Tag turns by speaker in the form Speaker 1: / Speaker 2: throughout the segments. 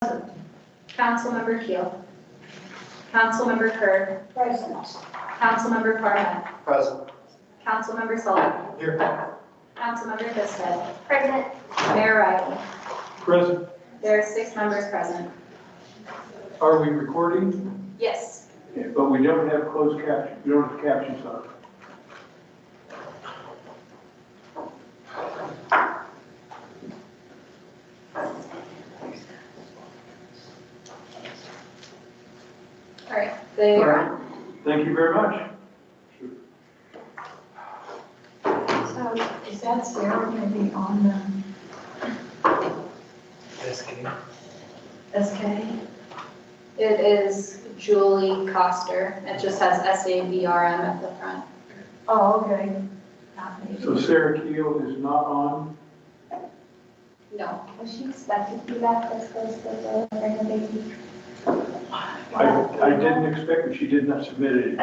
Speaker 1: Councilmember Keel. Councilmember Kerr.
Speaker 2: Present.
Speaker 1: Councilmember Cornett.
Speaker 3: Present.
Speaker 1: Councilmember Sullivan.
Speaker 3: Here.
Speaker 1: Councilmember Bissett.
Speaker 2: Present.
Speaker 1: Mayor Riley.
Speaker 3: Present.
Speaker 1: There are 6 members present.
Speaker 3: Are we recording?
Speaker 1: Yes.
Speaker 3: But we don't have closed caption, we don't have captions on.
Speaker 1: All right. They
Speaker 3: All
Speaker 1: are
Speaker 3: right.
Speaker 1: on.
Speaker 3: Thank you very much.
Speaker 2: So is that Sarah going to be on the SK?
Speaker 1: It is Julie Coster. It just has SAVRM at the front.
Speaker 2: Oh, okay. Not me.
Speaker 3: So Sarah Keel is not on.
Speaker 1: No.
Speaker 2: Was she expected to be back this close to the baby?
Speaker 3: I didn't expect that she did not submit it.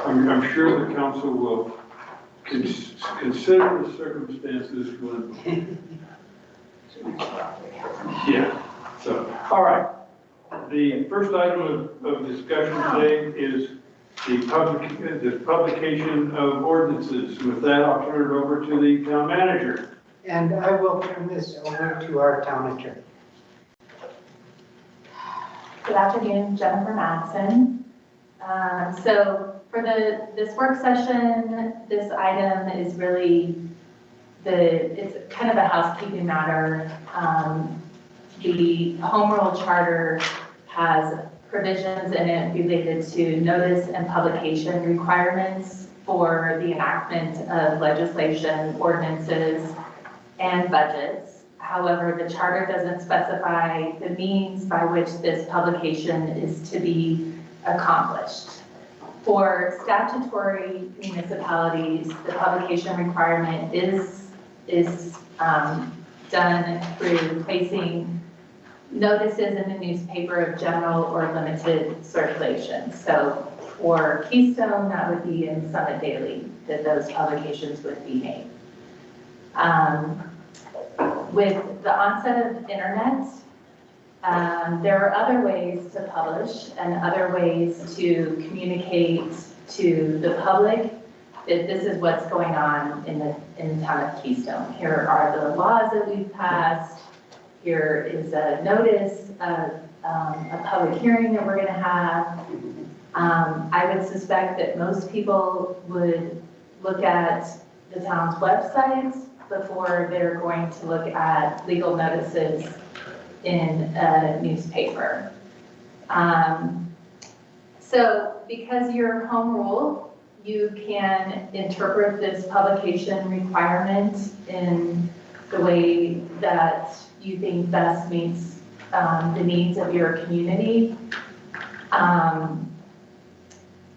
Speaker 3: I'm sure the council will consider the circumstances when. Yeah, so, all right. The first item of discussion today is the publication of ordinances. With that, I'll turn it over to the town manager.
Speaker 4: And I will turn this over to our town attorney.
Speaker 5: Good afternoon, Jennifer Madsen. So for this work session, this item is really it's kind of a housekeeping matter. The Home Rule Charter has provisions in it related to notice and publication requirements for the enactment of legislation, ordinances, and budgets. However, the charter doesn't specify the means by which this publication is to be accomplished. For statutory municipalities, the publication requirement is done through placing notices in the newspaper of general or limited circulation. So for Keystone, that would be in Summit Daily, that those publications would be made. With the onset of internet, there are other ways to publish and other ways to communicate to the public that this is what's going on in the town of Keystone. Here are the laws that we've passed. Here is a notice of a public hearing that we're going to have. I would suspect that most people would look at the town's website before they're going to look at legal notices in a newspaper. So because you're home rule, you can interpret this publication requirement in the way that you think best meets the needs of your community,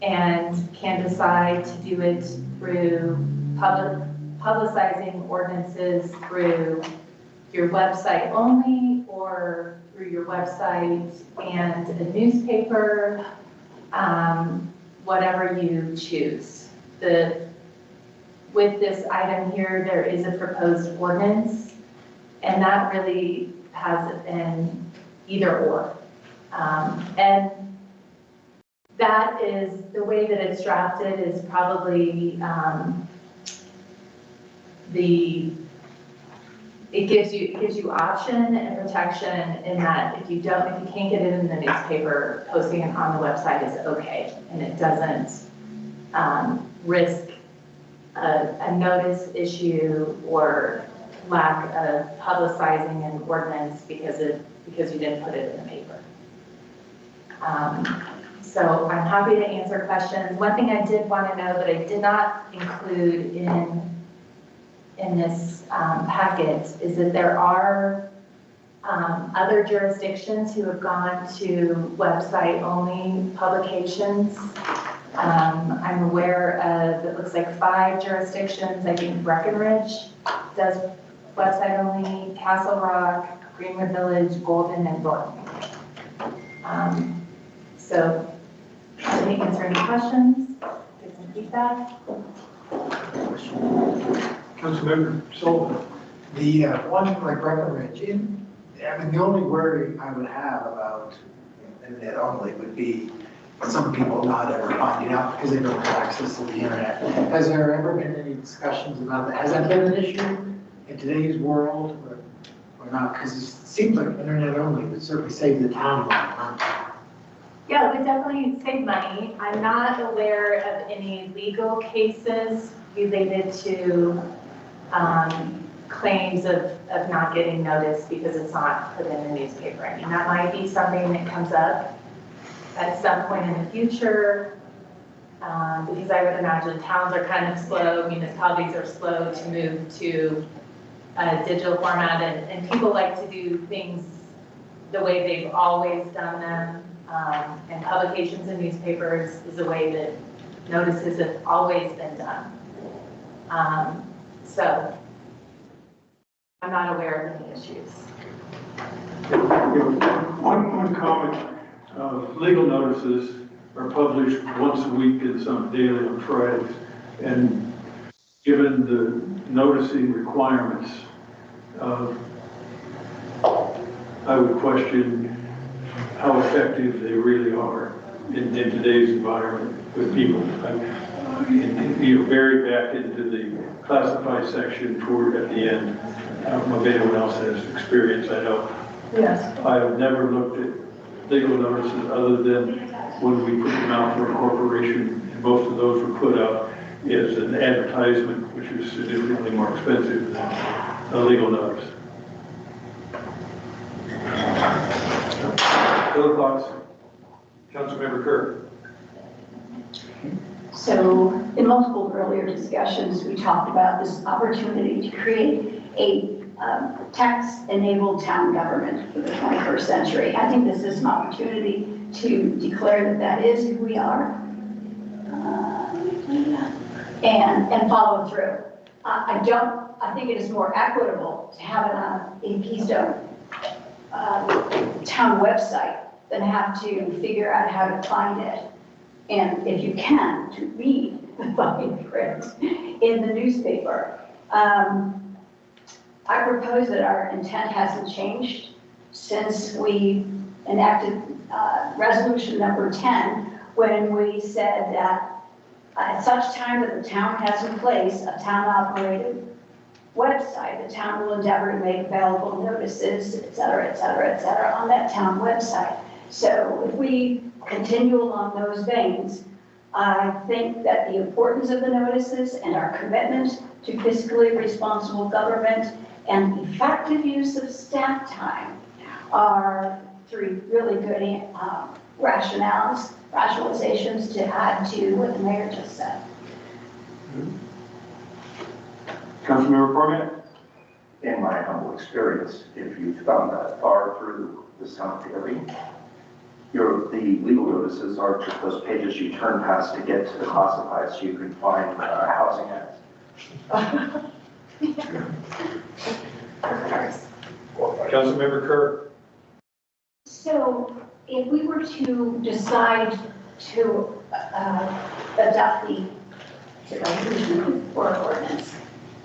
Speaker 5: and can decide to do it through publicizing ordinances through your website only, or through your website and a newspaper, whatever you choose. With this item here, there is a proposed ordinance, and that really has an either or. And that is, the way that it's drafted is probably it gives you option and protection in that if you can't get it in the newspaper, posting it on the website is okay, and it doesn't risk a notice issue or lack of publicizing an ordinance because you didn't put it in the paper. So I'm happy to answer questions. One thing I did want to know that I did not include in this packet is that there are other jurisdictions who have gone to website-only publications. I'm aware of, it looks like 5 jurisdictions. I think Breckenridge does website-only, Castle Rock, Greenwood Village, Golden, and Thornton. So let me answer any questions, get some feedback.
Speaker 3: Councilmember Sullivan.
Speaker 4: The one like Breckenridge, I mean, the only worry I would have about internet only would be some people not ever finding out because they don't have access to the internet. Has there ever been any discussions about that? Has that been an issue in today's world or not? Because it seems like internet only would certainly save the town money.
Speaker 5: Yeah, it would definitely save money. I'm not aware of any legal cases related to claims of not getting notice because it's not put in the newspaper. I mean, that might be something that comes up at some point in the future, because I would imagine towns are kind of slow, municipalities are slow to move to a digital format, and people like to do things the way they've always done them, and publications in newspapers is a way that notices have always been done. So I'm not aware of any issues.
Speaker 3: One comment, legal notices are published once a week and some daily on Fridays. And given the noticing requirements, I would question how effective they really are in today's environment with people. You bury back into the classified section toward at the end. I don't know if anyone else has experience. I know.
Speaker 2: Yes.
Speaker 3: I have never looked at legal notices other than when we put them out for a corporation. And most of those were put out as an advertisement, which is significantly more expensive than a legal notice. Other thoughts? Councilmember Kerr.
Speaker 6: So in multiple earlier discussions, we talked about this opportunity to create a text-enabled town government for the 21st century. I think this is an opportunity to declare that that is who we are and follow through. I think it is more equitable to have it on a Keystone town website than have to figure out how to find it. And if you can, to read the fine print in the newspaper. I propose that our intent hasn't changed since we enacted resolution number 10, when we said that at such time that the town has in place a town-operated website, the town will endeavor to make available notices, et cetera, on that town website. So if we continue along those veins, I think that the importance of the notices and our commitment to fiscally responsible government and effective use of staff time are three really good rationalizations to add to what the mayor just said.
Speaker 3: Councilmember Cormier.
Speaker 7: In my humble experience, if you've gone that far through the sound theory, the legal notices are just those pages you turn past to get to the classifieds so you can find housing ads.
Speaker 3: Councilmember Kerr.
Speaker 6: So if we were to decide to adopt the resolution or ordinance,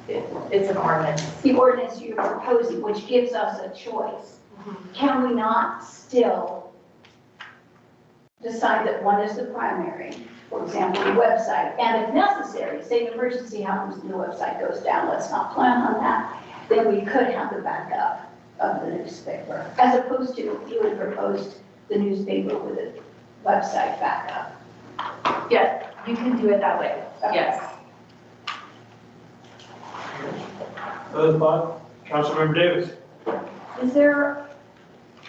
Speaker 5: It's an ordinance.
Speaker 6: the ordinance you're proposing, which gives us a choice, can we not still decide that one is the primary, for example, the website, and if necessary, say an emergency happens and the website goes down, let's not plan on that, then we could have the backup of the newspaper, as opposed to if you had proposed the newspaper with a website backup.
Speaker 5: Yes, you can do it that way, yes.
Speaker 3: Other thought? Councilmember Davis.
Speaker 2: Is there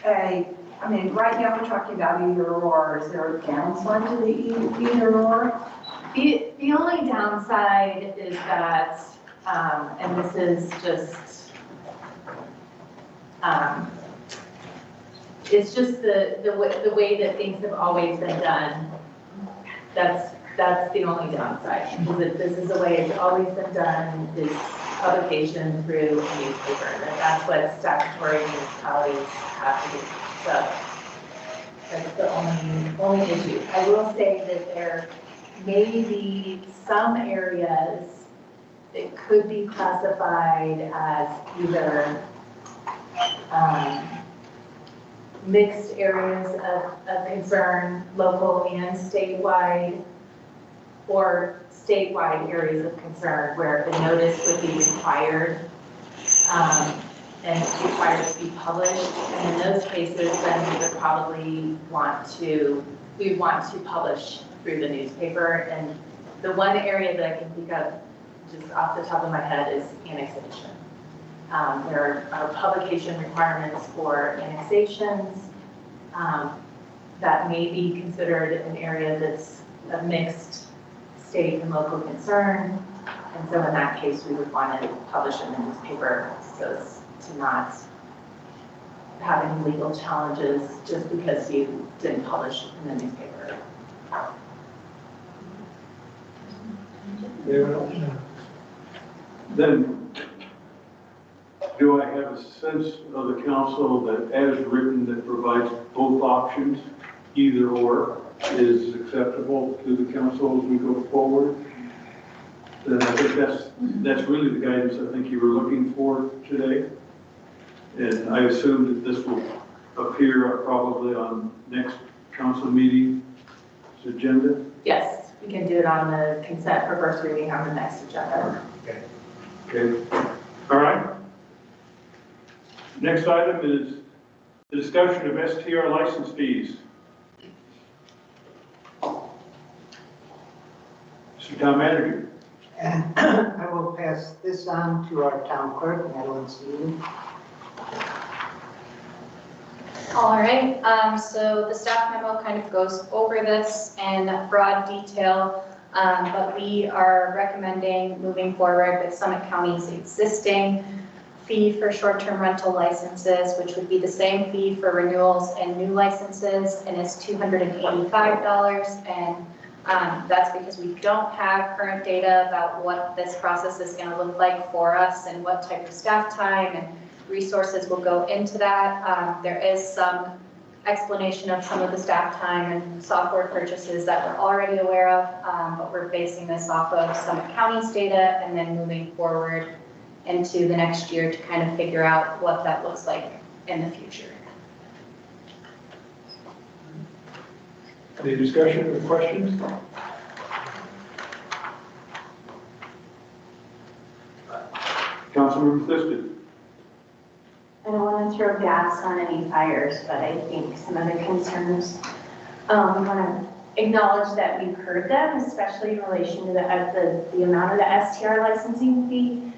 Speaker 2: I mean, right now we're talking about either or. Is there a downside to the either or?
Speaker 5: The only downside is that, and this is just, it's just the way that things have always been done. That's the only downside, because this is the way it's always been done, is publication through a newspaper, and that's what statutory municipalities have to do. So that's the only issue. I will say that there may be some areas it could be classified as either mixed areas of concern, local and statewide, or statewide areas of concern where the notice would be required and required to be published. And in those cases, then we would probably want to publish through the newspaper. And the one area that I can think of just off the top of my head is annexation. There are publication requirements for annexations that may be considered an area that's a mixed state and local concern. And so in that case, we would want to publish in the newspaper so as to not have any legal challenges just because you didn't publish in the newspaper.
Speaker 3: Anyone else? Then, do I have a sense of the council that as written that provides both options, either or, is acceptable to the council as we go forward? Then I think that's really the guidance I think you were looking for today. And I assume that this will appear probably on next council meeting's agenda.
Speaker 5: Yes, we can do it on the consent for first reading on the next agenda.
Speaker 3: Okay. All right. Next item is the discussion of STR license fees. Mr. Town Manager.
Speaker 8: And I will pass this on to our town clerk, Madeline Stevens.
Speaker 1: All right, so the staff memo kind of goes over this in broad detail, but we are recommending moving forward with Summit County's existing fee for short-term rental licenses, which would be the same fee for renewals and new licenses, and it's $285. And that's because we don't have current data about what this process is going to look like for us and what type of staff time and resources will go into that. There is some explanation of some of the staff time and software purchases that we're already aware of, but we're basing this off of Summit County's data and then moving forward into the next year to kind of figure out what that looks like in the future.
Speaker 3: Any discussion or questions? Councilmember Thisted.
Speaker 9: I don't want to throw gas on any fires, but I think some of the concerns, we want to acknowledge that we've heard them, especially in relation to the amount of the STR licensing fee.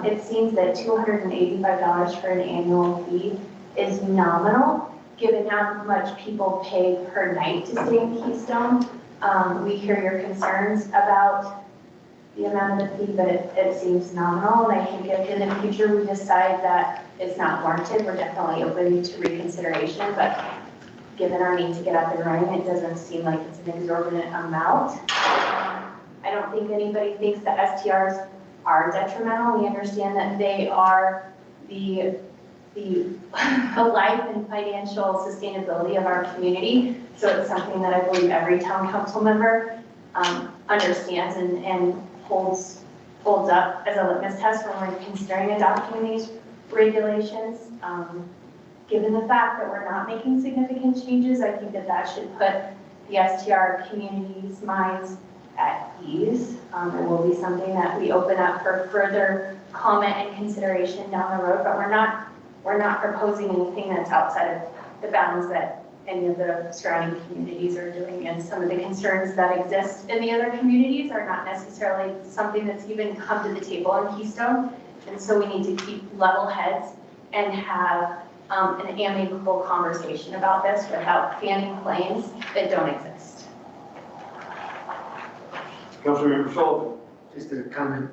Speaker 9: It seems that $285 for an annual fee is nominal, given how much people pay per night to stay in Keystone. We hear your concerns about the amount of the fee, but it seems nominal. And I think if in the future we decide that it's not warranted, we're definitely open to reconsideration. But given our need to get up and running, it doesn't seem like it's an exorbitant amount. I don't think anybody thinks that STRs are detrimental. We understand that they are the life and financial sustainability of our community. So it's something that I believe every town council member understands and holds up as a litmus test when we're considering adopting these regulations. Given the fact that we're not making significant changes, I think that should put the STR community's minds at ease. It will be something that we open up for further comment and consideration down the road, but we're not proposing anything that's outside of the bounds that any of the surrounding communities are doing. And some of the concerns that exist in the other communities are not necessarily something that's even come to the table in Keystone. And so we need to keep level heads and have an amicable conversation about this without fanning flames that don't exist.
Speaker 3: Councilmember Sullivan.
Speaker 4: Just a comment,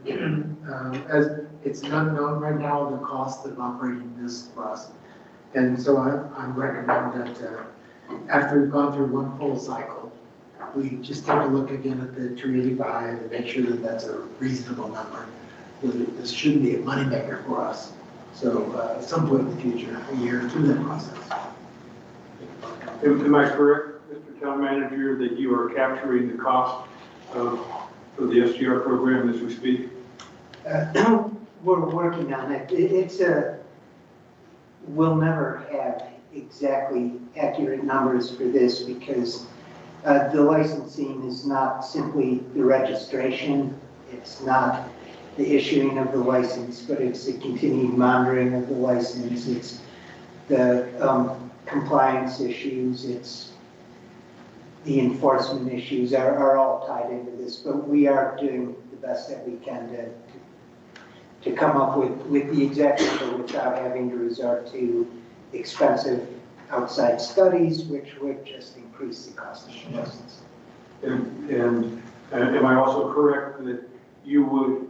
Speaker 4: as it's an unknown right now, the cost of operating this for us. And so I recommend that after we've gone through one full cycle, we just take a look again at the 285 and make sure that that's a reasonable number. This shouldn't be a moneymaker for us. So at some point in the future, a year through that process.
Speaker 3: Am I correct, Mr. Town Manager, that you are capturing the cost of the STR program as we speak?
Speaker 8: We're working on it. We'll never have exactly accurate numbers for this because the licensing is not simply the registration. It's not the issuing of the license, but it's the continued monitoring of the license. It's the compliance issues. It's the enforcement issues are all tied into this, but we are doing the best that we can to come up with the exact number without having to resort to expensive outside studies, which would just increase the cost of the license.
Speaker 3: And am I also correct that you would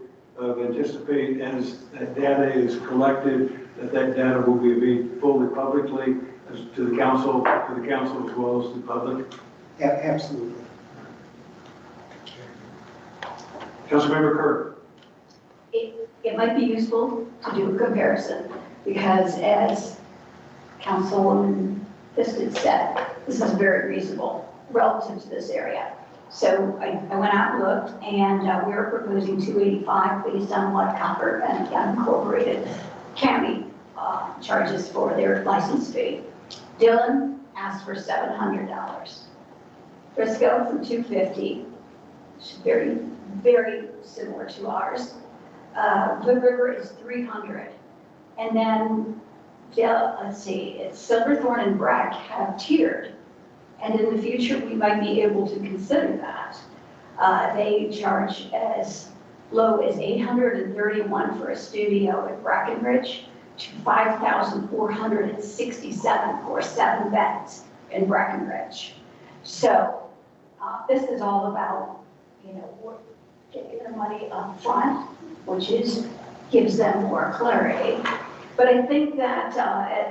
Speaker 3: anticipate as that data is collected, that data will be made fully publicly to the council as well as the public?
Speaker 8: Absolutely.
Speaker 3: Councilmember Kerr.
Speaker 6: It might be useful to do a comparison because as Councilwoman Piston said, this is very reasonable relative to this area. So I went out and looked and we were proposing 285 based on what Copper and unincorporated county charges for their license fee. Dillon asked for $700. Frisco from 250, which is very, very similar to ours. Blue River is 300. And then, let's see, it's Silverthorne and Breck have tiered. And in the future, we might be able to consider that. They charge as low as $831 for a studio at Breckenridge to $5,467 for 7 beds in Breckenridge. So this is all about, getting their money up front, which gives them more clarity. But I think that,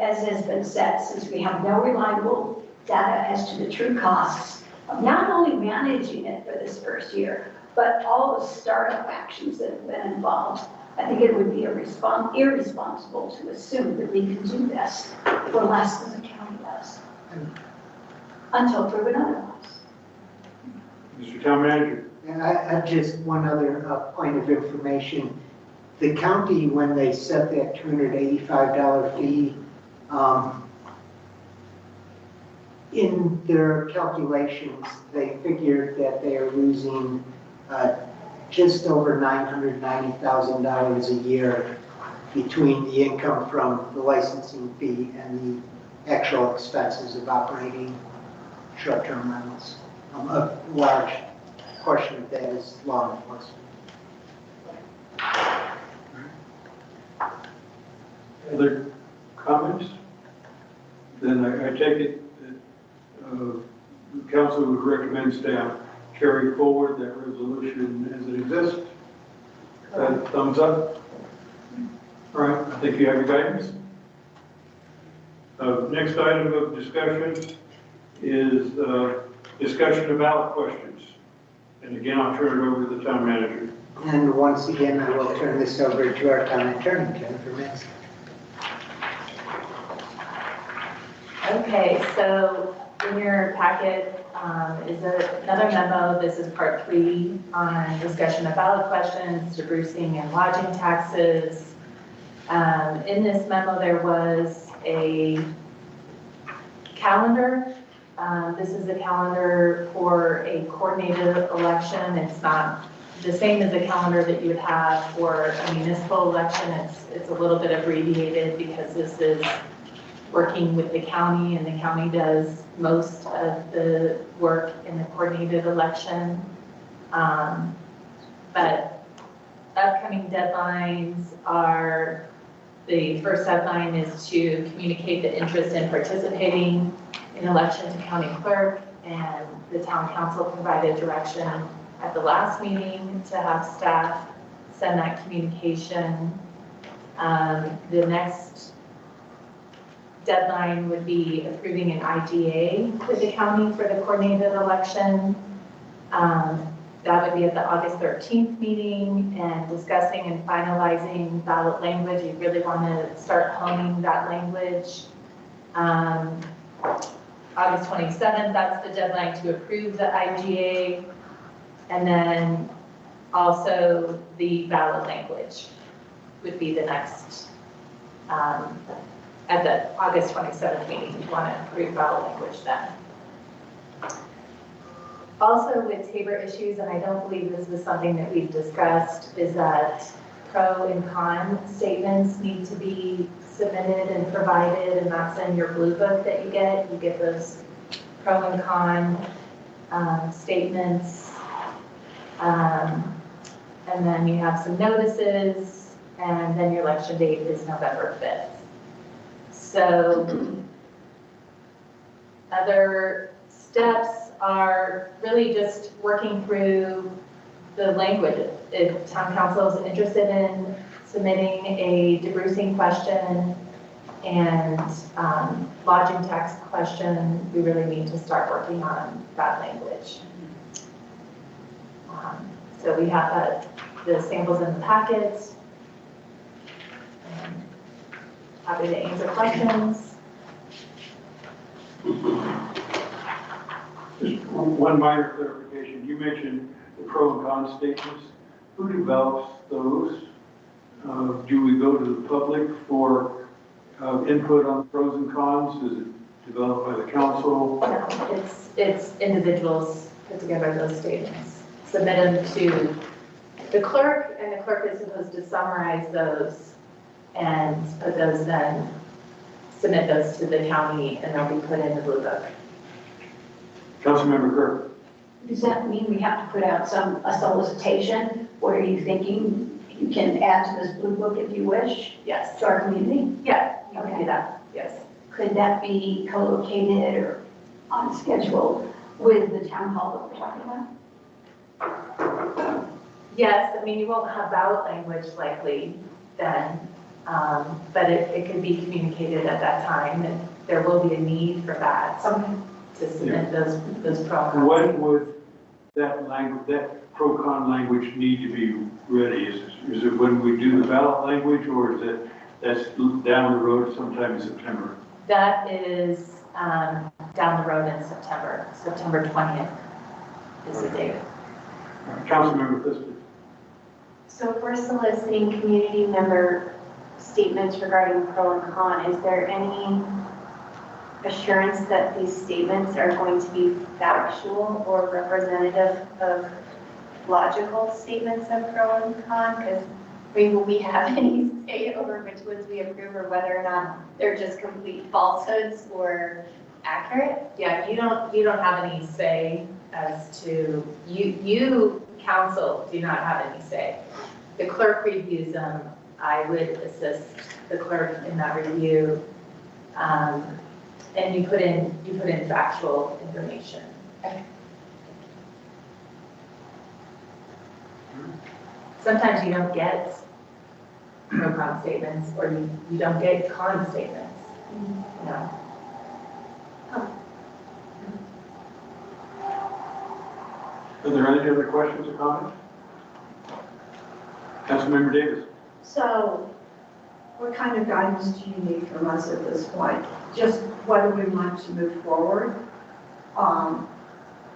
Speaker 6: as has been said, since we have no reliable data as to the true costs of not only managing it for this first year, but all the startup actions that have been involved, I think it would be irresponsible to assume that we can do this for less than the county does, until proven otherwise.
Speaker 3: Mr. Town Manager.
Speaker 8: And I have just one other point of information. The county, when they set that $285 fee, in their calculations, they figured that they are losing just over $990,000 a year between the income from the licensing fee and the actual expenses of operating short-term rentals. A large portion of that is law enforcement.
Speaker 3: Other comments? Then I take it that the council would recommend staff carry forward that resolution as it exists. Thumbs up? All right, I think you have your guidance. Next item of discussion is discussion of ballot questions. And again, I'll turn it over to the town manager.
Speaker 8: And once again, I will turn this over to our town attorney, Jennifer Manson.
Speaker 5: Okay, so in your packet is another memo. This is part 3 on discussion of ballot questions, debrucing and lodging taxes. In this memo, there was a calendar. This is a calendar for a coordinated election. It's not the same as a calendar that you would have for a municipal election. It's a little bit abbreviated because this is working with the county, and the county does most of the work in the coordinated election. But upcoming deadlines are, the first deadline is to communicate the interest in participating in election to county clerk, and the town council provided direction at the last meeting to have staff send that communication. The next deadline would be approving an IGA with the county for the coordinated election. That would be at the August 13th meeting, and discussing and finalizing ballot language. You really want to start honing that language. August 27th, that's the deadline to approve the IGA. And then also the ballot language would be the next, at the August 27th meeting, you want to approve ballot language then. Also with Tabor issues, and I don't believe this was something that we've discussed, is that pro and con statements need to be submitted and provided, and that's in your blue book that you get. You get those pro and con statements. And then you have some notices, and then your election date is November 5th. So other steps are really just working through the language. If town council is interested in submitting a debrucing question and lodging tax question, we really need to start working on that language. So we have the samples in the packet. Happy to answer questions.
Speaker 3: Just one minor clarification. You mentioned the pro and con statements. Who develops those? Do we go to the public for input on pros and cons? Is it developed by the council?
Speaker 5: No, it's individuals put together those statements. Submit them to the clerk, and the clerk is supposed to summarize those and put those then, submit those to the county, and they'll be put in the blue book.
Speaker 3: Councilmember Kirk.
Speaker 6: Does that mean we have to put out a solicitation? Or are you thinking you can add to this blue book if you wish
Speaker 5: Yes.
Speaker 6: to our community?
Speaker 5: Yeah, you can do that. Yes.
Speaker 6: Could that be co-located or on schedule with the town hall that we're talking about?
Speaker 5: Yes, I mean, you won't have ballot language likely then, but it could be communicated at that time, and there will be a need for that to submit those pro and con.
Speaker 3: When would that language, that pro-con language need to be ready? Is it when we do the ballot language, or is it that's down the road sometime in September?
Speaker 5: That is down the road in September. September 20th is the date.
Speaker 3: Councilmember Fisker.
Speaker 9: So if we're soliciting community member statements regarding pro and con, is there any assurance that these statements are going to be factual or representative of logical statements of pro and con? Because will we have any say over which ones we approve or whether or not they're just complete falsehoods or accurate?
Speaker 5: Yeah, you don't have any say as to, you council do not have any say. The clerk reviews them. I would assist the clerk in that review. And you put in factual information.
Speaker 9: Okay.
Speaker 5: Sometimes you don't get pro-con statements, or you don't get con statements. You know.
Speaker 3: Are there any other questions or comments? Councilmember Davis.
Speaker 2: So what kind of guidance do you need from us at this point? Just whether we want to move forward?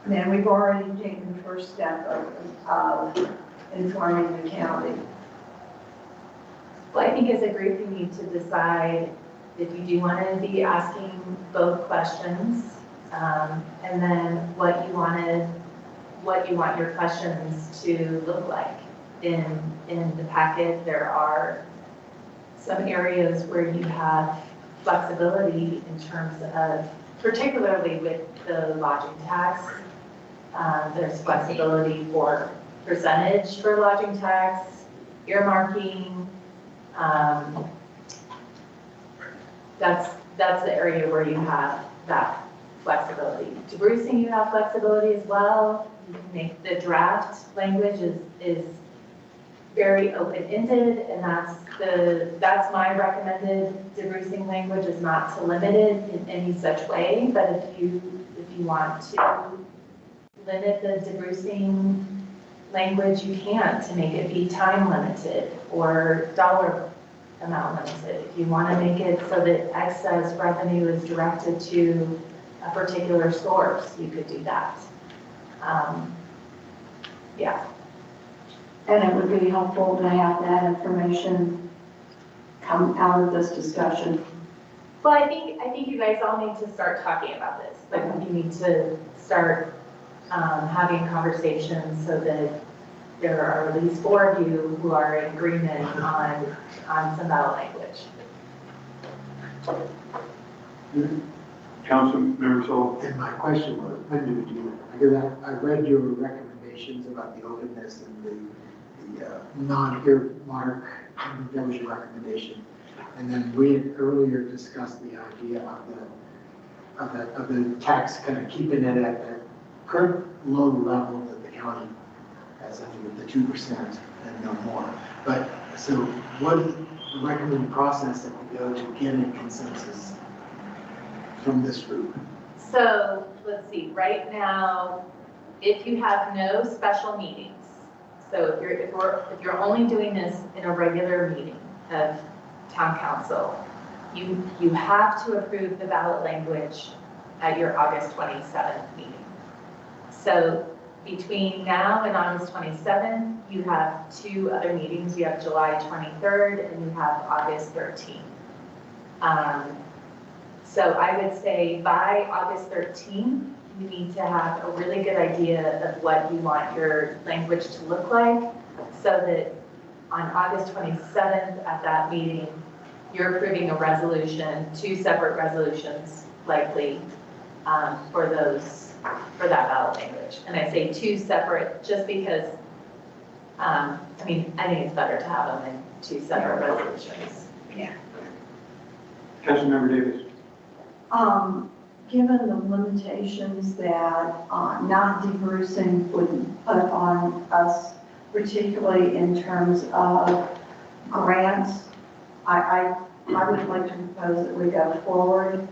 Speaker 2: Then we've already taken the first step of informing the county.
Speaker 5: Well, I think as a group, you need to decide if you do want to be asking both questions, and then what you want your questions to look like. In the packet, there are some areas where you have flexibility in terms of, particularly with the lodging tax, there's flexibility for percentage for lodging tax, earmarking. That's the area where you have that flexibility. Debrucing, you have flexibility as well. You can make the draft language is very open-ended, and that's my recommended debrucing language, is not to limit it in any such way. But if you want to limit the debrucing language, you can, to make it be time limited or dollar amount limited. If you want to make it so that excess revenue is directed to a particular source, you could do that. Yeah.
Speaker 2: And it would be helpful to have that information come out of this discussion.
Speaker 5: Well, I think you guys all need to start talking about this. Like, you need to start having conversations so that there are at least 4 of you who are in agreement on some ballot language.
Speaker 3: Councilmember Sol.
Speaker 4: And my question was, when do we do it? Because I read your recommendations about the openness and the non-earmark, that was your recommendation. And then we had earlier discussed the idea of the tax kind of keeping it at the current low level that the county has under the 2% and no more. But, so what is the recommended process that we go to get a consensus from this group?
Speaker 5: So let's see, right now, if you have no special meetings, so if you're only doing this in a regular meeting of town council, you have to approve the ballot language at your August 27th meeting. So between now and August 27th, you have 2 other meetings. You have July 23rd and you have August 13th. So I would say by August 13th, you need to have a really good idea of what you want your language to look like, so that on August 27th at that meeting, you're approving a resolution, 2 separate resolutions likely for that ballot language. And I say 2 separate just because, I think it's better to have them in 2 separate resolutions.
Speaker 3: Councilmember Davis.
Speaker 2: Given the limitations that not debrucing would put on us, particularly in terms of grants, I would like to propose that we go forward.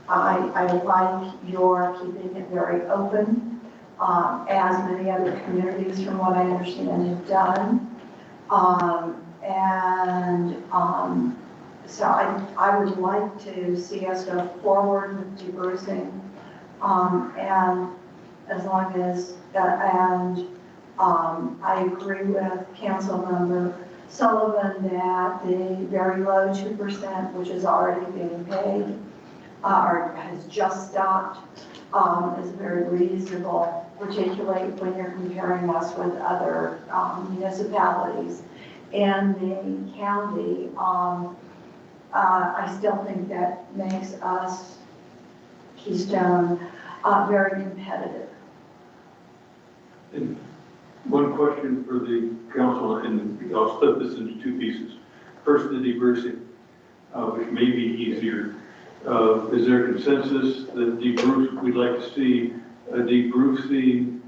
Speaker 2: I like your keeping it very open, as many other communities, from what I understand, have done. So I would like to see us go forward with debrucing, and as long as, I agree with Councilmember Sullivan that the very low 2%, which is already being paid, or has just stopped, is very reasonable, particularly when you're comparing us with other municipalities in the county. I still think that makes us, Keystone, very competitive.
Speaker 3: And one question for the council, and I'll split this into 2 pieces. First, the debrucing, which may be easier. Is there a consensus that we'd like to see a debrucing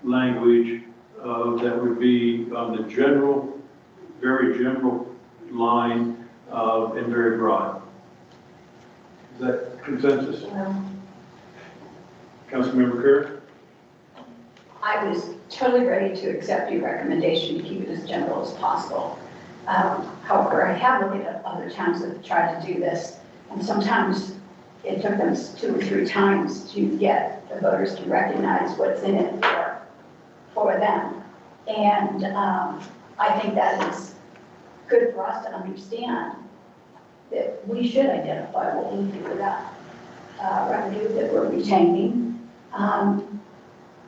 Speaker 3: language that would be on the general, very general line and very broad? Is that consensus? Councilmember Kerr?
Speaker 6: I was totally ready to accept your recommendation to keep it as general as possible. However, I have looked at other towns that have tried to do this, and sometimes it took them 2 or 3 times to get the voters to recognize what's in it for them. And I think that is good for us to understand that we should identify what we do with that revenue that we're retaining.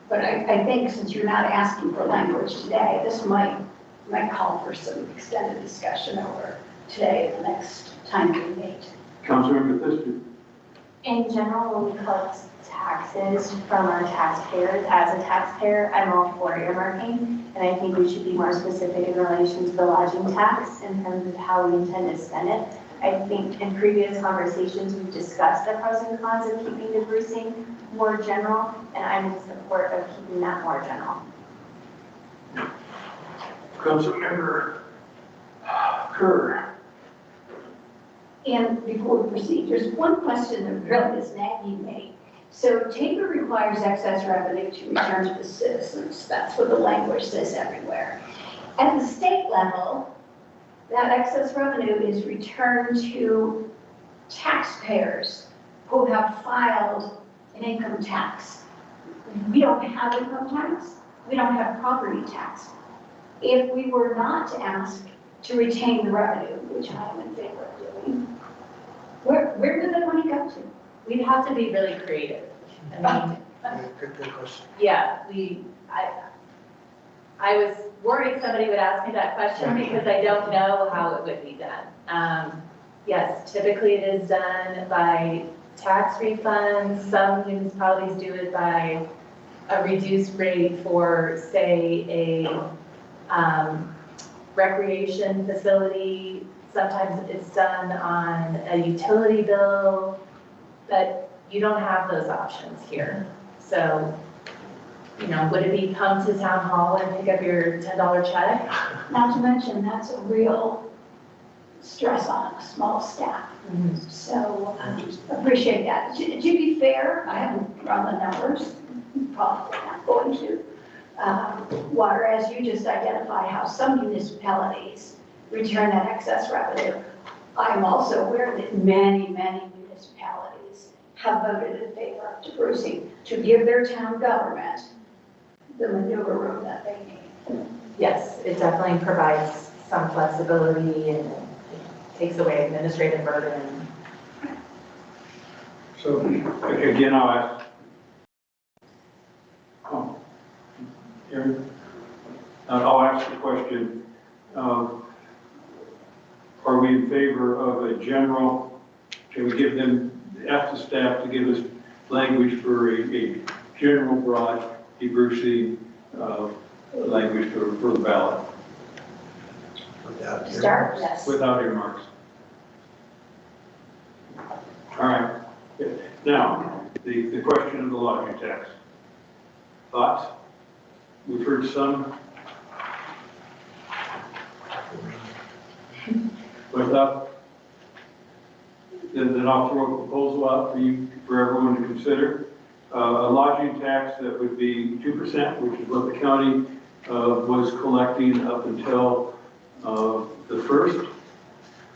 Speaker 6: But I think since you're not asking for language today, this might call for some extended discussion over today and the next time we meet.
Speaker 3: Councilmember Pfister?
Speaker 9: In general, when we collect taxes from our taxpayers, as a taxpayer, I'm all for earmarking, and I think we should be more specific in relation to the lodging tax in terms of how we intend to spend it. I think in previous conversations, we've discussed the pros and cons of keeping debrucing more general, and I'm in support of keeping that more general.
Speaker 3: Councilmember Kerr?
Speaker 6: And before we proceed, there's one question that really is nagging me. So TABOR requires excess revenue to return to the citizens. That's what the language says everywhere. At the state level, that excess revenue is returned to taxpayers who have filed an income tax. We don't have income tax. We don't have property tax. if we were not asked to retain the revenue, which I am in favor of doing, where would the money go to?
Speaker 5: We'd have to be really creative. I mean,
Speaker 4: Good question.
Speaker 5: yeah, I was worried somebody would ask me that question because I don't know how it would be done. Yes, typically it is done by tax refunds. Some municipalities do it by a reduced rate for, say, a recreation facility. Sometimes it's done on a utility bill, but you don't have those options here. So, you know, would it be come to town hall and pick up your $10 check?
Speaker 6: Not to mention, that's a real stress on a small staff. So appreciate that. To be fair, I haven't run the numbers, probably not going to. Whereas you just identified how some municipalities return that excess revenue. I am also aware that many, many municipalities have voted in favor of DeBrucing to give their town government the maneuver room that they need.
Speaker 5: Yes, it definitely provides some flexibility and it takes away administrative burden.
Speaker 3: So again, I'll ask. Oh, Aaron? I'll ask the question. Are we in favor of a general, can we give them, ask the staff to give us language for a general broad DeBrucing language for the ballot
Speaker 4: Without
Speaker 6: Start, yes.
Speaker 3: without earmarks? All right. Now, the question of the lodging tax. Thoughts? We've heard some. Without, then I'll throw a proposal out for you, for everyone to consider. A lodging tax that would be 2%, which is what the county was collecting up until the first,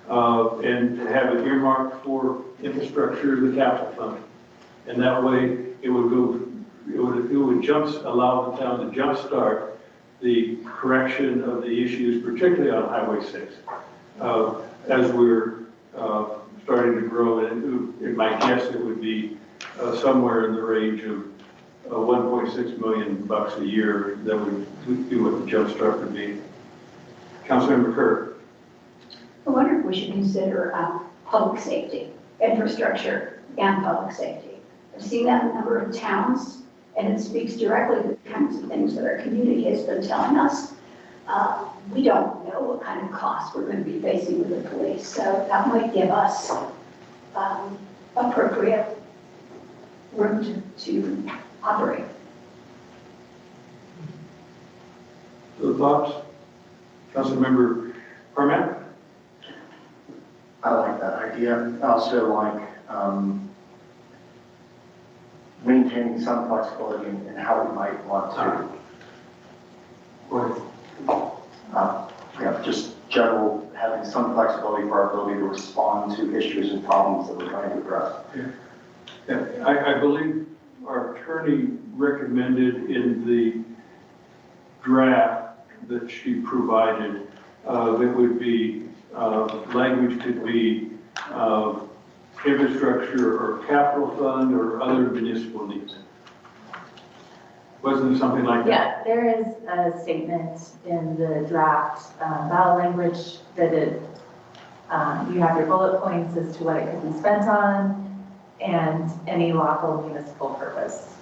Speaker 3: and to have it earmarked for infrastructure, the capital fund. And that way it would go, it would allow the town to jumpstart the correction of the issues, particularly on Highway 6. As we're starting to grow, and my guess it would be somewhere in the range of $1.6 million a year that would be what the jumpstart would be. Councilmember Kerr.
Speaker 6: I wonder if we should consider public safety, infrastructure, and public safety. I've seen that in a number of towns, and it speaks directly to the kinds of things that our community has been telling us. We don't know what kind of costs we're going to be facing with the police, so that might give us appropriate room to operate.
Speaker 3: The thoughts? Councilmember Parmet?
Speaker 7: I like that idea. I also like maintaining some flexibility in how we might want to. Just general, having some flexibility for our ability to respond to issues and problems that we're trying to address.
Speaker 3: Yeah, I believe our attorney recommended in the draft that she provided that would be, language could be infrastructure or capital fund or other municipal needs. Wasn't there something like that?
Speaker 5: Yeah, there is a statement in the draft ballot language that you have your bullet points as to what it could be spent on and any lawful municipal purpose.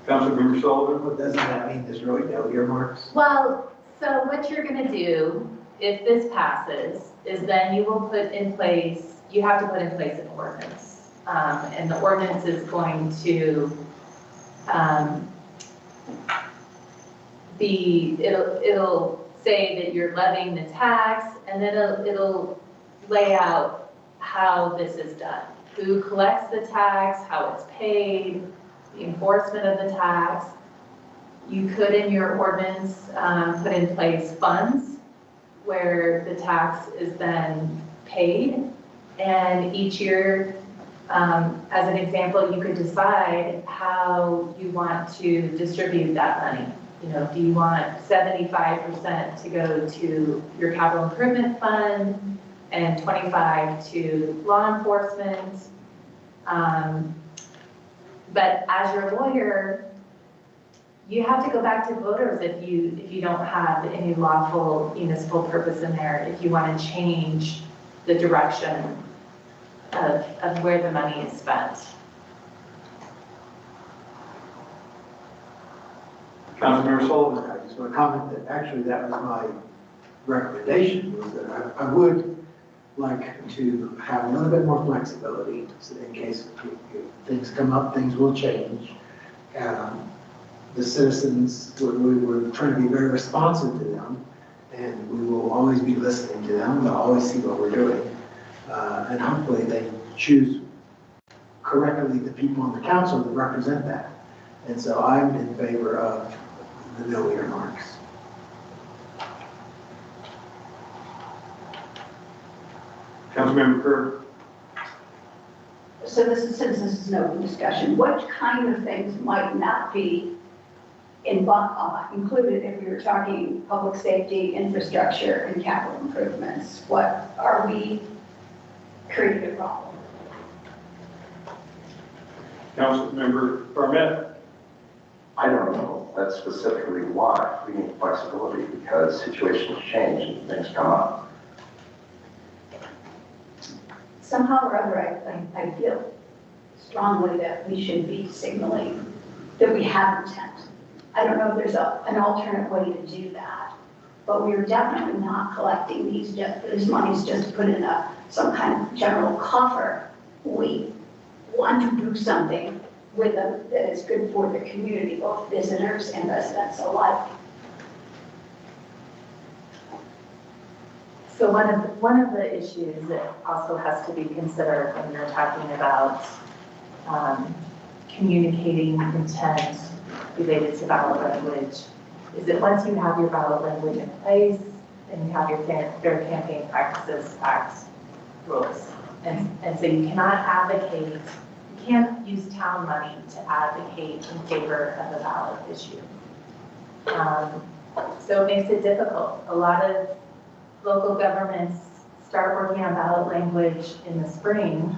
Speaker 3: Councilmember Sullivan?
Speaker 4: But doesn't that mean there's really no earmarks?
Speaker 5: Well, so what you're going to do, if this passes, is then you will put in place, you have to put in place an ordinance. And the ordinance is going to it'll say that you're levying the tax, and then it'll lay out how this is done. Who collects the tax, how it's paid, the enforcement of the tax. You could, in your ordinance, put in place funds where the tax is then paid. And each year, as an example, you could decide how you want to distribute that money. do you want 75% to go to your capital improvement fund and 25 to law enforcement? But as your lawyer, you have to go back to voters if you don't have any lawful municipal purpose in there, if you want to change the direction of where the money is spent.
Speaker 3: Councilmember Sullivan.
Speaker 4: I just want to comment that actually that was my recommendation, was that I would like to have a little bit more flexibility so in case if things come up, things will change. The citizens, we're trying to be very responsive to them, and we will always be listening to them. They'll always see what we're doing. And hopefully they choose correctly the people on the council that represent that. And so I'm in favor of the no earmarks.
Speaker 3: Councilmember Kerr.
Speaker 6: So since this is an open discussion, what kind of things might not be included if we were talking public safety, infrastructure, and capital improvements? What are we creating a problem?
Speaker 3: Councilmember Barnett.
Speaker 7: I don't know. That's specifically why we need flexibility, because situations change and things come up.
Speaker 6: Somehow or other, I feel strongly that we should be signaling that we have intent. I don't know if there's an alternate way to do that, but we are definitely not collecting these monies just to put in some kind of general coffer. We want to do something with them that is good for the community, both visitors and residents alike.
Speaker 5: So one of the issues that also has to be considered when you're talking about communicating intent related to ballot language is that once you have your ballot language in place and you have your Fair Campaign Practices Act rules, and so you cannot advocate, you can't use town money to advocate in favor of a ballot issue. So it makes it difficult. A lot of local governments start working on ballot language in the spring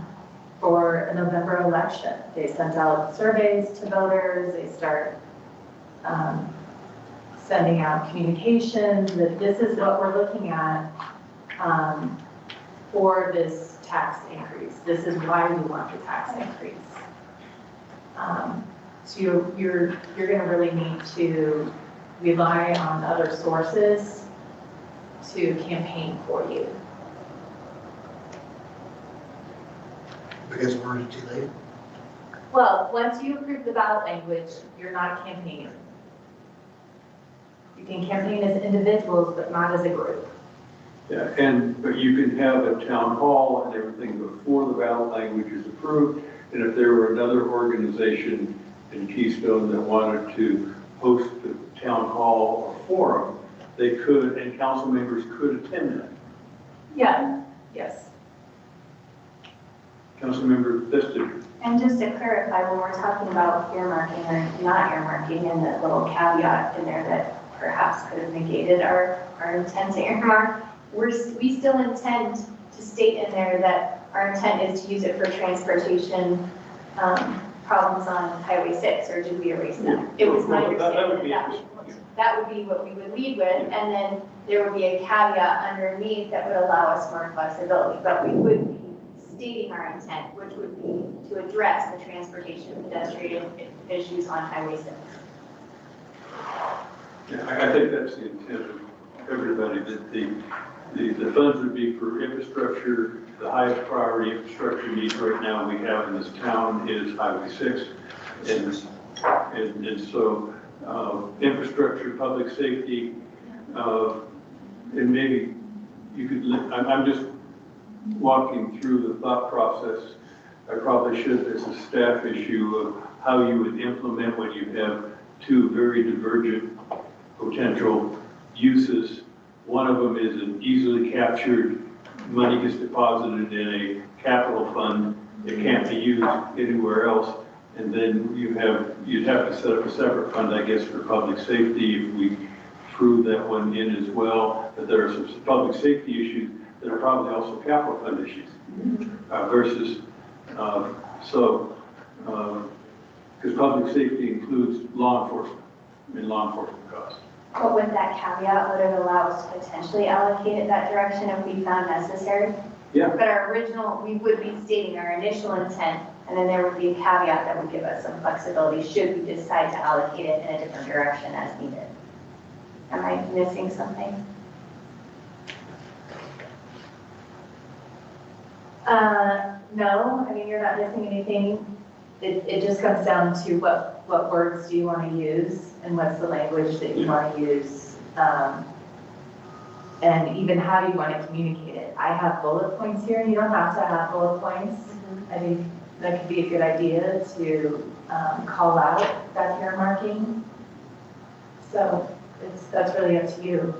Speaker 5: for a November election. They send out surveys to voters, they start sending out communications that this is what we're looking at for this tax increase. This is why we want the tax increase. So you're going to really need to rely on other sources to campaign for you.
Speaker 4: Because we're too late.
Speaker 5: Well, once you approve the ballot language, you're not campaigning. You can campaign as individuals, but not as a group.
Speaker 3: Yeah, but you can have a town hall and everything before the ballot language is approved. And if there were another organization in Keystone that wanted to host the town hall or forum, they could, and council members could attend that.
Speaker 5: Yeah, yes.
Speaker 3: Councilmember Pfister.
Speaker 9: And just to clarify, when we're talking about earmarking or not earmarking, and that little caveat in there that perhaps could have negated our intent to earmark, we still intend to state in there that our intent is to use it for transportation problems on Highway 6, or did we erase that? It was my understanding that would be what we would lead with, and then there would be a caveat underneath that would allow us more flexibility, but we would be stating our intent, which would be to address the transportation pedestrian issues on Highway 6.
Speaker 3: Yeah, I think that's the intent of everybody, that the funds would be for infrastructure. The highest priority infrastructure needs right now we have in this town is Highway 6. And so infrastructure, public safety, and maybe you could, I'm just walking through the thought process. I probably should, as a staff issue, of how you would implement when you have two very divergent potential uses. One of them is an easily captured, money gets deposited in a capital fund. It can't be used anywhere else. And then you'd have to set up a separate fund, I guess, for public safety if we threw that one in as well. But there are some public safety issues that are probably also capital fund issues versus, because public safety includes law enforcement and law enforcement costs.
Speaker 9: But with that caveat, would it allow us to potentially allocate it that direction if we found necessary?
Speaker 3: Yeah.
Speaker 9: But our original, we would be stating our initial intent, and then there would be a caveat that would give us some flexibility should we decide to allocate it in a different direction as needed. Am I missing something?
Speaker 5: No, I mean, you're not missing anything. It just comes down to what words do you want to use and what's the language that you want to use. And even how you want to communicate it. I have bullet points here. You don't have to have bullet points. I think that could be a good idea to call out that earmarking. So that's really up to you.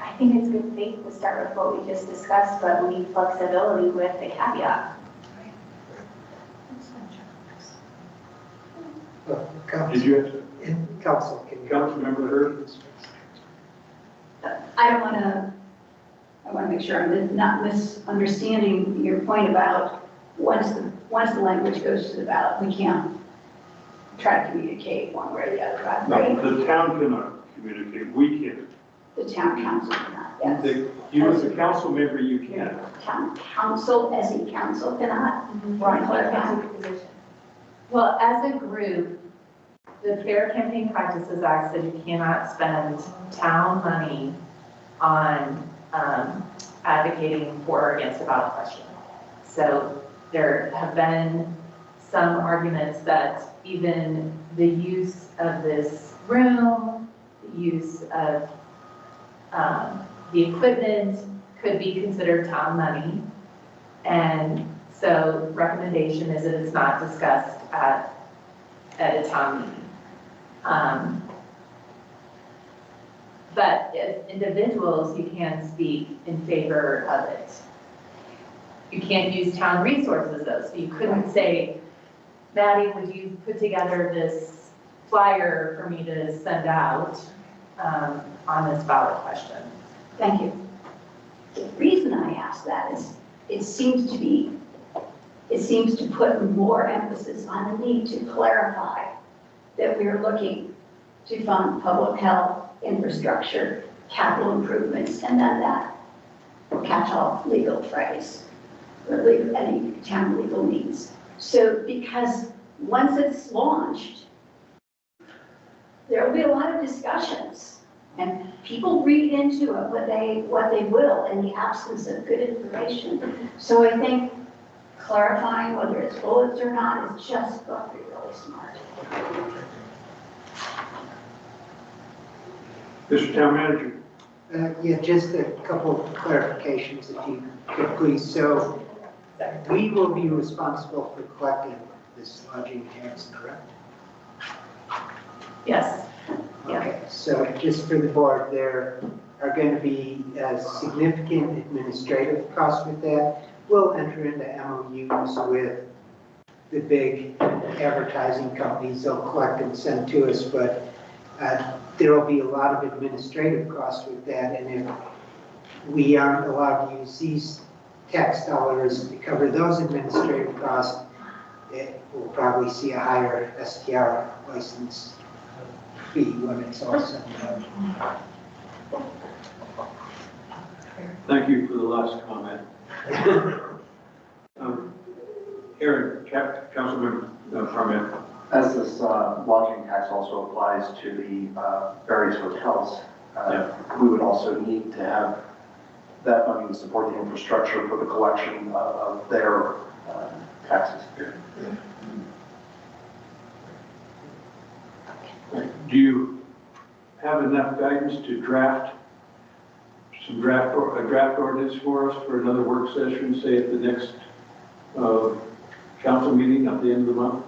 Speaker 9: I think it's good faith to start with what we just discussed, but leave flexibility with the caveat.
Speaker 3: Did you have to,
Speaker 8: Council, can you?
Speaker 3: Councilmember Hurd?
Speaker 6: I want to make sure I'm not misunderstanding your point about once the language goes to the ballot, we can't try to communicate one way or the other, right?
Speaker 3: No, the town cannot communicate, we can.
Speaker 6: The town council cannot, yes.
Speaker 3: You as a council member, you can.
Speaker 6: Town council, as a council cannot. Right, clarify.
Speaker 5: Well, as a group, the Fair Campaign Practices Act says you cannot spend town money on advocating for or against a ballot question. So there have been some arguments that even the use of this room, the use of the equipment could be considered town money. And so recommendation is that it's not discussed at a town meeting. But as individuals, you can speak in favor of it. You can't use town resources though, so you couldn't say, Maddie, would you put together this flyer for me to send out on this ballot question?
Speaker 6: Thank you. The reason I ask that is it seems to put more emphasis on the need to clarify that we're looking to fund public health, infrastructure, capital improvements, and then that catch-all legal phrase, or any town legal needs. So because once it's launched, there will be a lot of discussions, and people read into it what they will in the absence of good information. So I think clarifying whether it's bullets or not is just going to be really smart.
Speaker 3: Mr. Town Manager.
Speaker 8: Yeah, just a couple of clarifications if you could please. So we will be responsible for collecting this lodging tax, correct?
Speaker 5: Yes.
Speaker 8: Okay, so just for the board, there are going to be significant administrative costs with that. We'll enter into MOUs with the big advertising companies. They'll collect and send to us, but there will be a lot of administrative costs with that. And if we aren't allowed to use these tax dollars to cover those administrative costs, we'll probably see a higher STR license fee when it's all said and done.
Speaker 3: Thank you for the last comment. Aaron, Councilmember Farman.
Speaker 7: As this lodging tax also applies to the various hotels, we would also need to have that money to support the infrastructure for the collection of their taxes.
Speaker 3: Do you have enough guidance to draft a draft ordinance for us for another work session, say at the next council meeting at the end of the month?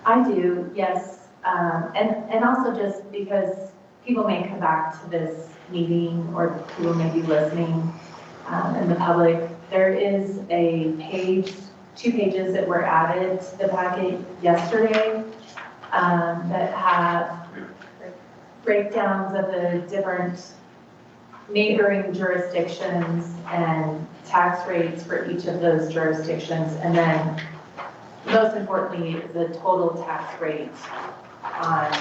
Speaker 5: I do, yes. And also just because people may come back to this meeting or people may be listening in the public, there is a page 2 pages that were added to the packet yesterday that have breakdowns of the different neighboring jurisdictions and tax rates for each of those jurisdictions. And then most importantly, the total tax rate on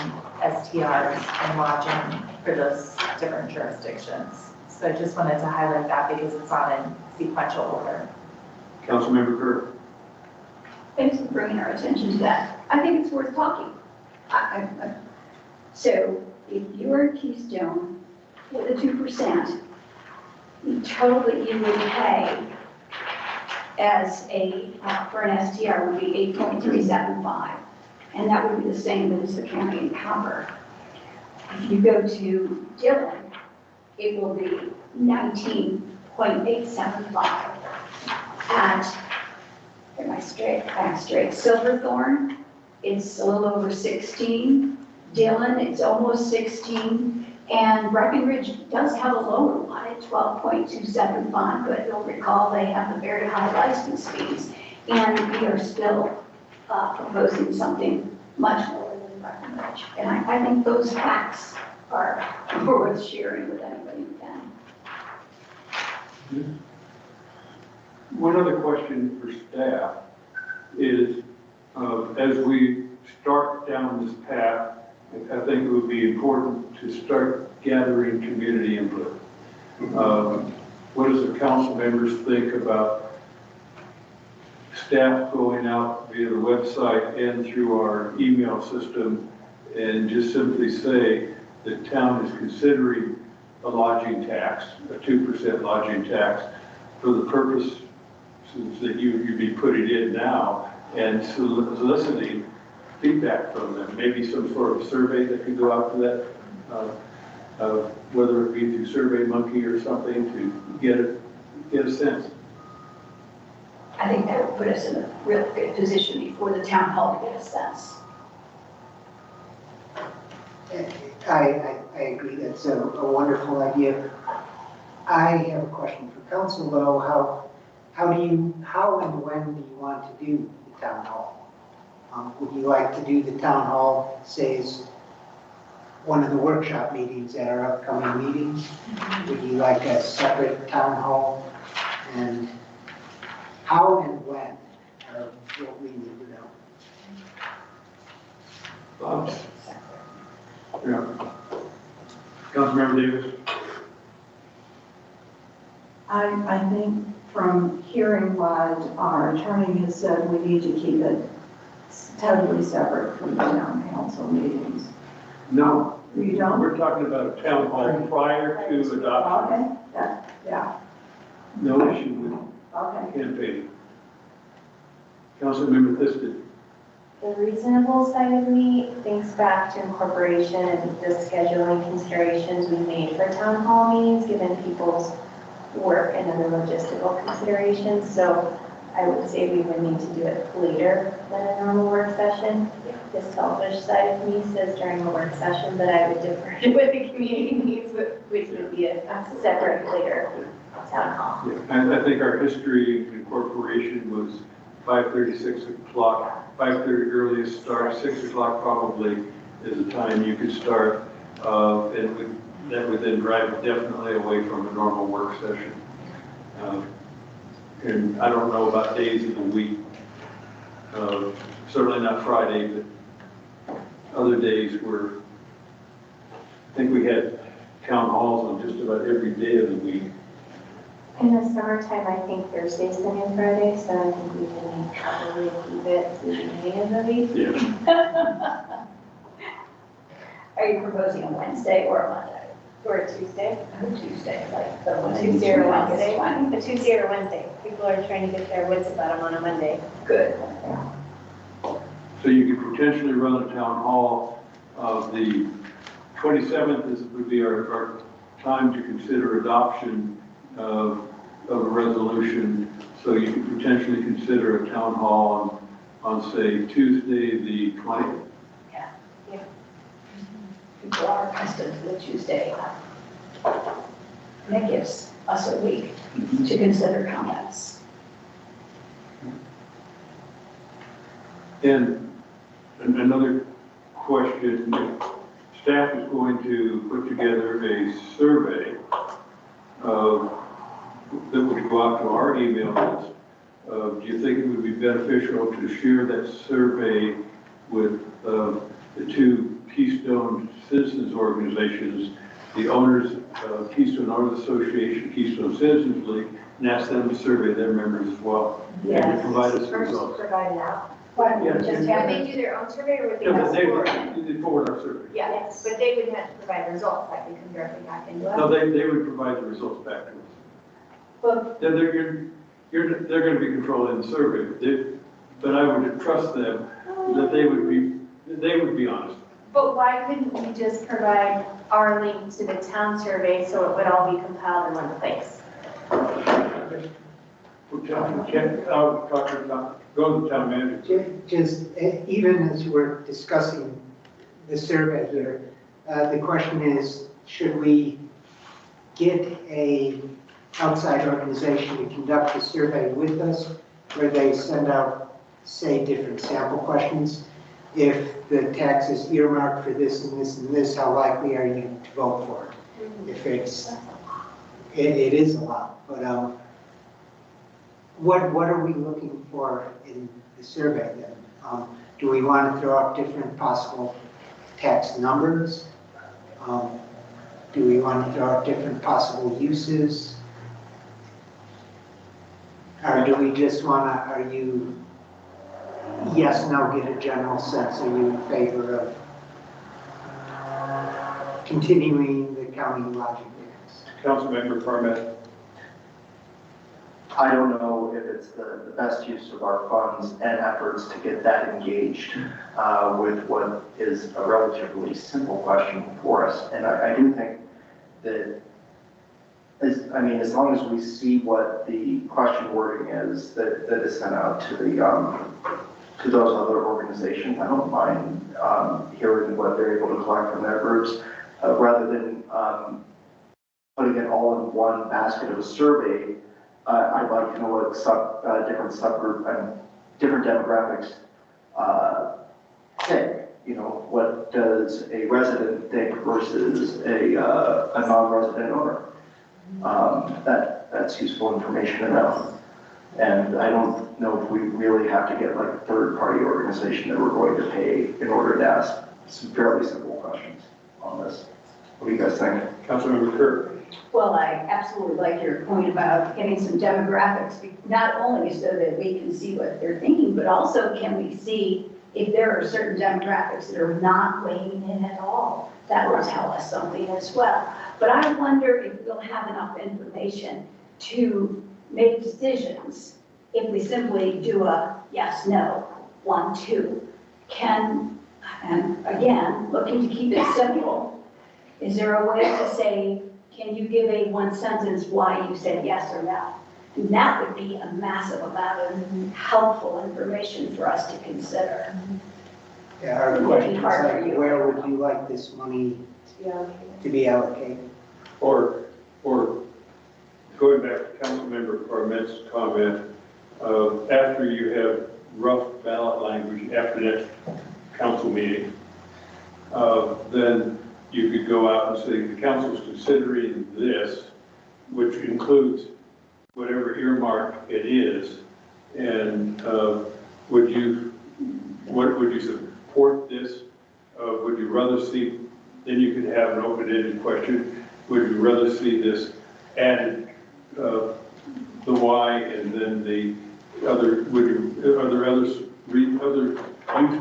Speaker 5: STRs and lodging for those different jurisdictions. So I just wanted to highlight that because it's on in sequential order.
Speaker 3: Councilmember Kerr.
Speaker 6: Thanks for bringing our attention to that. I think it's worth talking. So if you're Keystone with a 2%, the total that you would pay as for an STR would be 8.375. And that would be the same as the county encounter. If you go to Dillon, it will be 19.875. At, am I straight? I'm straight. Silverthorne, it's a little over 16. Dillon, it's almost 16. And Breckenridge does have a lower one at 12.275, but you'll recall they have the very high license fees. And we are still proposing something much lower than Breckenridge. And I think those facts are worth sharing with anybody who can.
Speaker 3: One other question for staff is, as we start down this path, I think it would be important to start gathering community input. What does the council members think about staff going out via the website and through our email system and just simply say the town is considering a lodging tax, a 2% lodging tax, for the purpose that you'd be putting in now and soliciting feedback from them, maybe some sort of survey that could go out to that, whether it be through SurveyMonkey or something to get a sense.
Speaker 6: I think that would put us in a real good position before the town hall to get a sense.
Speaker 8: I agree, that's a wonderful idea. I have a question for council though. How and when do you want to do the town hall? Would you like to do the town hall, say, as one of the workshop meetings at our upcoming meetings? Would you like a separate town hall? And how and when are what we need to know.
Speaker 3: Yeah. Councilmember Davis.
Speaker 2: I think from hearing what our attorney has said, we need to keep it totally separate from the town council meetings.
Speaker 3: No.
Speaker 2: You don't?
Speaker 3: We're talking about a town hall prior to adoption.
Speaker 2: Okay, yeah,
Speaker 3: No issue with
Speaker 2: okay.
Speaker 3: campaigning. Councilmember Thisted.
Speaker 9: The reasonable side of me thinks back to incorporation and the scheduling considerations we made for town hall meetings, given people's work and other logistical considerations. So I would say we would need to do it later than a normal work session. The selfish side of me says during a work session, but I would defer to what the community needs, which would be a separate later town hall.
Speaker 3: Yeah, I think our history incorporation was 5:30, 6 o'clock, 5:30 earliest start, 6 o'clock probably is the time you could start. And that would then drive it definitely away from a normal work session. And I don't know about days of the week, certainly not Friday, but other days where I think we had town halls on just about every day of the week.
Speaker 9: In the summertime, I think Thursday's the new Friday, so I think we can probably keep it to the beginning of the week.
Speaker 3: Yeah.
Speaker 6: Are you proposing a Wednesday or a Monday?
Speaker 9: Or a Tuesday.
Speaker 6: A Tuesday, like the
Speaker 9: Tuesday or Wednesday.
Speaker 6: one.
Speaker 9: A Tuesday or Wednesday. People are trying to get their wits about them on a Monday.
Speaker 6: Good.
Speaker 3: So you could potentially run a town hall. The 27th would be our time to consider adoption of a resolution. So you could potentially consider a town hall on say, Tuesday, the 20th.
Speaker 6: People are accustomed to the Tuesday. And that gives us a week to consider comments.
Speaker 3: And another question, staff is going to put together a survey that would go out to our email list. Do you think it would be beneficial to share that survey with the two Keystone citizens organizations, the owners of Keystone Owners Association, Keystone Citizens League, and ask them to survey their members as well? And to provide us results.
Speaker 9: Provide it out.
Speaker 6: What,
Speaker 3: Yeah,
Speaker 6: just
Speaker 3: yeah.
Speaker 6: have
Speaker 9: Would they do their own survey or would they
Speaker 3: Yeah,
Speaker 9: have
Speaker 3: but
Speaker 9: support?
Speaker 3: they forward our survey.
Speaker 9: Yes, but they would have to provide results that we come directly back into
Speaker 3: No,
Speaker 9: us.
Speaker 3: they would provide the results back to us.
Speaker 9: But
Speaker 3: Then they're gonna be controlling the survey, but I would trust them that they would be honest.
Speaker 9: But why couldn't we just provide our link to the town survey so it would all be compiled in one place?
Speaker 3: I'll talk to Tom, go to the town manager.
Speaker 8: Just, even as we're discussing the survey here, the question is, should we get a outside organization to conduct the survey with us, where they send out, say, different sample questions? If the tax is earmarked for this and this and this, how likely are you to vote for it? If it is a lot, but what are we looking for in the survey then? Do we want to throw out different possible tax numbers? Do we want to throw out different possible uses? Or do we just want to, are you, yes, no, get a general sense, are you in favor of continuing the county lodging tax?
Speaker 3: Councilmember Parmet.
Speaker 7: I don't know if it's the best use of our funds and efforts to get that engaged with what is a relatively simple question for us. And I do think that, as long as we see what the question wording is that is sent out to the to those other organizations, I don't mind hearing what they're able to collect from their groups, rather than putting it all in one basket of a survey. I'd like to know what different subgroup and different demographics think. You know, what does a resident think versus a non-resident owner? That's useful information to know. And I don't know if we really have to get like a third-party organization that we're going to pay in order to ask some fairly simple questions on this. What do you guys think?
Speaker 3: Councilmember Kirk.
Speaker 6: Well, I absolutely like your point about getting some demographics, not only so that we can see what they're thinking, but also can we see if there are certain demographics that are not weighing in at all. That will tell us something as well. But I wonder if we'll have enough information to make decisions if we simply do a yes, no, 1, 2. And again, looking to keep it simple, is there a way to say, can you give a one sentence why you said yes or no? And that would be a massive amount of helpful information for us to consider.
Speaker 8: Yeah, our question is like, where would you like this money to be allocated?
Speaker 3: Or going back to Councilmember Parmet's comment, after you have rough ballot language after next council meeting, then you could go out and say the council's considering this, which includes whatever earmark it is, and would you support this? Would you rather see, then you could have an open-ended question, would you rather see this added, the why, and then the other, are there other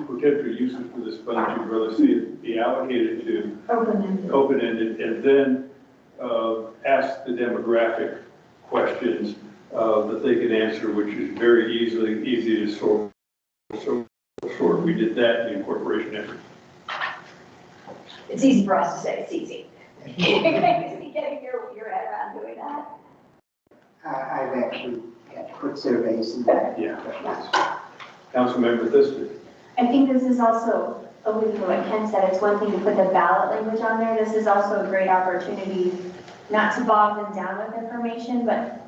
Speaker 3: potential uses for this fund you'd rather see it be allocated to? Open-ended, and then ask the demographic questions that they can answer, which is very easy to sort. We did that in the incorporation effort.
Speaker 6: It's easy for us to say, it's easy. Getting your head around doing that.
Speaker 8: I've actually had to put surveys in that.
Speaker 3: Yeah. Councilmember Thister.
Speaker 9: I think this is also, alluding to what Ken said, it's one thing to put the ballot language on there. This is also a great opportunity not to bog them down with information, but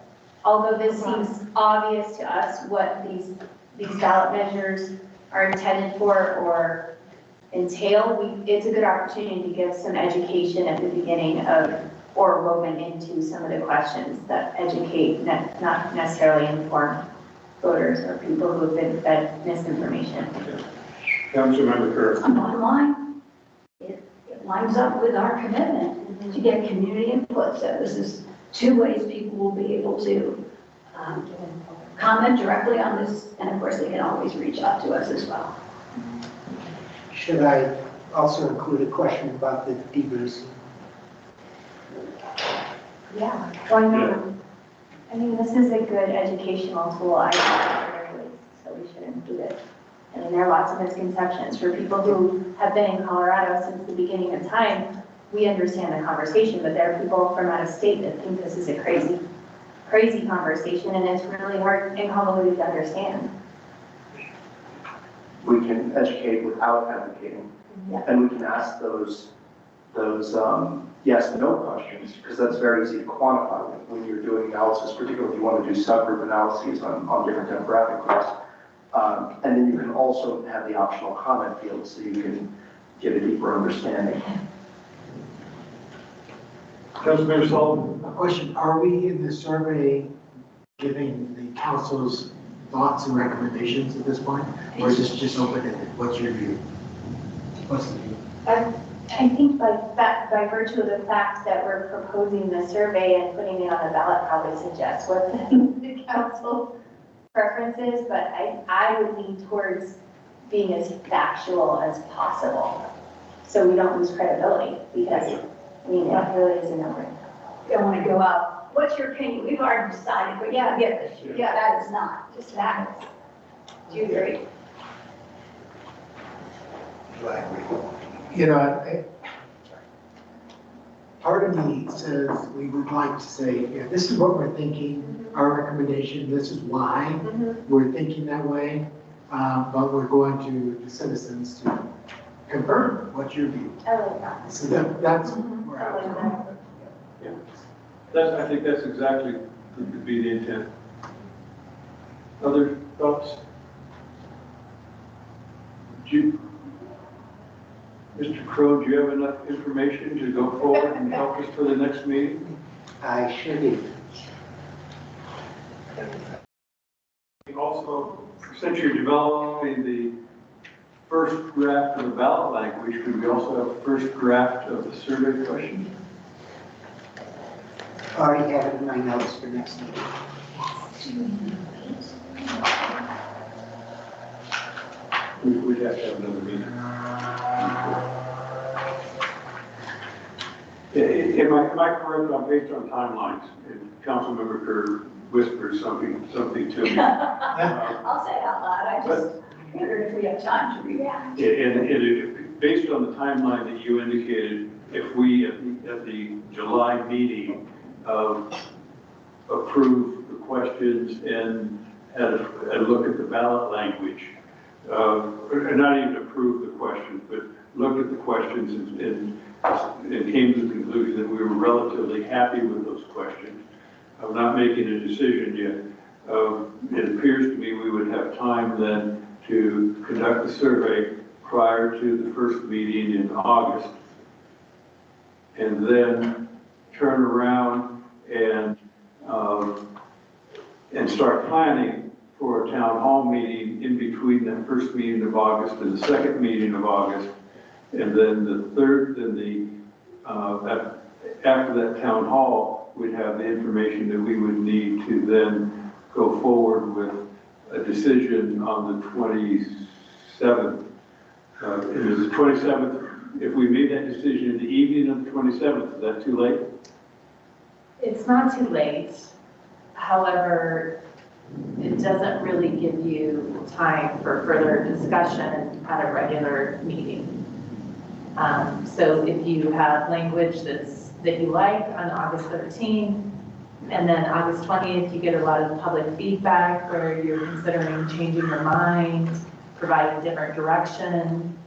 Speaker 9: although this seems obvious to us what these ballot measures are intended for or entail, it's a good opportunity to give some education at the beginning of, or woven into some of the questions that educate, not necessarily inform voters or people who have been fed misinformation.
Speaker 3: Councilmember Kerr.
Speaker 6: Bottom line, it lines up with our commitment to get community input. So this is two ways people will be able to comment directly on this, and of course, they can always reach out to us as well.
Speaker 8: Should I also include a question about the debrucing?
Speaker 9: Yeah, why not? I mean, this is a good educational tool, I think, so we should include it. I mean, there are lots of misconceptions. For people who have been in Colorado since the beginning of time, we understand the conversation, but there are people from out of state that think this is a crazy conversation, and it's really hard and convoluted to understand.
Speaker 7: We can educate without advocating.
Speaker 9: Yeah.
Speaker 7: And we can ask those yes, no questions, because that's very easy to quantify when you're doing analysis, particularly if you want to do subgroup analyses on different demographic groups. And then you can also have the optional comment field so you can get a deeper understanding.
Speaker 3: Councilmember Sullivan.
Speaker 4: A question, are we in the survey giving the council's thoughts and recommendations at this point? Or is this just open-ended? What's your view? What's the view?
Speaker 9: I think by virtue of the fact that we're proposing the survey and putting it on the ballot probably suggests what the council preference is, but I would lean towards being as factual as possible so we don't lose credibility, because I mean, it really is a no-brainer.
Speaker 6: You don't want to go out, what's your opinion? We've already decided, but yeah, this. Yeah, that is not, just facts. Do you agree?
Speaker 4: Do I agree? You know, part of me says we would like to say, yeah, this is what we're thinking, our recommendation, this is why we're thinking that way, but we're going to the citizens to confirm what's your view.
Speaker 9: I like that.
Speaker 4: So that's where I was going.
Speaker 3: I think that's exactly could be the intent. Other thoughts? Mr. Crowe, do you have enough information to go forward and help us for the next meeting?
Speaker 8: I sure do.
Speaker 3: Also, since you're developing the first draft of the ballot language, could we also have a first draft of the survey questions?
Speaker 8: I already have it in my notes for next meeting.
Speaker 3: We'd have to have another meeting. Am I correct on based on timelines? And Councilmember Kerr whispered something to me.
Speaker 6: I'll say it out loud, I just wondered if we have time to react.
Speaker 3: And based on the timeline that you indicated, if we at the July meeting approve the questions and look at the ballot language, not even approve the questions, but look at the questions and came to the conclusion that we were relatively happy with those questions. I'm not making a decision yet. It appears to me we would have time then to conduct the survey prior to the first meeting in August, and then turn around and start planning for a town hall meeting in between the first meeting of August and the second meeting of August. And then the third, after that town hall, we'd have the information that we would need to then go forward with a decision on the 27th. It is the 27th. If we made that decision in the evening of the 27th, is that too late?
Speaker 5: It's not too late. However, it doesn't really give you time for further discussion at a regular meeting. So if you have language that you like on August 13th, and then August 20th, you get a lot of public feedback where you're considering changing your mind, providing different direction,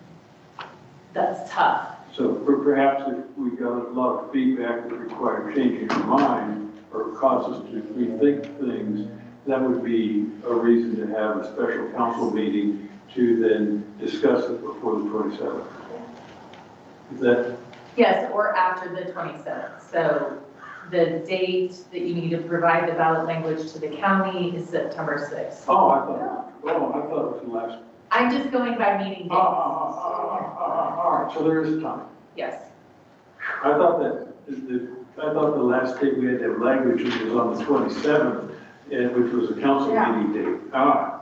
Speaker 5: that's tough.
Speaker 3: So perhaps if we got a lot of feedback that required changing our mind or cause us to rethink things, that would be a reason to have a special council meeting to then discuss it before the 27th. Is that,
Speaker 5: Yes, or after the 27th. So the date that you need to provide the ballot language to the county is September 6th.
Speaker 3: I thought it was the last.
Speaker 5: I'm just going by meeting dates.
Speaker 3: All right, so there is time.
Speaker 5: Yes.
Speaker 3: I thought the last date we had to have language was on the 27th, which was a council meeting date. All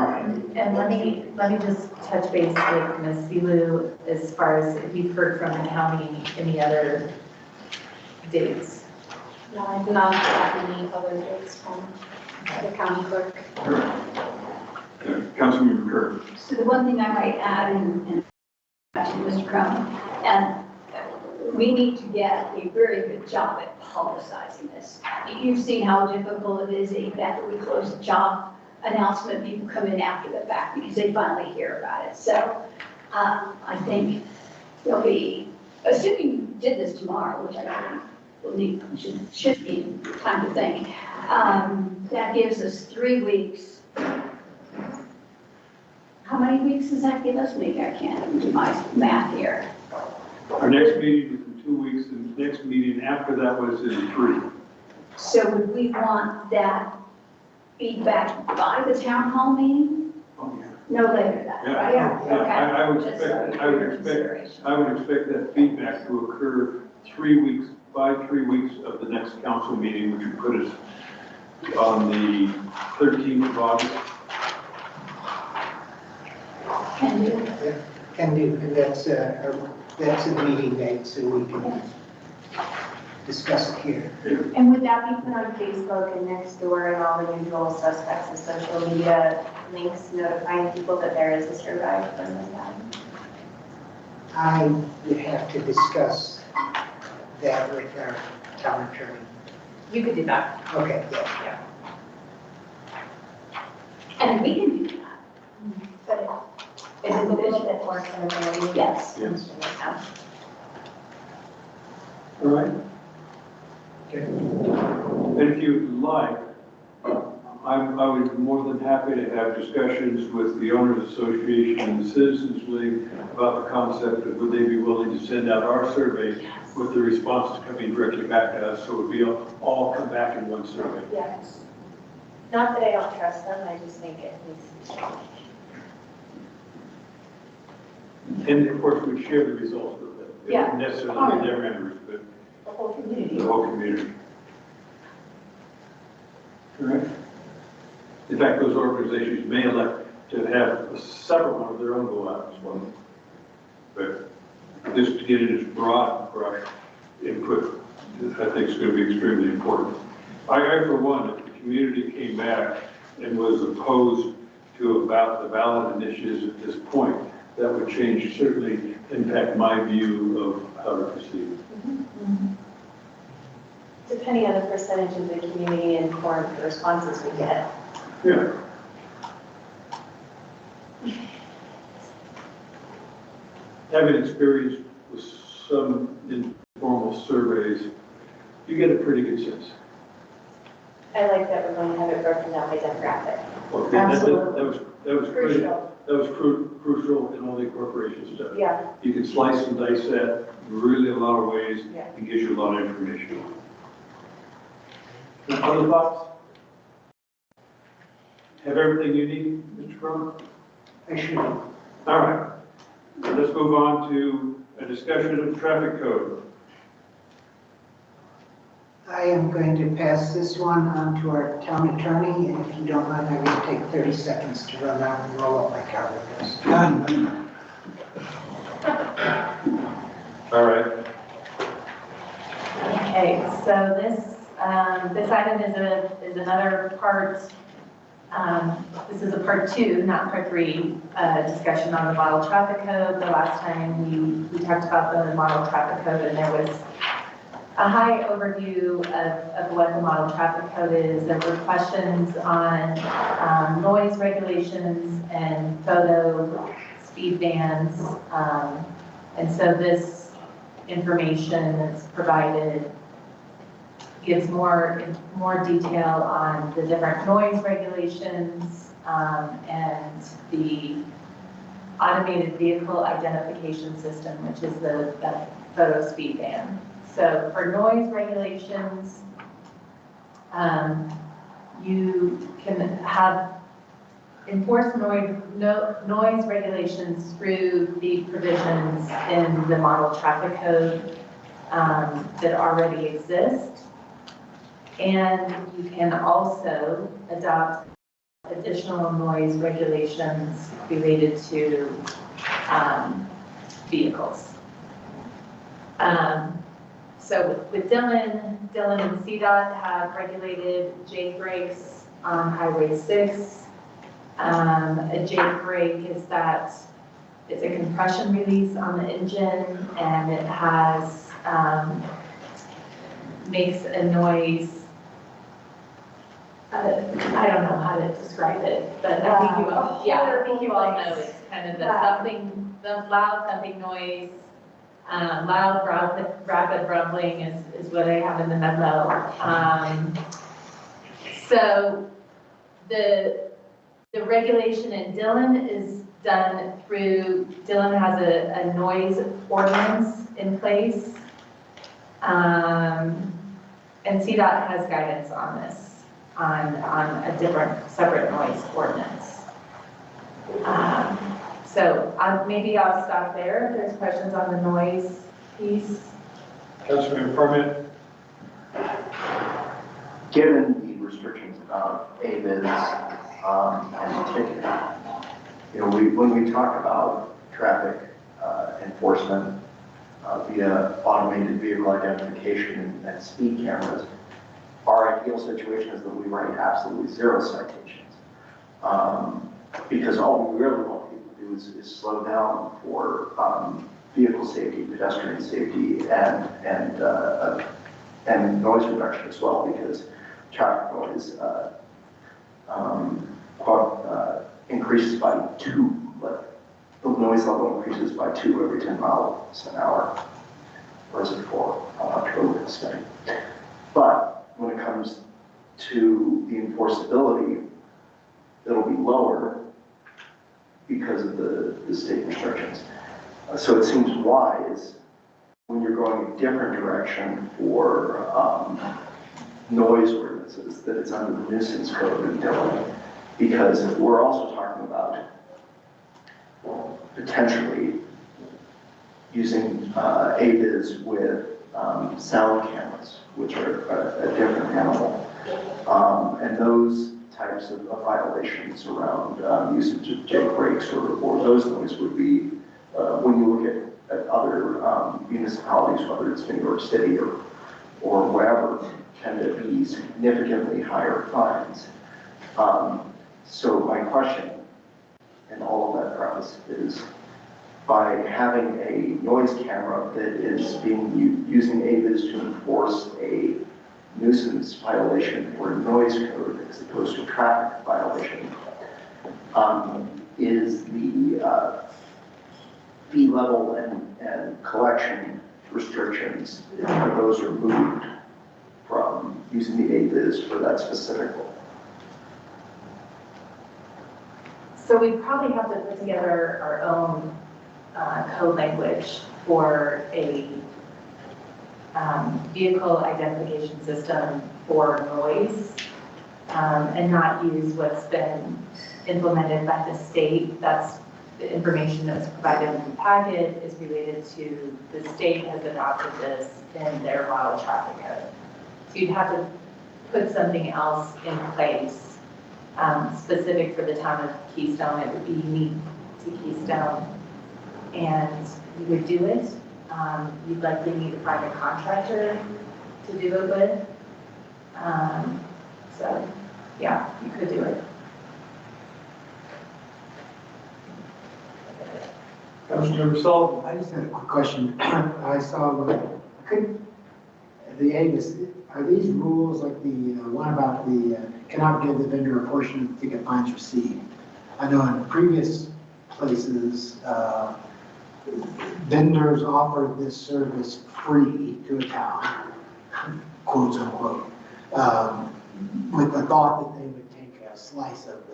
Speaker 3: right.
Speaker 5: And let me just touch base with Ms. Silu as far as if you've heard from the county any other dates.
Speaker 1: No, I do not have any other dates from the county clerk.
Speaker 3: Councilman Kerr.
Speaker 6: So the one thing I might add in to Mr. Crum, and we need to get a very good job at publicizing this. You've seen how difficult it is, even after we close the job announcement, people come in after the fact because they finally hear about it. So I think there'll be, assuming you did this tomorrow, which I think will need, should be time to think, that gives us 3 weeks. How many weeks does that give us? Maybe I can't do my math here.
Speaker 3: Our next meeting is in 2 weeks, and the next meeting after that was in 3.
Speaker 6: So would we want that feedback by the town hall meeting?
Speaker 3: Oh, yeah.
Speaker 6: No later than that,
Speaker 3: Yeah,
Speaker 6: right?
Speaker 3: yeah,
Speaker 6: Okay.
Speaker 3: I would
Speaker 6: Just
Speaker 3: expect,
Speaker 6: so
Speaker 3: I would
Speaker 6: for
Speaker 3: expect,
Speaker 6: consideration.
Speaker 3: I would expect that feedback to occur 3 weeks, by 3 weeks of the next council meeting, which would put us on the 13th of August.
Speaker 6: Can do.
Speaker 8: Can do, and that's a meeting date, so we can discuss it here.
Speaker 9: And would that be put on Facebook and Nextdoor and all the usual suspects of social media links notifying people that there is a survey from the county?
Speaker 8: I would have to discuss that with our town attorney.
Speaker 5: You could do that.
Speaker 8: Okay, yeah.
Speaker 6: And we can do that. But
Speaker 9: Is it a little bit more credibility?
Speaker 6: yes.
Speaker 3: Yes. All right.
Speaker 8: Okay.
Speaker 3: And if you'd like, I would be more than happy to have discussions with the Owners Association and the Citizens League about the concept of would they be willing to send out our survey with the responses coming directly back to us, so it would be all come back in one survey.
Speaker 9: Yes. Not that I don't trust them, I just think it needs to be changed.
Speaker 3: And of course, we'd share the results with them. It
Speaker 9: Yeah.
Speaker 3: wouldn't necessarily be their members, but
Speaker 9: The whole community.
Speaker 3: the whole community. All right. In fact, those organizations may elect to have a separate one of their own go out as well. But just to get it as broad brush input, I think is going to be extremely important. I, for one, if the community came back and was opposed to about the ballot initiatives at this point, that would change, certainly impact my view of how to proceed.
Speaker 9: Depending on the percentage of the community and form the responses we get.
Speaker 3: Yeah. Having experience with some informal surveys, you get a pretty good sense.
Speaker 9: I like that we're going to have it broken down by demographic.
Speaker 3: Well,
Speaker 9: Absolutely.
Speaker 3: That was pretty,
Speaker 9: Crucial.
Speaker 3: that was crucial in all the corporation stuff.
Speaker 9: Yeah.
Speaker 3: You can slice and dice that really a lot of ways.
Speaker 9: Yeah.
Speaker 3: It gives you a lot of information. Other thoughts? Have everything you need, Mr. Crum?
Speaker 8: I should.
Speaker 3: All right. Let's move on to a discussion of traffic code.
Speaker 8: I am going to pass this one on to our town attorney, and if you don't mind, I'm going to take 30 seconds to run out and roll up my car with this.
Speaker 3: All right.
Speaker 5: Okay, so this item is another part, this is a part 2, not part 3, discussion on the model traffic code. The last time we talked about the model traffic code, and there was a high overview of what the model traffic code is. There were questions on noise regulations and photo speed bans. And so this information that's provided gives more detail on the different noise regulations, and the automated vehicle identification system, which is that photo speed ban. So for noise regulations, you can enforce noise regulations through the provisions in the model traffic code that already exist. And you can also adopt additional noise regulations related to vehicles. So with Dylan and CDOT have regulated Jake brakes on Highway 6. A Jake brake is that it's a compression release on the engine, and it has makes a noise. I don't know how to describe it, but I think you all know it's kind of the loud thumping noise. Loud rapid rumbling is what I have in the memo. So the regulation in Dillon is done through, Dillon has a noise ordinance in place. And CDOT has guidance on this, on a different separate noise ordinance. So maybe I'll stop there. If there's questions on the noise piece.
Speaker 3: Councilman Permit.
Speaker 7: Given the restrictions about AVIS and ticketing, when we talk about traffic enforcement via automated vehicle identification and speed cameras, our ideal situation is that we write absolutely 0 citations. Because all we really want people to do is slow down for vehicle safety, pedestrian safety, and noise reduction as well, because traffic noise increases by 2, but the noise level increases by 2 every 10 miles an hour. Or is it 4? I'll have to go with this study. But when it comes to the enforceability, it'll be lower because of the state restrictions. So it seems wise when you're going a different direction for noise ordinances that it's under the nuisance code in Dillon, because we're also talking about potentially using AVIS with sound cameras, which are a different animal. And those types of violations around usage of Jake brakes or those noise would be, when you look at other municipalities, whether it's New York City or wherever, tend to be significantly higher fines. So my question in all of that premise is, by having a noise camera that is using AVIS to enforce a nuisance violation or a noise code as opposed to a traffic violation, is the fee level and collection restrictions, those are moved from using the AVIS for that specific role?
Speaker 5: So we probably have to put together our own code language for a vehicle identification system for noise, and not use what's been implemented by the state. That's the information that's provided in the packet is related to the state has adopted this in their model traffic code. So you'd have to put something else in place specific for the town of Keystone. It would be unique to Keystone, and you would do it. You'd likely need to find a contractor to do it with. So yeah, you could do it.
Speaker 3: Councilmember Sullivan.
Speaker 4: I just had a quick question. I saw, the AVIS, are these rules like the one about the cannot give the vendor a portion of the ticket fines received? I know in previous places, vendors offered this service free to a town, quotes unquote, with the thought that they would take a slice of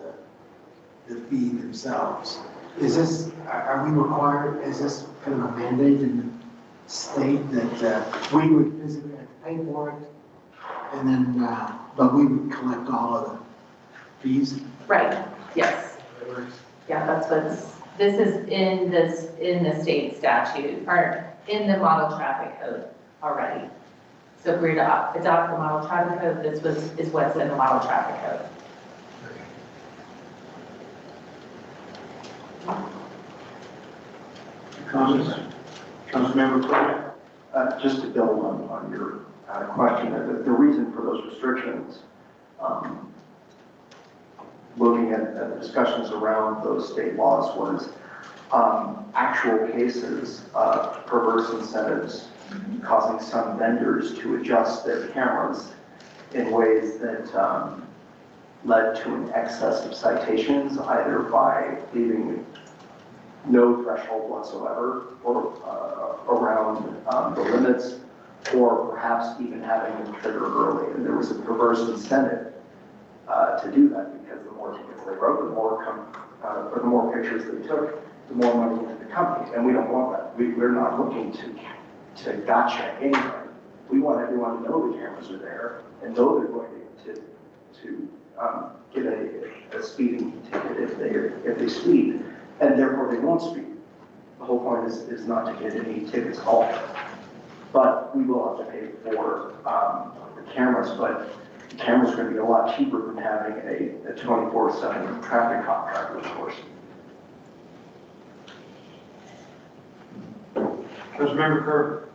Speaker 4: the fee themselves. Is this, are we required, is this kind of a mandate in the state that we would physically have to pay for it? And then, but we would collect all of the fees?
Speaker 5: Right, yes. Yeah, that's what's, this is in the state statute, or in the model traffic code already. So if we were to adopt the model traffic code, is what's in the model traffic code.
Speaker 3: Comments? Councilmember Clark?
Speaker 7: Just to build on your question, the reason for those restrictions, looking at the discussions around those state laws was actual cases of perverse incentives causing some vendors to adjust their cameras in ways that led to an excess of citations, either by leaving no threshold whatsoever or around the limits, or perhaps even having them trigger early. And there was a perverse incentive to do that, because the more tickets they wrote, or the more pictures they took, the more money into the company. And we don't want that. We're not looking to gotcha anybody. We want everyone to know the cameras are there and know they're going to get a speeding ticket if they speed, and therefore they won't speed. The whole point is not to get any tickets called. But we will have to pay for the cameras, but the cameras are going to be a lot cheaper than having a 24/7 traffic contract, of course.
Speaker 3: Councilmember Kerr?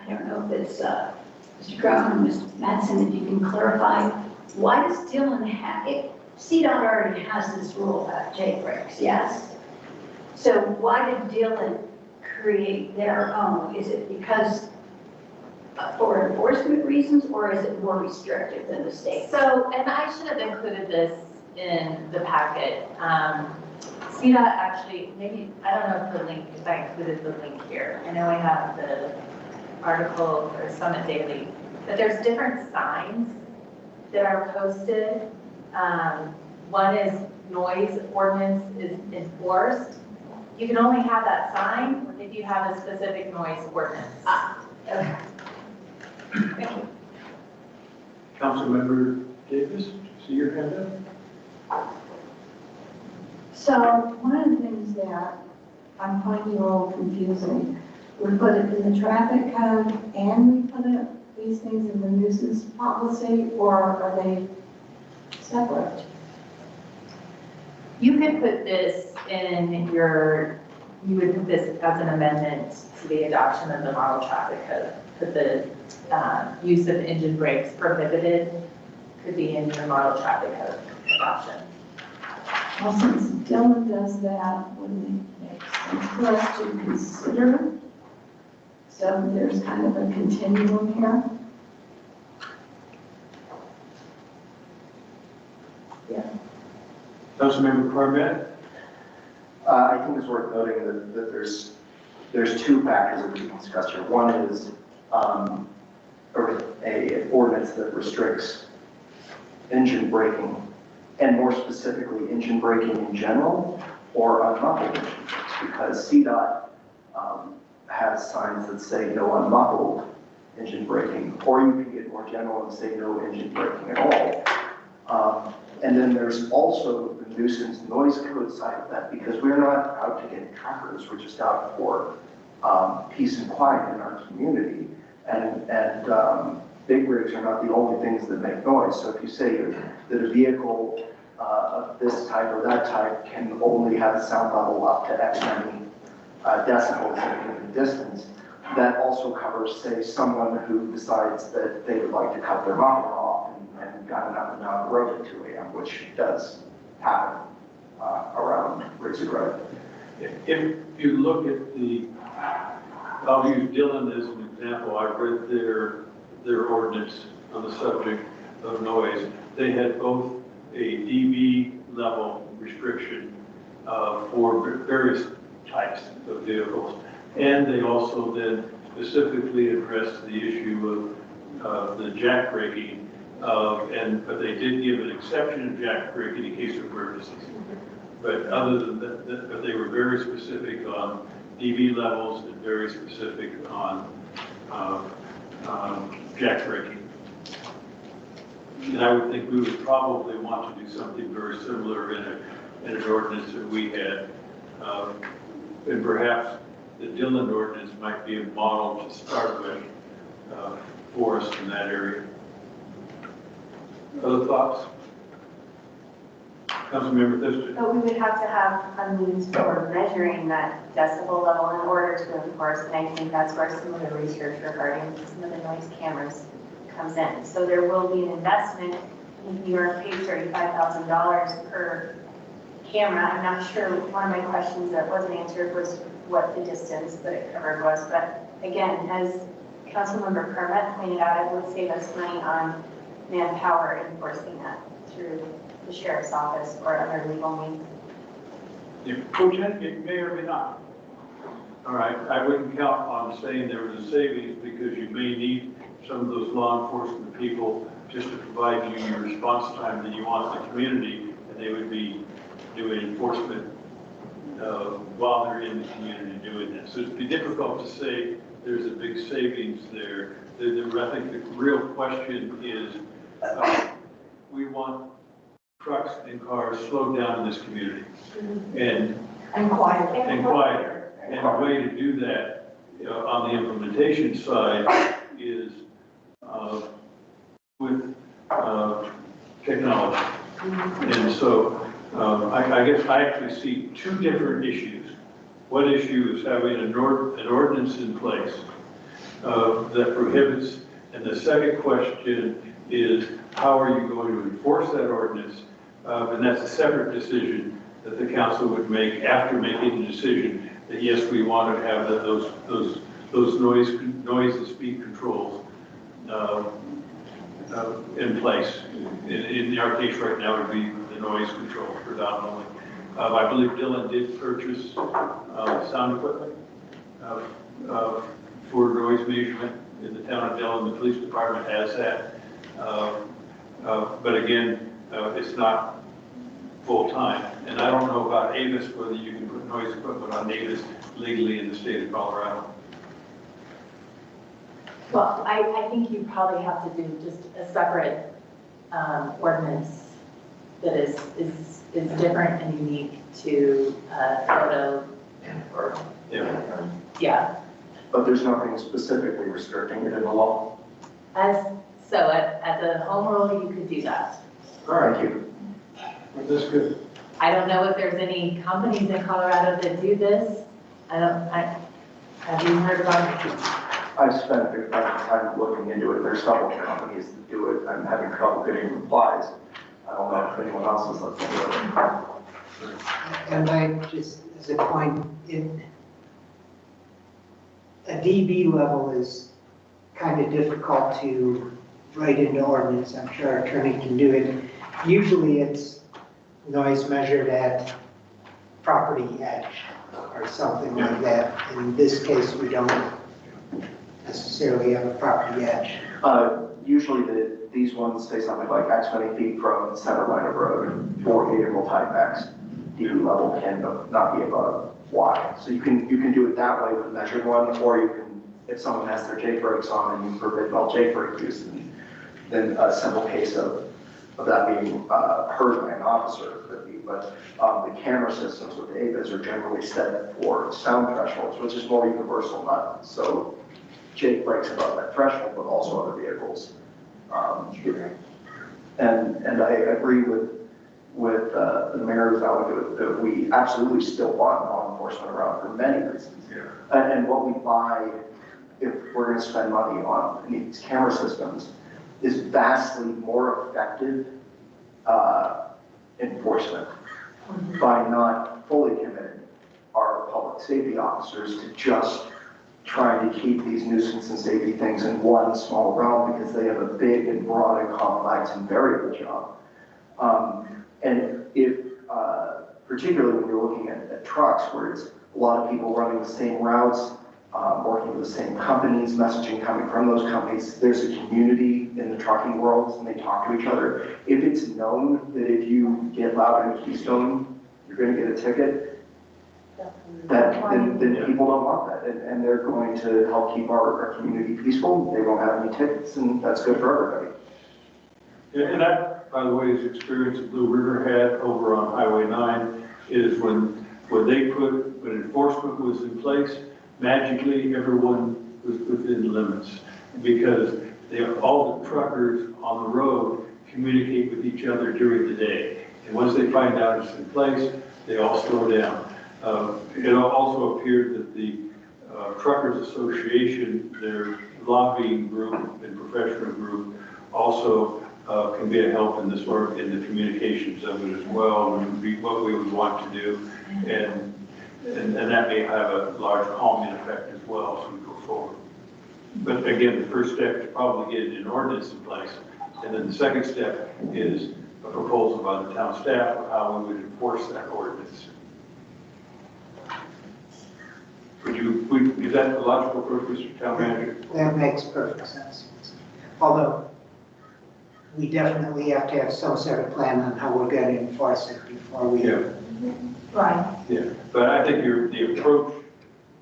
Speaker 6: I don't know if it's Mr. Crown or Mr. Madsen, if you can clarify, why does Dillon have it? CDOT already has this rule about J breaks, yes? So why did Dillon create their own? Is it because for enforcement reasons, or is it more restrictive than the state?
Speaker 5: So, and I should have included this in the packet. CDOT actually, maybe, I don't know if I included the link here. I know I have the article for Summit Daily, but there's different signs that are posted. One is noise ordinance is enforced. You can only have that sign if you have a specific noise ordinance.
Speaker 6: Okay. Thank you.
Speaker 3: Councilmember Davis, see your hand up?
Speaker 2: So one of the things that I'm finding a little confusing, we put it in the traffic code and we put these things in the nuisance policy, or are they separate?
Speaker 5: You could put this in you would put this as an amendment to the adoption of the model traffic code. Put the use of engine brakes prohibited could be in your model traffic code adoption.
Speaker 2: Well, since Dillon does that, wouldn't it make sense for us to consider? So there's kind of a continuum here.
Speaker 3: Councilmember Corbett?
Speaker 7: I think it's worth noting that there's two factors that we can discuss here. One is a ordinance that restricts engine braking, and more specifically engine braking in general, or unmuffled engine brakes, because CDOT has signs that say no unmuffled engine braking, or you can get more general and say no engine braking at all. And then there's also the nuisance noise code side of that, because we're not out to get truckers, we're just out for peace and quiet in our community. And big rigs are not the only things that make noise. So if you say that a vehicle of this type or that type can only have a sound level up to X many decibels in a distance, that also covers, say, someone who decides that they would like to cut their muffler off and got enough and down the road at 2 a.m., which does happen around Ritzy Road.
Speaker 3: If you look at I'll use Dillon as an example. I've read their ordinance on the subject of noise. They had both a dB level restriction for various types of vehicles, and they also then specifically addressed the issue of the jack braking But they did give an exception of jack braking in case of emergencies. But other than that, but they were very specific on DV levels and very specific on jack braking. And I would think we would probably want to do something very similar in an ordinance that we had. And perhaps the Dillon ordinance might be a model to start with for us in that area. Other thoughts? Councilmember Thister?
Speaker 9: But we would have to have a means for measuring that decibel level in order to enforce, and I think that's where some of the research regarding some of the noise cameras comes in. So there will be an investment. If you are paid $35,000 per camera, I'm not sure, one of my questions that wasn't answered was what the distance that it covered was, but again, as Councilmember Kermit pointed out, it would save us money on manpower enforcing that through the sheriff's office or other legal means.
Speaker 3: It may or may not. All right, I wouldn't count on saying there was a savings because you may need some of those law enforcement people just to provide you your response time that you want in the community, and they would be doing enforcement while they're in the community doing that. So it'd be difficult to say there's a big savings there. I think the real question is we want trucks and cars slowed down in this community and
Speaker 2: quiet.
Speaker 3: quieter. And the way to do that on the implementation side is with technology. And so I guess I actually see two different issues. One issue is having an ordinance in place that prohibits, and the second question is how are you going to enforce that ordinance? And that's a separate decision that the council would make after making the decision that yes, we want to have those noise and speed controls in place. In our case right now would be the noise control predominantly. I believe Dillon did purchase sound equipment for noise measurement in the town of Dillon. The police department has that. But again, it's not full-time. And I don't know about Avis, whether you can put noise equipment on Avis legally in the state of Colorado.
Speaker 5: Well, I think you probably have to do just a separate ordinance that is different and unique to photo or, yeah.
Speaker 7: But there's nothing specifically restricting it in the law?
Speaker 5: As a home rule, you could do that.
Speaker 7: All right, thank you.
Speaker 3: That's good.
Speaker 5: I don't know if there's any companies in Colorado that do this. Have you heard about it?
Speaker 7: I've spent a big bunch of time looking into it. There's several companies that do it. I'm having trouble getting replies. I don't know if anyone else has looked into it.
Speaker 8: And I just, as a point, a DB level is kind of difficult to write into ordinance. I'm sure our attorney can do it. Usually it's noise measured at property edge or something like that. In this case, we don't necessarily have a property edge.
Speaker 7: Usually these ones say something like X many feet from center line of road for vehicle type X. DB level can not be above Y. So you can do it that way with measured one, or you can, if someone has their J brakes on and you forbid all J brake use, then a simple case of that being heard by an officer could be. But the camera systems with the AVIS are generally set for sound thresholds, which is more universal, not so J brakes above that threshold, but also other vehicles. And I agree with the mayor's outlook that we absolutely still want law enforcement around for many reasons. Yeah. And what we buy, if we're going to spend money on these camera systems, is vastly more effective enforcement by not fully committing our public safety officers to just trying to keep these nuisance and safety things in one small realm, because they have a big and broad and complex and variable job. And if, particularly when you're looking at trucks, where it's a lot of people running the same routes working with the same companies, messaging coming from those companies. There's a community in the trucking world and they talk to each other. If it's known that if you get loud in Keystone, you're going to get a ticket, then people don't want that. And they're going to help keep our community peaceful. They won't have any tickets, and that's good for everybody.
Speaker 3: Yeah, and that, by the way, is experience that Blue River had over on Highway 9, is when enforcement was in place, magically everyone was within limits, because all the truckers on the road communicate with each other during the day. And once they find out it's in place, they all slow down. It also appeared that the Truckers Association, their lobbying group and professional group, also can be a help in this work, in the communications of it as well, and would be what we would want to do. And that may have a large calming effect as well as we go forward. But again, the first step is probably get an ordinance in place. And then the second step is a proposal by the town staff of how we would enforce that ordinance. Is that the logical approach, Mr. Town Manager?
Speaker 8: That makes perfect sense. Although, we definitely have to have some sort of plan on how we're going to enforce it before we.
Speaker 3: Yeah.
Speaker 2: Right.
Speaker 3: Yeah, but I think the approach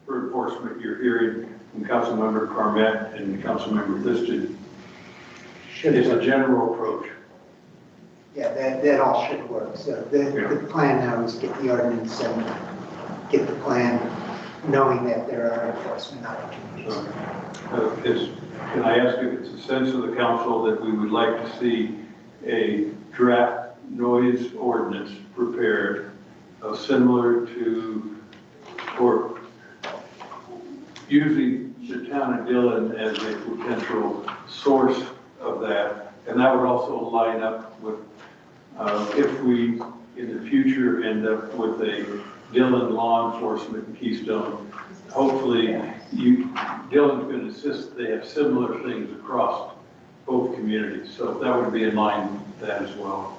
Speaker 3: for enforcement you're hearing from Councilmember Carmet and Councilmember Liston is a general approach.
Speaker 8: Yeah, that all should work. So the plan now is get the ordinance and get the plan, knowing that there are enforcement opportunities.
Speaker 3: Can I ask if it's a sense of the council that we would like to see a draft noise ordinance prepared similar to, or using the town of Dillon as a potential source of that? And that would also line up with, if we in the future end up with a Dillon law enforcement in Keystone, hopefully Dillon's going to insist they have similar things across both communities. So that would be in line with that as well.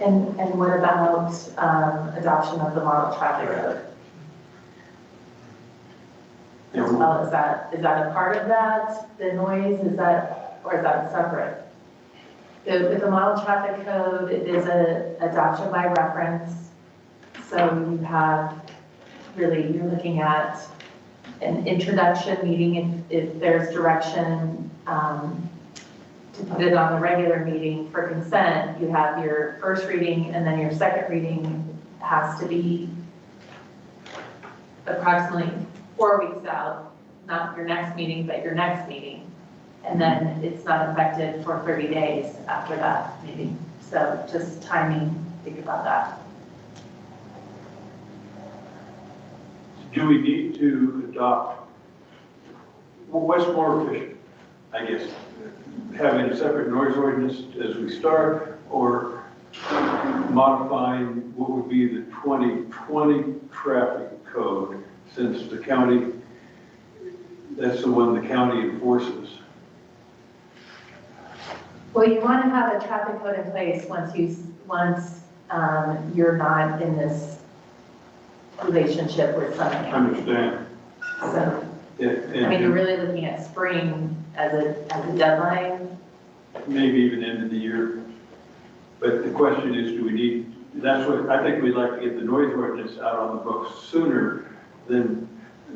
Speaker 5: And what about adoption of the model traffic code? As well, is that a part of that, the noise, or is that separate? With the model traffic code, it is a adoption by reference. So you have, really, you're looking at an introduction meeting if there's direction to put it on the regular meeting for consent. You have your first reading, and then your second reading has to be approximately 4 weeks out, not your next meeting, but your next meeting. And then it's not effective for 30 days after that meeting. So just timing, think about that.
Speaker 3: Do we need to adopt, well, what's more efficient, I guess? Having a separate noise ordinance as we start, or modifying what would be the 2020 traffic code, since the county, that's the one the county enforces?
Speaker 5: Well, you want to have a traffic code in place once you're not in this relationship with Summit
Speaker 3: I
Speaker 5: County.
Speaker 3: understand.
Speaker 5: So,
Speaker 3: And
Speaker 5: I mean, you're really looking at spring as a deadline.
Speaker 3: maybe even end of the year. But the question is, do we need, that's what, I think we'd like to get the noise ordinance out on the books sooner than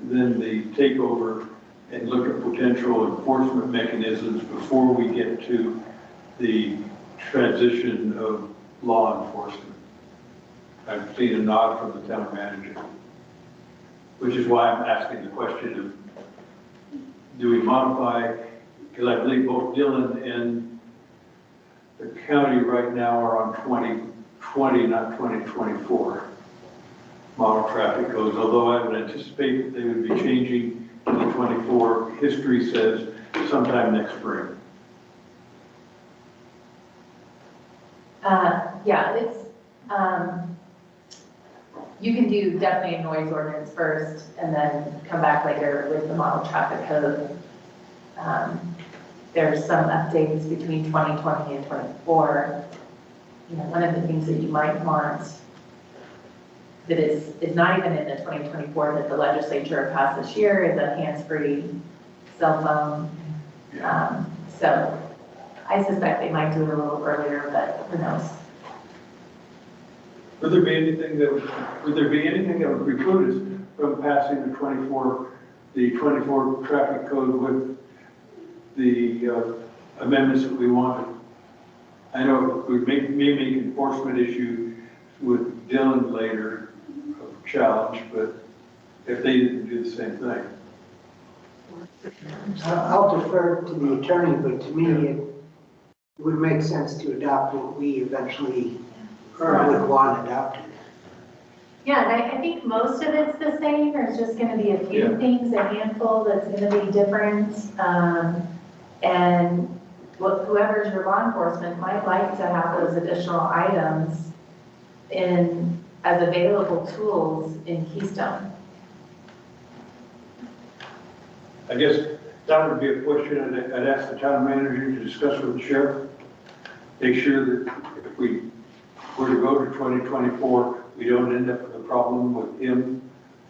Speaker 3: the takeover, and look at potential enforcement mechanisms before we get to the transition of law enforcement. I've seen a nod from the town manager, which is why I'm asking the question of, do we modify, because I believe both Dillon and the county right now are on 2020, not 2024 model traffic codes, although I would anticipate that they would be changing to the 24. History says sometime next spring.
Speaker 5: Yeah, it's, you can do definitely a noise ordinance first and then come back later with the model traffic code. There's some updates between 2020 and 24. You know, one of the things that you might want that is not even in the 2024 that the legislature passed this year is a hands-free cell phone. So I suspect they might do it a little earlier, but who knows?
Speaker 3: Would there be anything that would preclude us from passing the 24 traffic code with the amendments that we wanted? I know we may make enforcement issue with Dylan later, a challenge, but if they didn't do the same thing.
Speaker 8: I'll defer to the attorney, but to me, it would make sense to adopt what we eventually would want adopted.
Speaker 5: Yeah, and I think most of it's the same. There's just going to be a few
Speaker 3: Yeah.
Speaker 5: things, a handful that's going to be different. And whoever's your law enforcement might like to have those additional items as available tools in Keystone.
Speaker 3: I guess that would be a question I'd ask the town manager to discuss with the sheriff. Make sure that if we were to go to 2024, we don't end up with a problem with him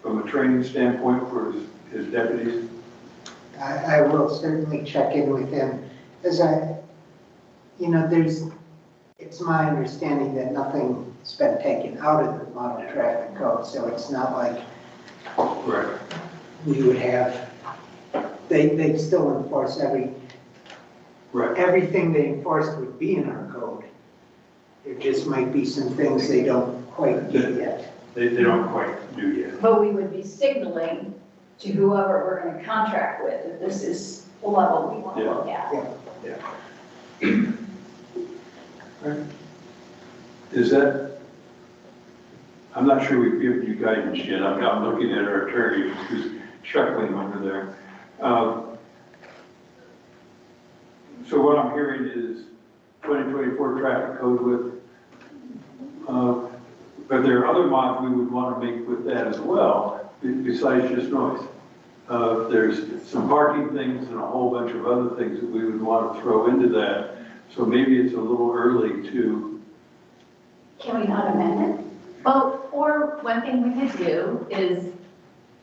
Speaker 3: from a training standpoint for his deputies.
Speaker 8: I will certainly check in with him, as it's my understanding that nothing's been taken out of the model traffic code, so it's not like
Speaker 3: Right.
Speaker 8: we would have, they'd still enforce everything they enforced would be in our code. There just might be some things they don't quite get yet.
Speaker 3: They don't quite do yet.
Speaker 6: But we would be signaling to whoever we're going to contract with that this is the level we want to look at.
Speaker 3: Is that, I'm not sure we've given you guidance yet. I'm looking at our attorney who's chuckling over there. So what I'm hearing is 2024 traffic code with, but there are other mods we would want to make with that as well, besides just noise. There's some parking things and a whole bunch of other things that we would want to throw into that. So maybe it's a little early to.
Speaker 6: Can we not amend it?
Speaker 5: Well, or one thing we could do is,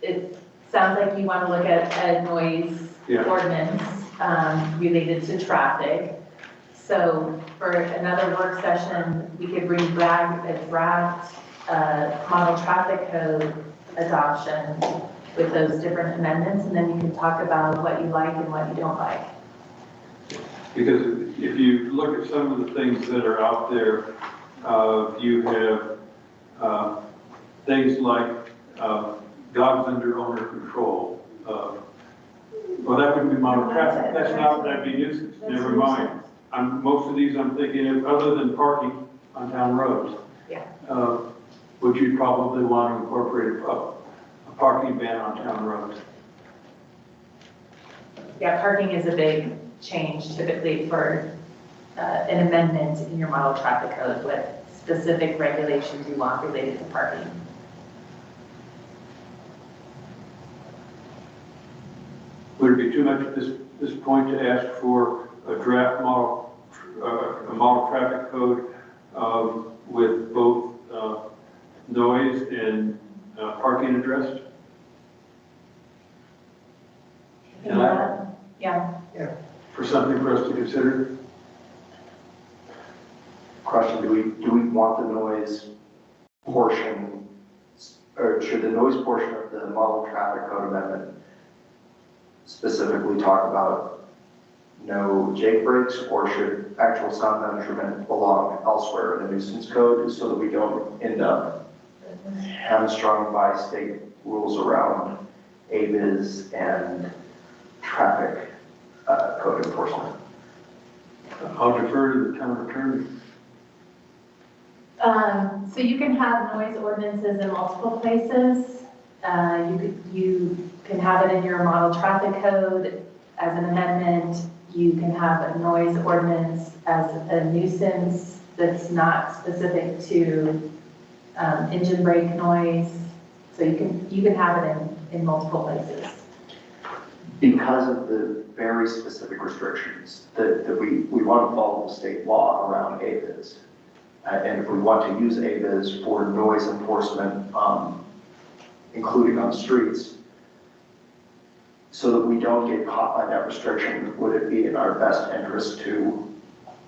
Speaker 5: it sounds like you want to look at a noise ordinance related to traffic. So for another work session, we could bring back a draft model traffic code adoption with those different amendments, and then you can talk about what you like and what you don't like.
Speaker 3: Because if you look at some of the things that are out there, you have things like dogs under owner control. Well, that wouldn't be model traffic. That'd be nuisance. Never mind. Most of these I'm thinking of, other than parking on town roads.
Speaker 5: Yeah.
Speaker 3: Would you probably want to incorporate a parking ban on town roads?
Speaker 5: Yeah, parking is a big change typically for an amendment in your model traffic code with specific regulations you want related to parking.
Speaker 3: Would it be too much at this point to ask for a draft model, a model traffic code with both noise and parking addressed?
Speaker 5: Yeah.
Speaker 3: For something for us to consider?
Speaker 7: Question, do we want the noise portion, or should the noise portion of the model traffic code amendment specifically talk about no Jake breaks, or should actual sound measurement belong elsewhere in the nuisance code so that we don't end up hamstrung by state rules around ABIS and traffic code enforcement?
Speaker 3: I'll defer to the town attorney.
Speaker 5: So you can have noise ordinances in multiple places. You can have it in your model traffic code as an amendment. You can have a noise ordinance as a nuisance that's not specific to engine brake noise. So you can have it in multiple places.
Speaker 7: Because of the very specific restrictions that we want to follow the state law around ABIS, And if we want to use AVIS for noise enforcement, including on the streets, so that we don't get caught by that restriction, would it be in our best interest to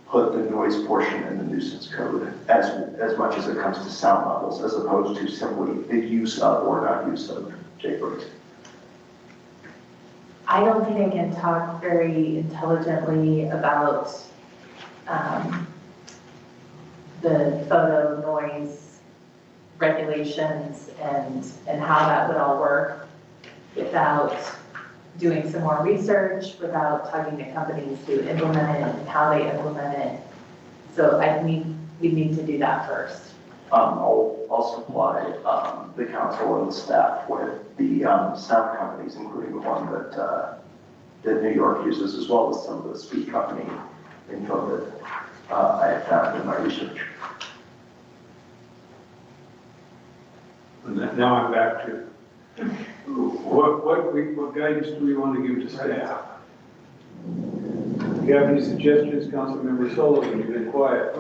Speaker 7: put the noise portion in the nuisance code as much as it comes to sound levels, as opposed to simply the use of or not use of jailbreaks?
Speaker 5: I don't think I can talk very intelligently about the photo noise regulations and how that would all work without doing some more research, without talking to companies who implement it and how they implement it. So we need to do that first.
Speaker 7: I'll supply the council and the staff with the sound companies, including the one that New York uses, as well as some of the speed company info that I have found in my research.
Speaker 3: And now I'm back to, what guidance do we want to give to staff? Do you have any suggestions, Councilmember Sullivan? You've been quiet.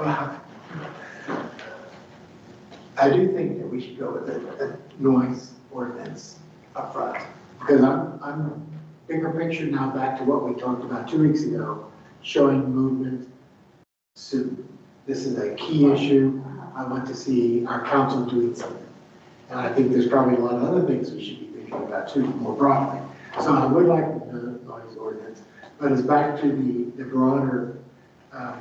Speaker 4: I do think that we should go with a noise ordinance up front, because I'm bigger picture now back to what we talked about 2 weeks ago, showing movement. So this is a key issue. I want to see our council doing something. And I think there's probably a lot of other things we should be thinking about too, more broadly. So I would like the noise ordinance, but it's back to the broader, I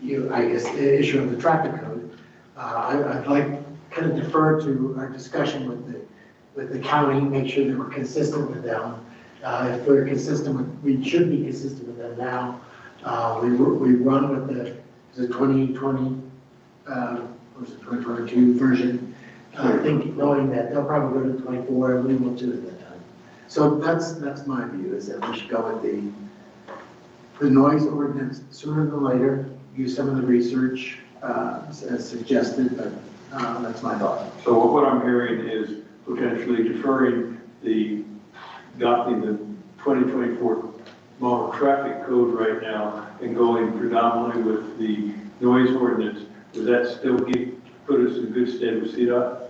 Speaker 4: guess, the issue of the traffic code. I'd like kind of defer to our discussion with the county, make sure that we're consistent with them. If we're consistent with, we should be consistent with them now. We run with the 2020, or was it 2022 version, knowing that they'll probably go to 24 and we will too at that time. So that's my view, is that we should go with the noise ordinance sooner than later, use some of the research as suggested, but that's my thought.
Speaker 3: So what I'm hearing is potentially deferring adopting the 2024 model traffic code right now and going predominantly with the noise ordinance. Does that still put us in good stead with CDOT?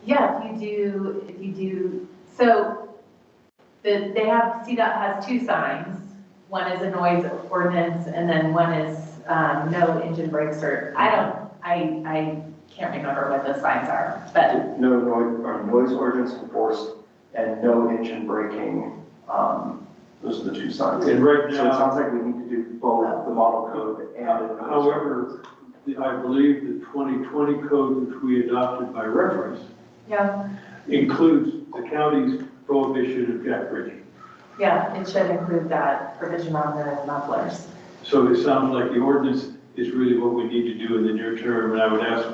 Speaker 5: Yeah, if you do, so CDOT has 2 signs. One is a noise ordinance and then one is no engine brakes, or I can't remember what the signs are, but.
Speaker 7: No noise ordinance enforced and no engine braking. Those are the 2 signs.
Speaker 3: And right now,
Speaker 7: so it sounds like we need to do both the model code and the
Speaker 3: however, I believe the 2020 code, which we adopted by reference, includes the county's prohibition of jack braking.
Speaker 5: Yeah, it should include that provision on the mufflers.
Speaker 3: So it sounds like the ordinance is really what we need to do in the near term, and I would ask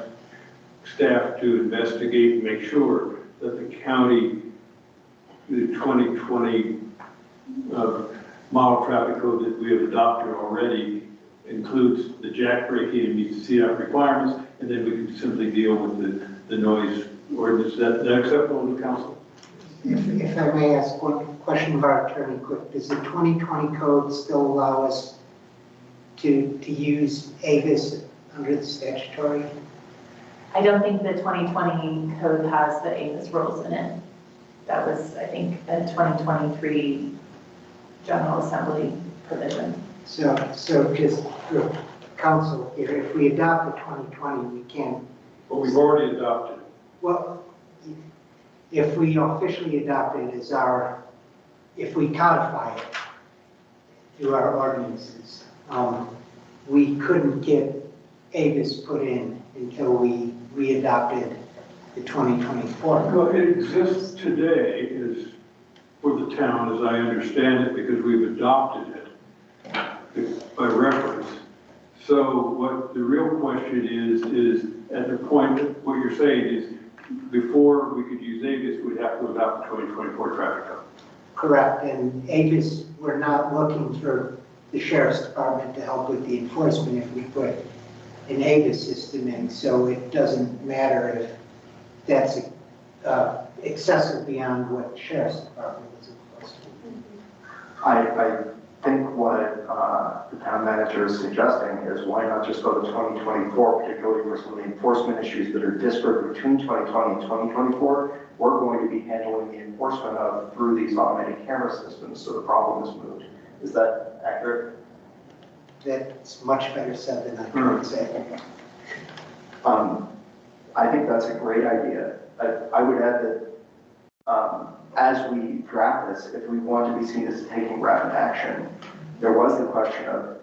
Speaker 3: staff to investigate and make sure that the county, the 2020 model traffic code that we have adopted already includes the jack braking and meets the CDOT requirements, and then we can simply deal with the noise ordinance. Is that acceptable to the council?
Speaker 8: If I may ask one question of our attorney quick, does the 2020 code still allow us to use AVIS under the statutory?
Speaker 5: I don't think the 2020 code has the AVIS rules in it. That was, I think, a 2023 General Assembly provision.
Speaker 8: So just for council here, if we adopt the 2020, we can't.
Speaker 3: But we've already adopted.
Speaker 8: Well, if we officially adopt it as if we codify it through our ordinances, we couldn't get AVIS put in until we adopted the 2024.
Speaker 3: Well, it exists today for the town, as I understand it, because we've adopted it by reference. So what the real question is at the point, what you're saying is, before we could use AVIS, we'd have to adopt the 2024 traffic code.
Speaker 8: Correct, and AVIS, we're not looking for the sheriff's department to help with the enforcement if we put an AVIS system in, so it doesn't matter if that's excessive beyond what the sheriff's department is enforcing.
Speaker 7: think what the town manager is suggesting is why not just go to 2024, particularly for some of the enforcement issues that are disparate between 2020 and 2024. We're going to be handling the enforcement of through these automated camera systems, so the problem is moved. Is that accurate?
Speaker 8: That's much better said than I could say.
Speaker 7: I think that's a great idea. I would add that as we draft this, if we want to be seen as taking rapid action, there was the question of,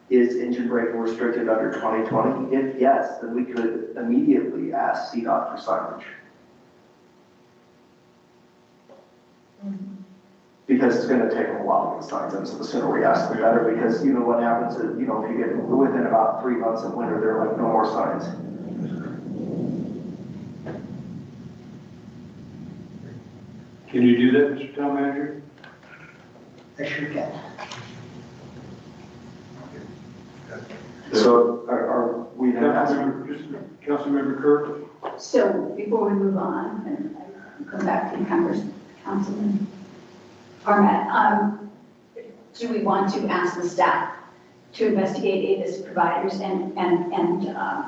Speaker 7: is engine braking restricted under 2020? If yes, then we could immediately ask CDOT for signage. Because it's going to take them a while to get signs in, so the sooner we ask, the better, because you know what happens is, you know, if you get within about 3 months of winter, there are like no more signs.
Speaker 3: Can you do that, Mr. Town Manager?
Speaker 8: I sure can.
Speaker 7: So are we then asking?
Speaker 3: Councilmember Kirk?
Speaker 6: So before we move on, and I come back to you, Councilman Parmet, do we want to ask the staff to investigate Avis providers and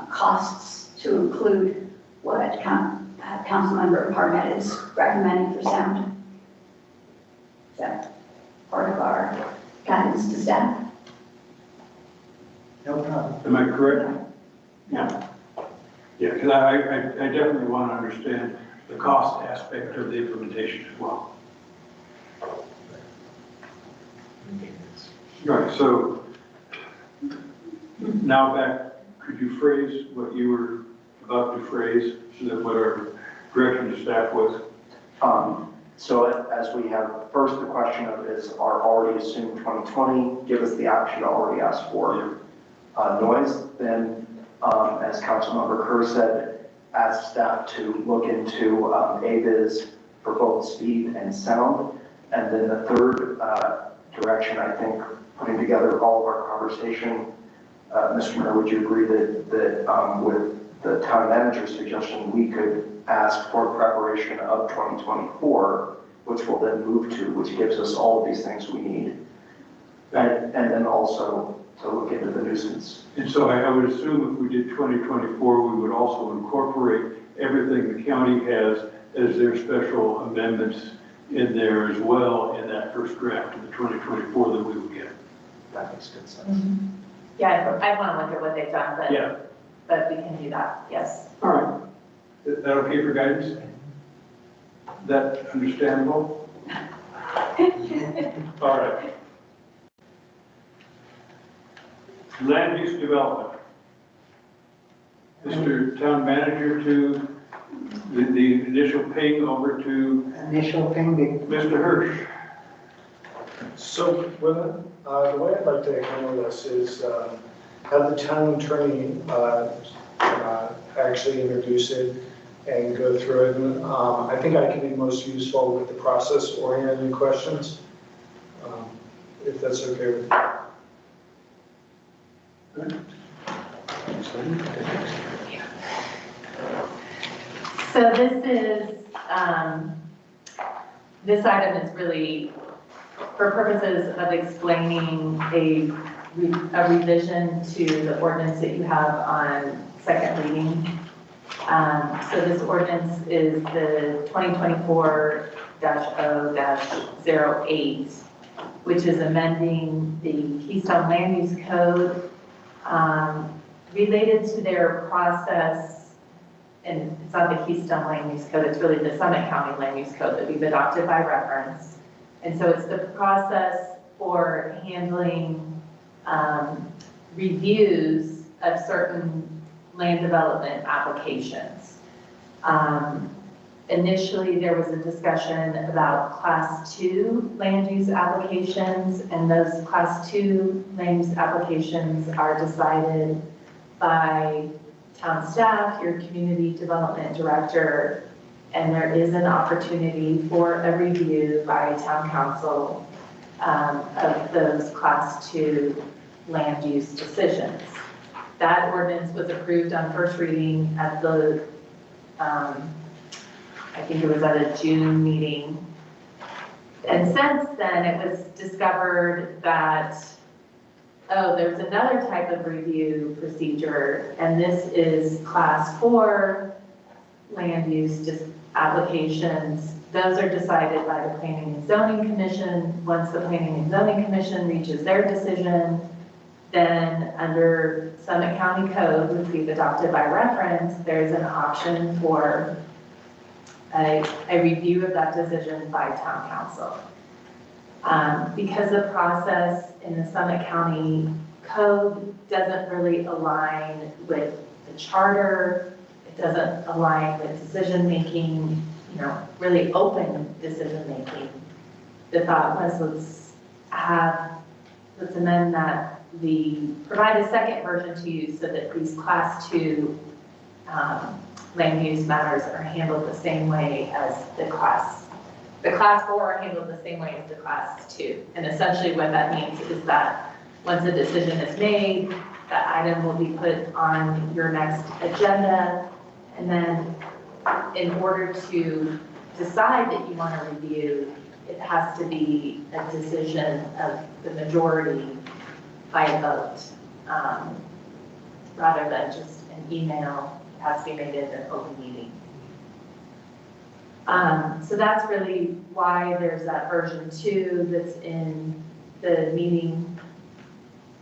Speaker 6: costs to include what Councilmember Parmet is recommending for sound? Is that part of our guidance to staff?
Speaker 8: No problem.
Speaker 3: Am I correct? Yeah. Yeah, because I definitely want to understand the cost aspect of the implementation as well. Right, so now back, could you phrase what you were about to phrase, so that what our direction to staff was?
Speaker 7: So as we have, first the question of is our already assumed 2020, give us the option to already ask for noise. Then, as Councilmember Kerr said, ask staff to look into AVIS for both speed and sound. And then the third direction, I think, putting together all of our conversation, Mr. Mayor, would you agree that with the town manager's suggestion, we could ask for preparation of 2024, which will then move to, which gives us all of these things we need. And then also to look into the nuisance.
Speaker 3: And so I would assume if we did 2024, we would also incorporate everything the county has as their special amendments in there as well in that first draft of the 2024 that we would get.
Speaker 7: That makes good sense.
Speaker 5: Yeah, I want to look at what they've done,
Speaker 3: Yeah.
Speaker 5: but we can do that, yes.
Speaker 3: All right. Is that okay for guidance? That understandable? All right. Land use development. Mr. Town Manager, to the initial ping over to
Speaker 8: Initial thing,
Speaker 3: Mr. Hirsch.
Speaker 10: So the way I'd like to handle this is have the town attorney actually introduce it and go through it. And, I think I can be most useful with the process-oriented questions, if that's okay with you.
Speaker 5: So this item is really for purposes of explaining a revision to the ordinance that you have on second reading. So this ordinance is the 2024-0-08, which is amending the Keystone Land Use Code related to their process, and it's not the Keystone Land Use Code, it's really the Summit County Land Use Code that we've adopted by reference. And so it's the process for handling reviews of certain land development applications. Initially, there was a discussion about Class 2 land use applications, and those Class 2 land use applications are decided by town staff, your community development director, and there is an opportunity for a review by town council of those Class 2 land use decisions. That ordinance was approved on first reading at the, I think it was at a June meeting. And since then, it was discovered that, oh, there's another type of review procedure, and this is class 4 land use applications. Those are decided by the Planning and Zoning Commission. Once the Planning and Zoning Commission reaches their decision, then under Summit County Code, which we've adopted by reference, there's an option for a review of that decision by town council. Because the process in the Summit County Code doesn't really align with the charter, it doesn't align with decision-making, really open decision-making. The thought was let's amend that, provide a second version to you so that these class 2 land use matters are handled the same way as the class 4 are handled the same way as the class 2. And essentially what that means is that once a decision is made, that item will be put on your next agenda. And then in order to decide that you want to review, it has to be a decision of the majority by a vote, rather than just an email. It has to be made in an open meeting. So that's really why there's that version 2 that's in the meeting,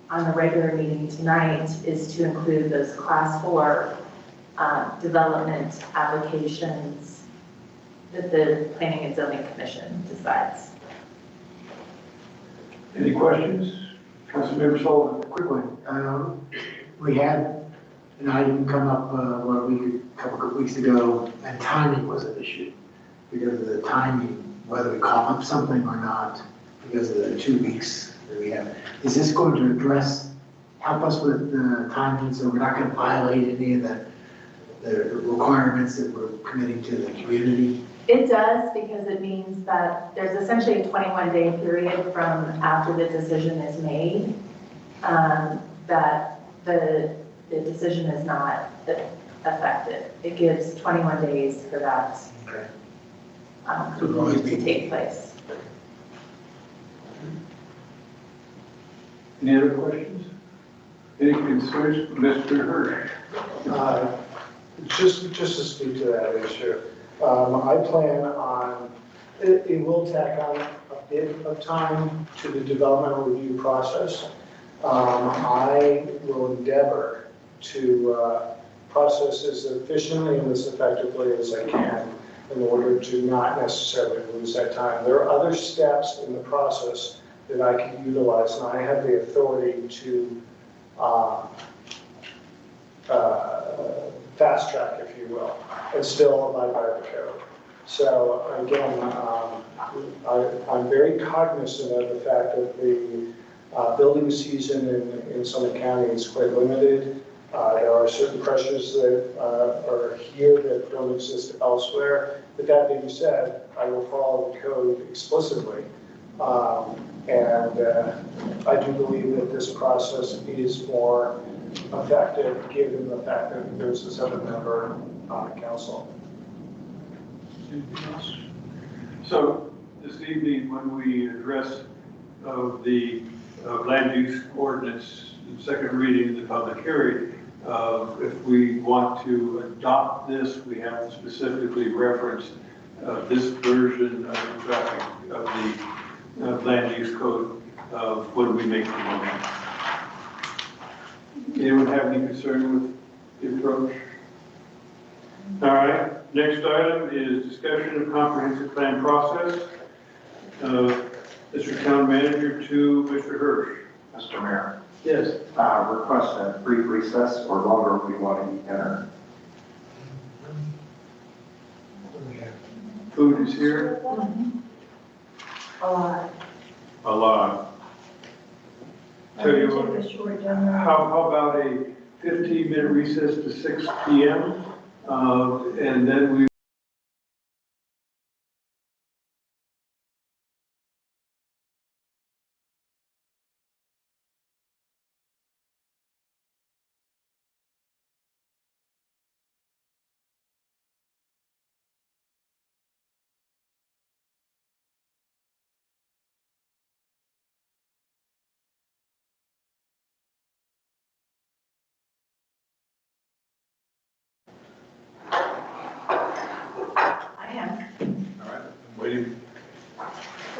Speaker 5: on the regular meeting tonight, is to include those class 4 development applications that the Planning and Zoning Commission decides.
Speaker 3: Any questions? Councilmember Sullivan,
Speaker 4: Quickly, we had an item come up, a couple of weeks ago, and timing was an issue. Because of the timing, whether we call up something or not, because of the 2 weeks that we have. Is this going to help us with the timing, so we're not going to violate any of the requirements that we're committing to the community?
Speaker 5: It does, because it means that there's essentially a 21-day period from after the decision is made, that the decision is not effective. It gives 21 days for that to take place.
Speaker 3: any other questions? Any concerns? Mr. Hirsch?
Speaker 10: Just to speak to that issue, I plan on, it will tack on a bit of time to the developmental review process. I will endeavor to process as efficiently and as effectively as I can in order to not necessarily lose that time. There are other steps in the process that I can utilize, and I have the authority to fast track, if you will, and still abide by the code. So again, I'm very cognizant of the fact that the building season in Summit County is quite limited. There are certain pressures that are here that don't exist elsewhere. With that being said, I will follow the code explicitly. And I do believe that this process is more effective given the fact that there's a 7-member council.
Speaker 3: So this evening, when we address the land use ordinance in second reading in the public hearing, if we want to adopt this, we have to specifically reference this version of the traffic of the land use code when we make the motion. Anyone have any concern with the approach? All right, next item is discussion of comprehensive plan process. Mr. Town Manager to Mr. Hirsch.
Speaker 7: Mr. Mayor,
Speaker 3: Yes.
Speaker 7: request a brief recess or longer if we want to eat dinner.
Speaker 3: Food is here.
Speaker 2: A lot.
Speaker 3: A lot. Tell you what,
Speaker 2: Take a short dinner.
Speaker 3: how about a 15-minute recess to 6 p.m. And then we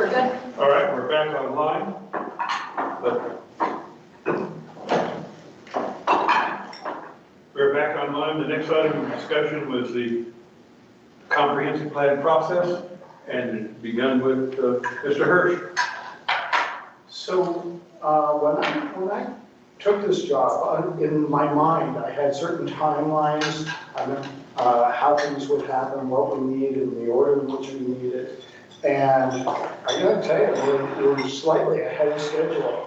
Speaker 1: we're good.
Speaker 3: All right, we're back online. We're back online. The next item of discussion was the comprehensive plan process, and begun with Mr. Hirsch.
Speaker 10: So when I took this job, in my mind, I had certain timelines on how things would happen, what we need, and the order in which we need it. And I gotta tell you, we're slightly ahead of schedule,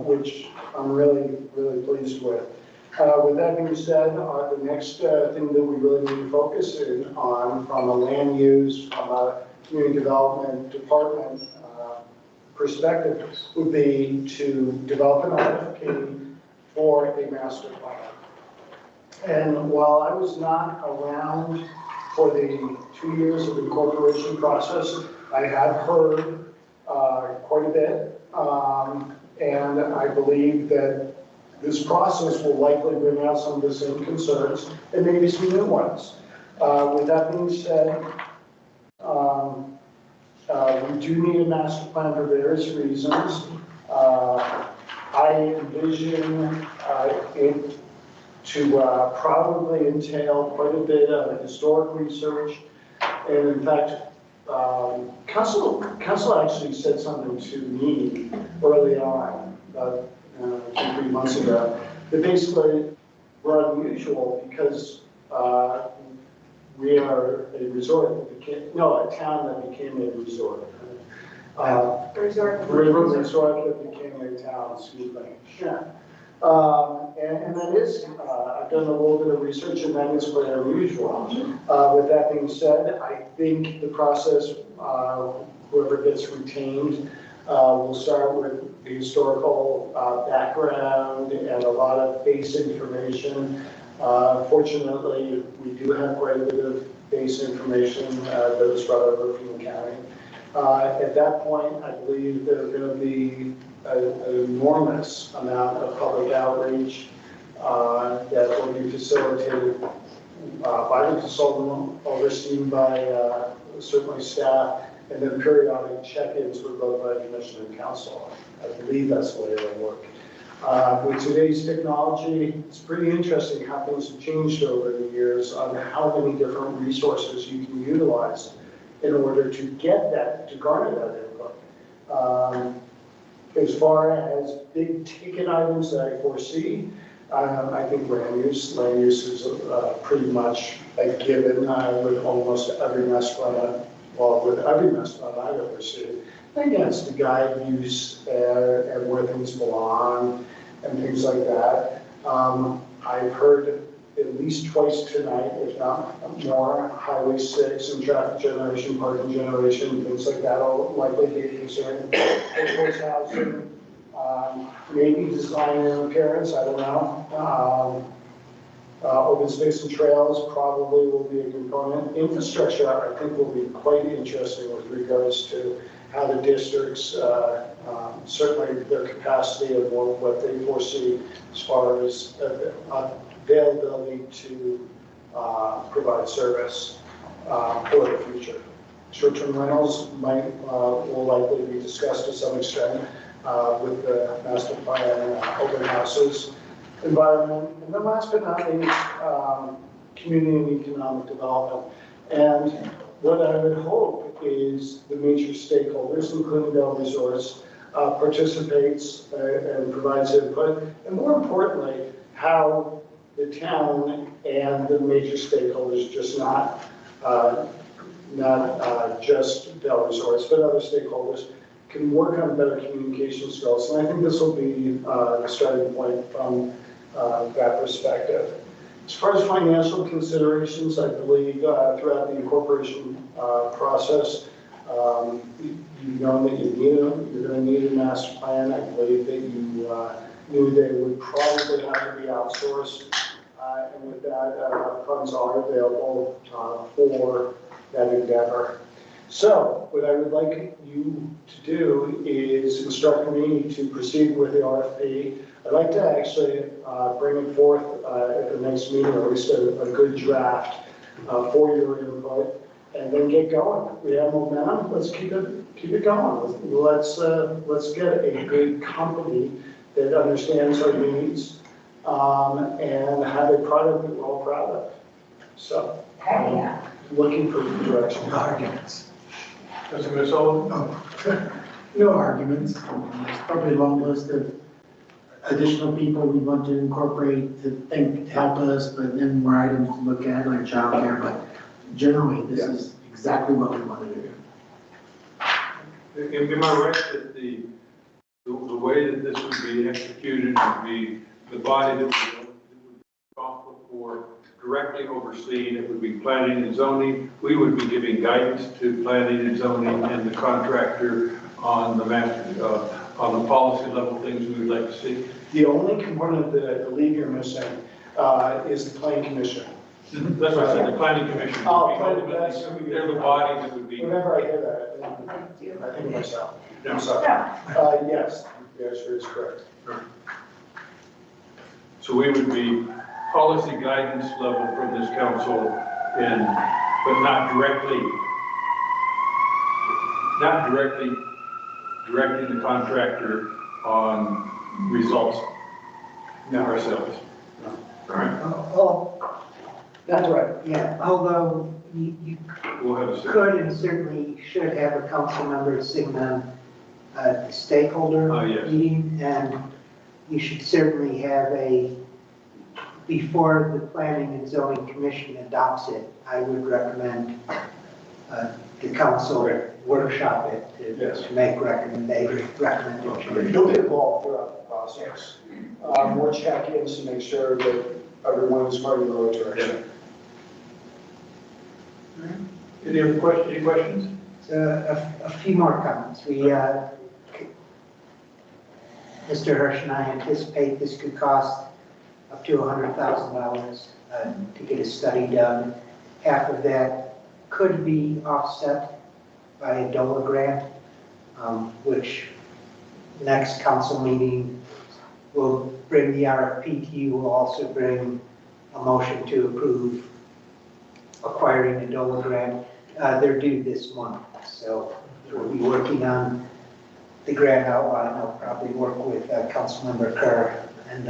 Speaker 10: which I'm really, really pleased with. With that being said, the next thing that we really need to focus in on from a land use, from a community development department perspective would be to develop an RFP for a master plan. And while I was not around for the 2 years of the incorporation process, I have heard quite a bit. And I believe that this process will likely bring out some of the same concerns and maybe some new ones. With that being said, we do need a master plan for various reasons. I envision it to probably entail quite a bit of historic research. And in fact, Council actually said something to me early on, about 2-3 months ago, that basically we're unusual because we are a resort that became, no, a town that became a resort.
Speaker 1: Resort.
Speaker 10: Resort that became a town, excuse me. Yeah. And that is, I've done a little bit of research and that is quite unusual. With that being said, I think the process, whoever gets retained, will start with the historical background and a lot of base information. Fortunately, we do have quite a bit of base information that was brought over from the county. At that point, I believe there's going to be an enormous amount of public outreach that will be facilitated by the consultant, overseen by certainly staff, and then periodic check-ins with both by commission and council. I believe that's the way it'll work. With today's technology, it's pretty interesting how things have changed over the years on how many different resources you can utilize in order to get that, to garner that input. As far as big ticket items that I foresee, I think land use is pretty much a given with almost every master plan, well, with every master plan I've ever seen. Again, it's to guide use and where things belong and things like that. I've heard at least twice tonight, if not more, Highway 6 and traffic generation, parking generation, things like that will likely be a concern. Workforce housing, maybe design and appearance, I don't know. Open space and trails probably will be a component. Infrastructure, I think, will be quite interesting with regards to how the districts, certainly their capacity of what they foresee as far as availability to provide service for the future. Short-term rentals will likely be discussed to some extent with the master plan, open houses, environment, and then last but not least, community and economic development. And what I would hope is the major stakeholders, including Bell Resorts, participates and provides input, and more importantly, how the town and the major stakeholders, just not just Bell Resorts, but other stakeholders, can work on better communication skills. And I think this will be the starting point from that perspective. As far as financial considerations, I believe throughout the incorporation process, you've known that you're going to need a master plan. I believe that you knew that it would probably have to be outsourced. And with that, funds are available for that endeavor. So what I would like you to do is instruct me to proceed with the RFP. I'd like to actually bring it forth at the next meeting, or at least a good draft for your input, and then get going. We have momentum. Let's keep it keep it going. Let's get a good company that understands our needs, and have a product that we're all proud of. So, looking for direction.
Speaker 4: No arguments.
Speaker 3: Councilman Sullivan?
Speaker 4: No, no arguments. There's probably a long list of additional people we want to incorporate to think, to help us, but then more items to look at, like childcare, but generally, this is exactly what we want to do.
Speaker 3: Am I right that the way that this would be executed would be the body that would be responsible for directly overseeing, it would be planning and zoning. We would be giving guidance to planning and zoning and the contractor on the master, on the policy level things we would like to see.
Speaker 10: The only component that I believe you're missing is the planning commission.
Speaker 3: That's what I said, the planning commission.
Speaker 10: Oh,
Speaker 3: would be
Speaker 10: that's-
Speaker 3: ultimately- They're the body that would be.
Speaker 10: Whenever I hear that, I think of myself. I'm sorry. Yes, the answer is correct.
Speaker 3: So we would be policy guidance level from this council but not directly directing the contractor on results ourselves. All right,
Speaker 8: Oh,
Speaker 10: That's right.
Speaker 8: yeah, although you
Speaker 3: we'll have a.
Speaker 8: could and certainly should have a council member sitting on a stakeholder
Speaker 3: Oh, yes.
Speaker 8: meeting, and you should certainly have before the Planning and Zoning Commission adopts it, I would recommend the council workshop it to make recommendations.
Speaker 10: You'll be involved throughout the process. More check-ins to make sure that everyone is going in the right direction.
Speaker 3: Any other questions? Any questions?
Speaker 8: A few more comments. Mr. Hirsch and I anticipate this could cost up to $100,000 to get a study done. Half of that could be offset by a DOLA grant, which next council meeting will bring the RFP to you. Will also bring a motion to approve acquiring a DOLA grant. They're due this month, so we'll be working on the grant outline. I'll probably work with Councilmember Kerr, and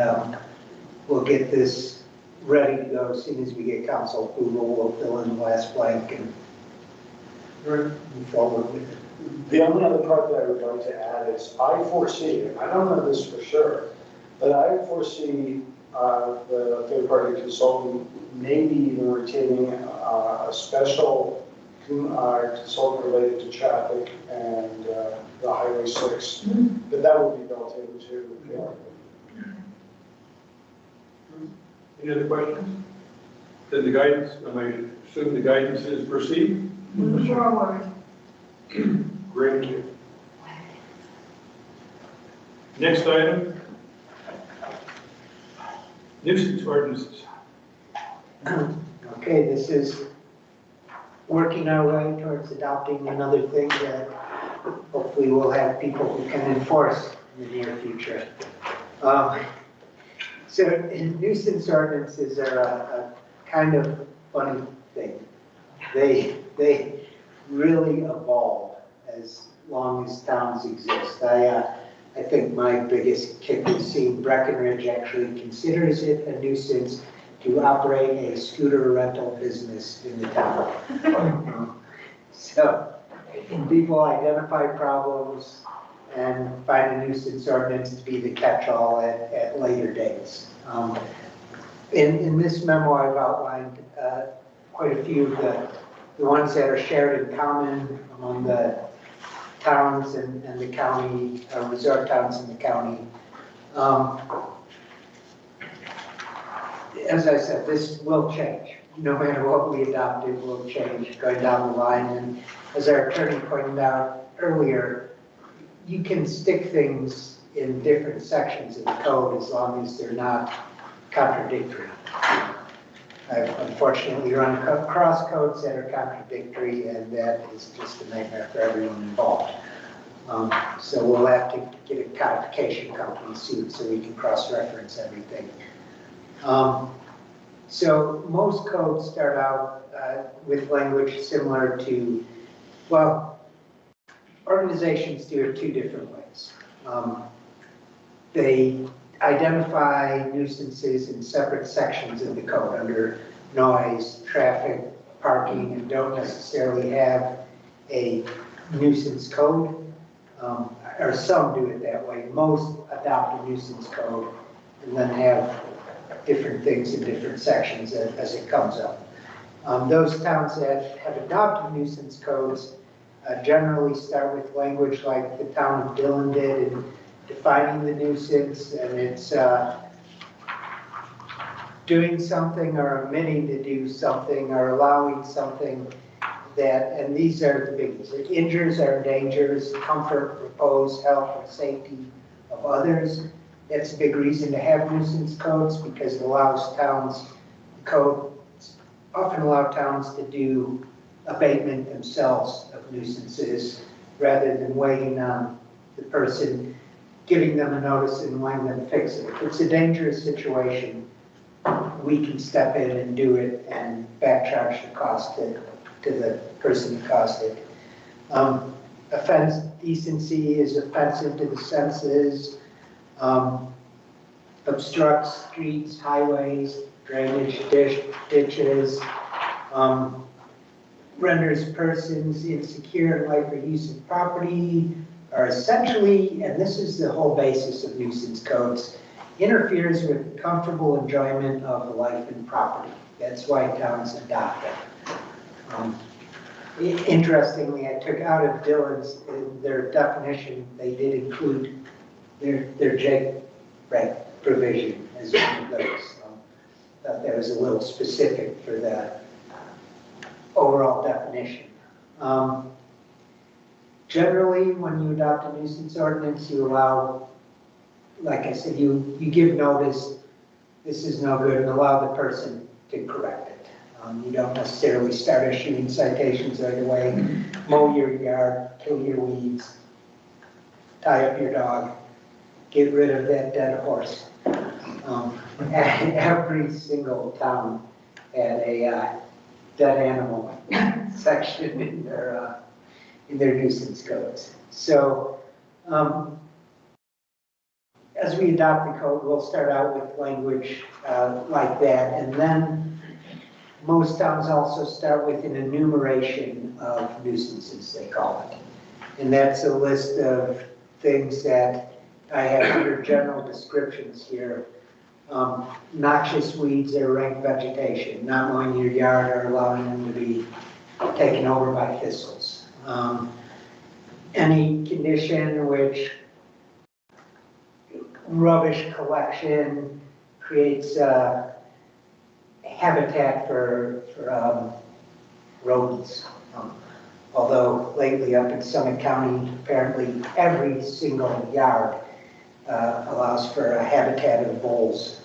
Speaker 8: we'll get this ready to go as soon as we get council approval. We'll fill in the last blank and move forward with it.
Speaker 10: The only other part that I would like to add is I foresee, and I don't know this for sure, but I foresee the third-party consultant maybe even retaining a special consultant related to traffic and the Highway 6, but that will be built into the
Speaker 3: Any other questions? Then the guidance, I assume the guidance is proceed?
Speaker 2: Move forward.
Speaker 3: Great. Next item. Nuisance ordinances.
Speaker 8: Okay, this is working our way towards adopting another thing that hopefully we'll have people who can enforce in the near future. So nuisance ordinances are a kind of funny thing. They really evolve as long as towns exist. I think my biggest kick is seeing Breckenridge actually considers it a nuisance to operate a scooter rental business in the town. So people identify problems and find a nuisance ordinance to be the catch-all at later dates. In this memo, I've outlined quite a few of the ones that are shared in common among the towns and the county, resort towns in the county. As I said, this will change. No matter what we adopt, it will change going down the line. And as our attorney pointed out earlier, you can stick things in different sections of the code as long as they're not contradictory. I've unfortunately run across codes that are contradictory, and that is just a nightmare for everyone involved. So we'll have to get a codification company sued so we can cross-reference everything. So most codes start out with language similar to, well, organizations do it two different ways. They identify nuisances in separate sections of the code under noise, traffic, parking, and don't necessarily have a nuisance code. Or some do it that way. Most adopt a nuisance code and then have different things in different sections as it comes up. Those towns that have adopted nuisance codes generally start with language like the town of Dillon did in defining the nuisance, and it's doing something or omitting to do something or allowing something that, and these are the biggies. It injures or endangers comfort, repose, health, or safety of others. That's a big reason to have nuisance codes because it allows towns, codes often allow towns to do abatement themselves of nuisances rather than waiting on the person, giving them a notice and letting them fix it. If it's a dangerous situation, we can step in and do it and back charge the cost to the person who caused it. Offense decency is offensive to the senses, obstructs streets, highways, drainage ditches, renders persons insecure in life or use of property, are essentially, and this is the whole basis of nuisance codes, interferes with comfortable enjoyment of life and property. That's why towns adopt it. Interestingly, I took out of Dillon's, their definition, they did include their J-reg provision as one of those. Thought that was a little specific for the overall definition. Generally, when you adopt a nuisance ordinance, you allow, like I said, you give notice, this is no good, and allow the person to correct it. You don't necessarily start issuing citations right away. Mow your yard, kill your weeds, tie up your dog, get rid of that dead horse. Every single town had a dead animal section in their nuisance codes. So as we adopt the code, we'll start out with language like that, and then most towns also start with an enumeration of nuisances, they call it. And that's a list of things that I have under general descriptions here. Noxious weeds or rank vegetation, not mowing your yard or allowing them to be taken over by thistles. Any condition which rubbish collection creates habitat for rodents. Although lately up in Summit County, apparently every single yard allows for a habitat of voles.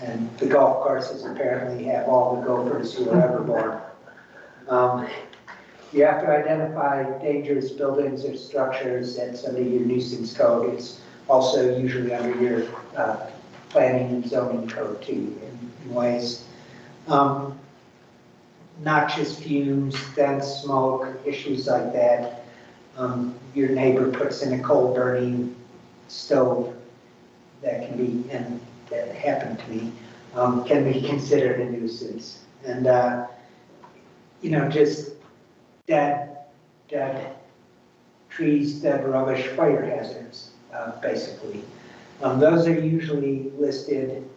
Speaker 8: And the golf courses apparently have all the gophers who are ever born. You have to identify dangerous buildings or structures. That's under your nuisance code. It's also usually under your planning and zoning code too, in ways. Noxious fumes, dense smoke, issues like that. Your neighbor puts in a coal burning stove that can be, and that happened to me, can be considered a nuisance. And, you know, just dead trees, dead rubbish, fire hazards, basically. Those are usually listed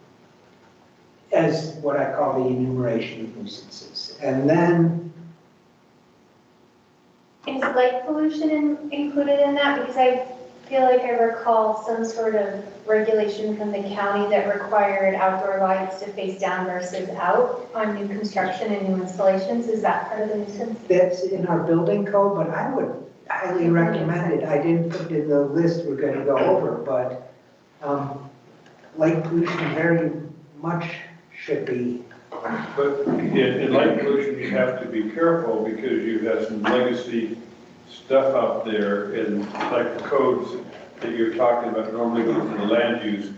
Speaker 8: as what I call the enumeration of nuisances. And then...
Speaker 9: Is light pollution included in that? Because I feel like I recall some sort of regulation from the county that required outdoor lights to face down versus out on new construction and new installations. Is that part of the nuisance?
Speaker 8: That's in our building code, but I would highly recommend it. I didn't put it in the list we're going to go over, but light pollution very much should be.
Speaker 3: But in light pollution, you have to be careful because you have some legacy stuff out there, and like the codes that you're talking about normally go to the land use.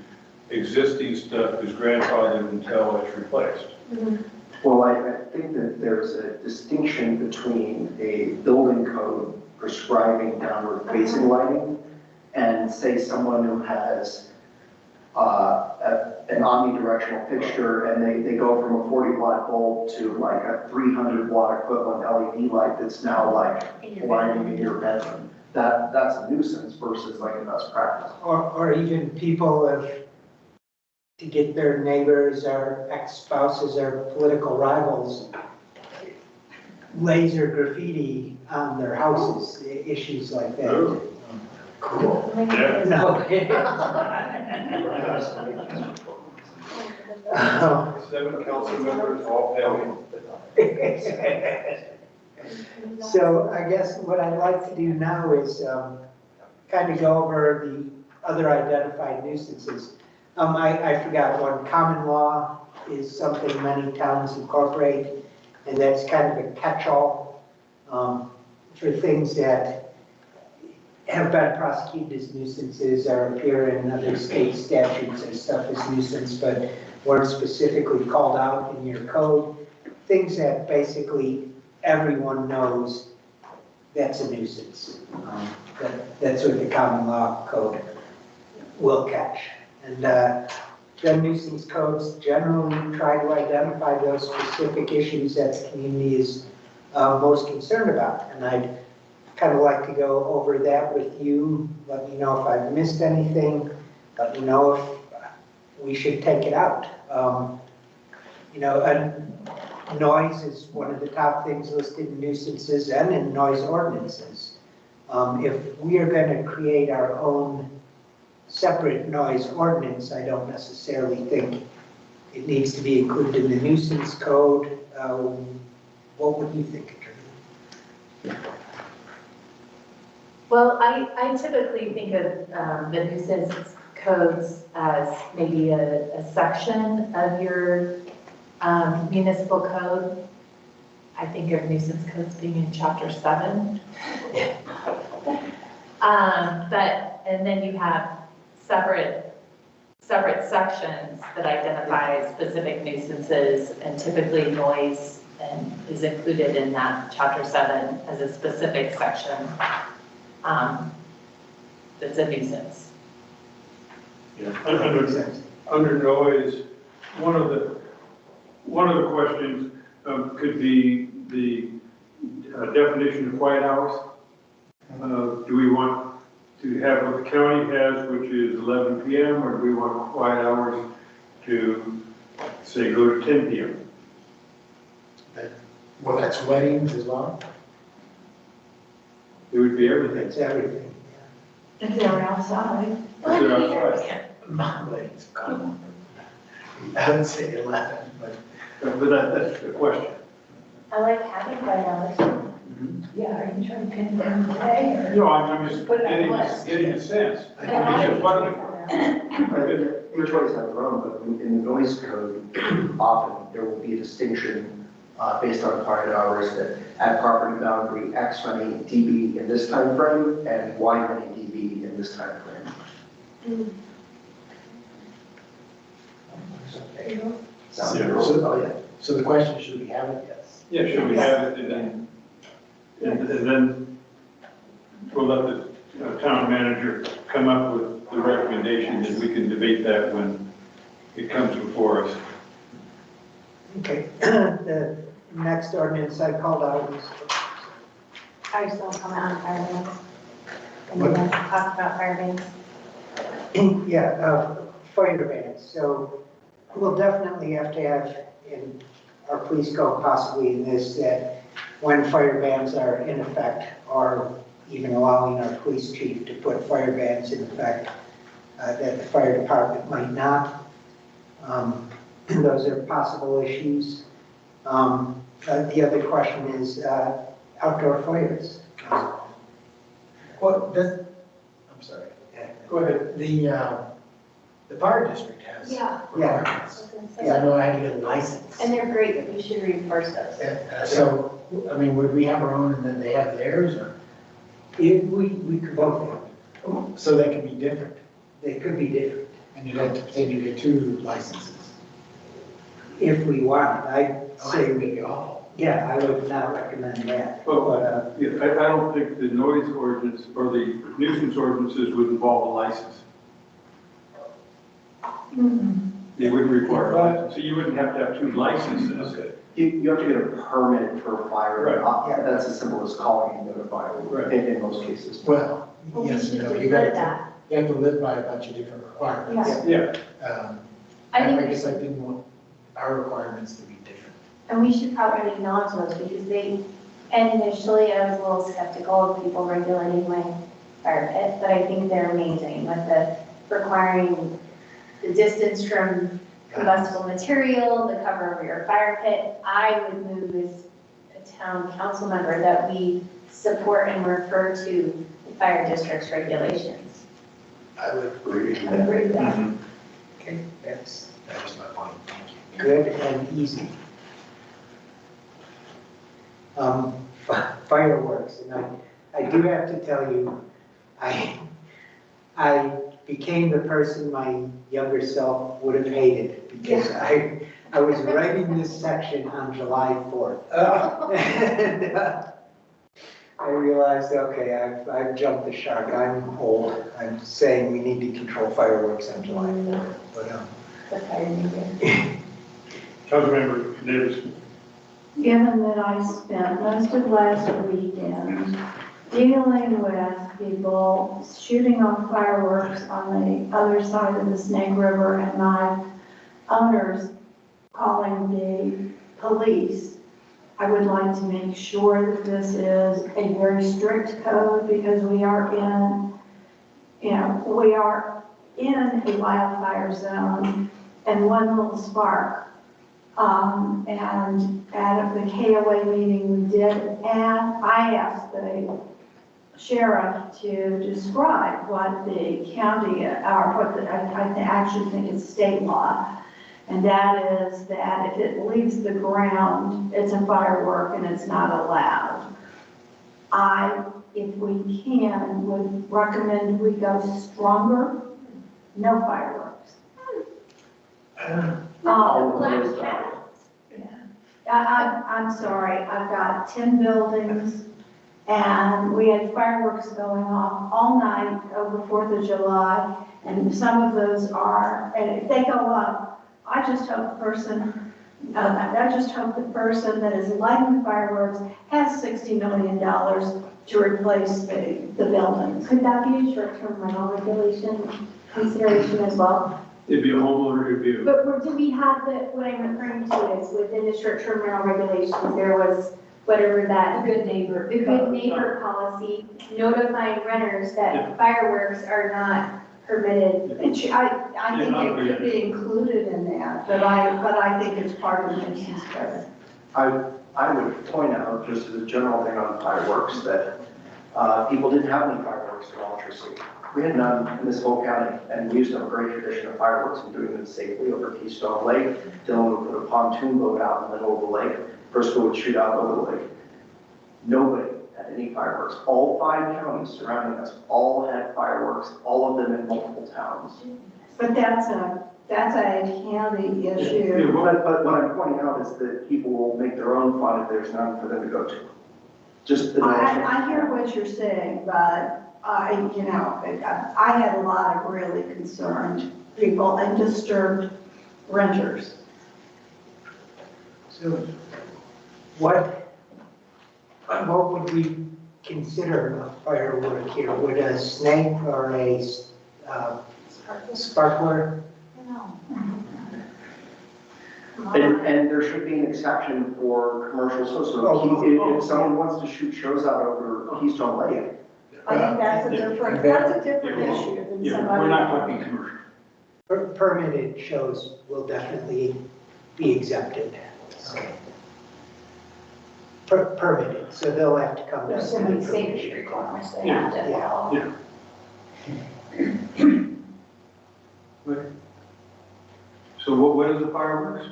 Speaker 3: Existing stuff is grandfathered until it's replaced.
Speaker 9: Mm-hmm.
Speaker 7: Well, I think that there's a distinction between a building code prescribing downward facing lighting. And say someone who has an omnidirectional fixture and they go from a 40 watt bulb to like a 300 watt equivalent LED light that's now like blinding in your bedroom. That's a nuisance versus like a best practice.
Speaker 8: Or even people to get their neighbors or ex-spouses or political rivals laser graffiti on their houses, issues like that.
Speaker 3: Oh.
Speaker 8: Cool.
Speaker 3: Yeah.
Speaker 8: No.
Speaker 3: 7 council members, all having.
Speaker 8: So I guess what I'd like to do now is kind of go over the other identified nuisances. I forgot one. Common law is something many towns incorporate, and that's kind of a catch-all for things that have been prosecuted as nuisances or appear in other state statutes as stuff as nuisance, but weren't specifically called out in your code. Things that basically everyone knows that's a nuisance. That's what the common law code will catch. And the nuisance codes generally try to identify those specific issues that the community is most concerned about. And I'd kind of like to go over that with you. Let me know if I've missed anything. Let me know if we should take it out. And noise is one of the top things listed in nuisances and in noise ordinances. If we are going to create our own separate noise ordinance, I don't necessarily think it needs to be included in the nuisance code. What would you think, Attorney?
Speaker 5: Well, I typically think of the nuisance codes as maybe a section of your municipal code. I think of nuisance codes being in chapter 7. And then you have separate sections that identify specific nuisances, and typically noise is included in that chapter 7 as a specific section that's a nuisance.
Speaker 3: Yeah. Under noise, one of the questions could be the definition of quiet hours. Do we want to have what the county has, which is 11 p.m., or do we want quiet hours to, say, go to 10 p.m.?
Speaker 4: Well, that's weddings as well.
Speaker 3: It would be everything.
Speaker 8: It's everything.
Speaker 2: If they're outside.
Speaker 3: If they're outside.
Speaker 4: My weddings, come on. I would say 11, but.
Speaker 3: But that's the question.
Speaker 9: I like having quiet hours.
Speaker 2: Yeah, are you trying to pin them today or?
Speaker 3: No, I'm just
Speaker 9: Put it on the list.
Speaker 3: getting a sense.
Speaker 7: Each place has their own, but in the noise code, often there will be a distinction based on quiet hours that at property boundary, X many dB in this time frame and Y many dB in this time frame. Sounds
Speaker 3: Yeah.
Speaker 7: good. Oh, yeah.
Speaker 4: So the question, should we have it? Yes.
Speaker 3: Yeah, should we have it, and then we'll let the town manager come up with the recommendations, and we can debate that when it comes before us.
Speaker 8: Okay. The next ordinance I called out was
Speaker 9: I just don't come out on fire bans. And then talk about fire bans.
Speaker 8: fire bans. So we'll definitely have to have in our police code, possibly in this, that when fire bans are in effect, or even allowing our police chief to put fire bans in effect, that the fire department might not. Those are possible issues. The other question is outdoor fires.
Speaker 4: Well, I'm sorry.
Speaker 3: Go ahead.
Speaker 4: The fire district has
Speaker 9: Yeah.
Speaker 4: requirements. I know I had to get a license.
Speaker 9: And they're great, but we should reinforce those.
Speaker 4: So, I mean, would we have our own and then they have theirs, or?
Speaker 8: We could both have.
Speaker 4: So they can be different,
Speaker 8: They could be different
Speaker 4: and you'd have to, then you get 2 licenses.
Speaker 8: if we want. I'd say
Speaker 4: we all.
Speaker 8: Yeah, I would not recommend that.
Speaker 3: Well, yeah, I don't think the noise ordinance or the nuisance ordinances would involve a license. They wouldn't require a license, so you wouldn't have to have two licenses.
Speaker 7: You have to get a permit for a fire.
Speaker 3: Right.
Speaker 4: Yeah.
Speaker 7: That's as simple as calling and notifying
Speaker 3: Right.
Speaker 7: in most cases.
Speaker 4: Well,
Speaker 9: Well, we
Speaker 4: yes,
Speaker 9: should
Speaker 4: you know,
Speaker 9: do
Speaker 4: you got
Speaker 9: that.
Speaker 4: you have to live by a bunch of different requirements.
Speaker 9: Yeah.
Speaker 3: Yeah,
Speaker 9: I
Speaker 4: I
Speaker 9: think,
Speaker 4: guess I didn't want our requirements to be different.
Speaker 9: and we should probably acknowledge those because and initially I was a little skeptical of people regulating my fire pit, but I think they're amazing with the requiring the distance from combustible material, the cover of your fire pit. I would move as a town council member that we support and refer to the fire district's regulations.
Speaker 4: I would agree with
Speaker 9: I agree with that.
Speaker 8: Okay,
Speaker 4: that was my point, thank you.
Speaker 8: good and easy. Fireworks, and I do have to tell you, I became the person my younger self would have hated, because I was writing this section on July 4th. And, I realized, okay, I've jumped the shark, I'm old, I'm saying we need to control fireworks on July 4th, but,
Speaker 9: The fire meeting.
Speaker 3: Councilmember Davis.
Speaker 2: Given that I spent most of last weekend dealing with people shooting off fireworks on the other side of the Snake River and my owners calling the police, I would like to make sure that this is a very strict code because we are in a wildfire zone and one little spark. And at the KOA meeting we did, and I asked the sheriff to describe what the county, or what I actually think it's state law, and that is that if it leaves the ground, it's a firework and it's not allowed. If we can, would recommend we go stronger, no fireworks. I'm sorry, I've got 10 buildings, and we had fireworks going off all night over 4th of July, and some of those are, and if they go up, I just hope the person that is lighting the fireworks has $60 million to replace the buildings.
Speaker 9: Could that be a short-term rental regulation consideration as well?
Speaker 3: It'd be a homeowner review.
Speaker 9: But do we have what I'm referring to is within the short-term rental regulations, there was whatever that.
Speaker 6: The good neighbor.
Speaker 9: The good neighbor policy notifying renters that fireworks are not permitted.
Speaker 2: I think it could be included in that, but I think it's part of the nuisance code.
Speaker 7: I would point out, just as a general thing on fireworks, that people didn't have any fireworks in Walter City. We had none in this whole county, and we used to have a great tradition of fireworks and doing them safely over Keystone Lake. Dylan would put a pontoon boat out in the middle of the lake. Bristol would shoot out over the lake. Nobody had any fireworks. All 5 counties surrounding us all had fireworks, all of them in multiple towns.
Speaker 2: But that's a county issue.
Speaker 3: Yeah, well,
Speaker 7: But what I'm pointing out is that people will make their own fun if there's none for them to go to. Just the notion.
Speaker 2: I hear what you're saying, but I had a lot of really concerned people and disturbed renters.
Speaker 8: So what would we consider a firework here? Would a snake or a sparkler?
Speaker 7: And there should be an exception for commercial, so if someone wants to shoot shows out over Keystone Lake.
Speaker 2: I think that's a different issue than
Speaker 3: Yeah,
Speaker 2: some
Speaker 3: we're
Speaker 2: other.
Speaker 3: not talking commercial.
Speaker 8: Permitted shows will definitely be exempted. Okay. Permitted, so they'll have to come.
Speaker 6: There's so many safety requirements they have to follow.
Speaker 3: So what is the fireworks?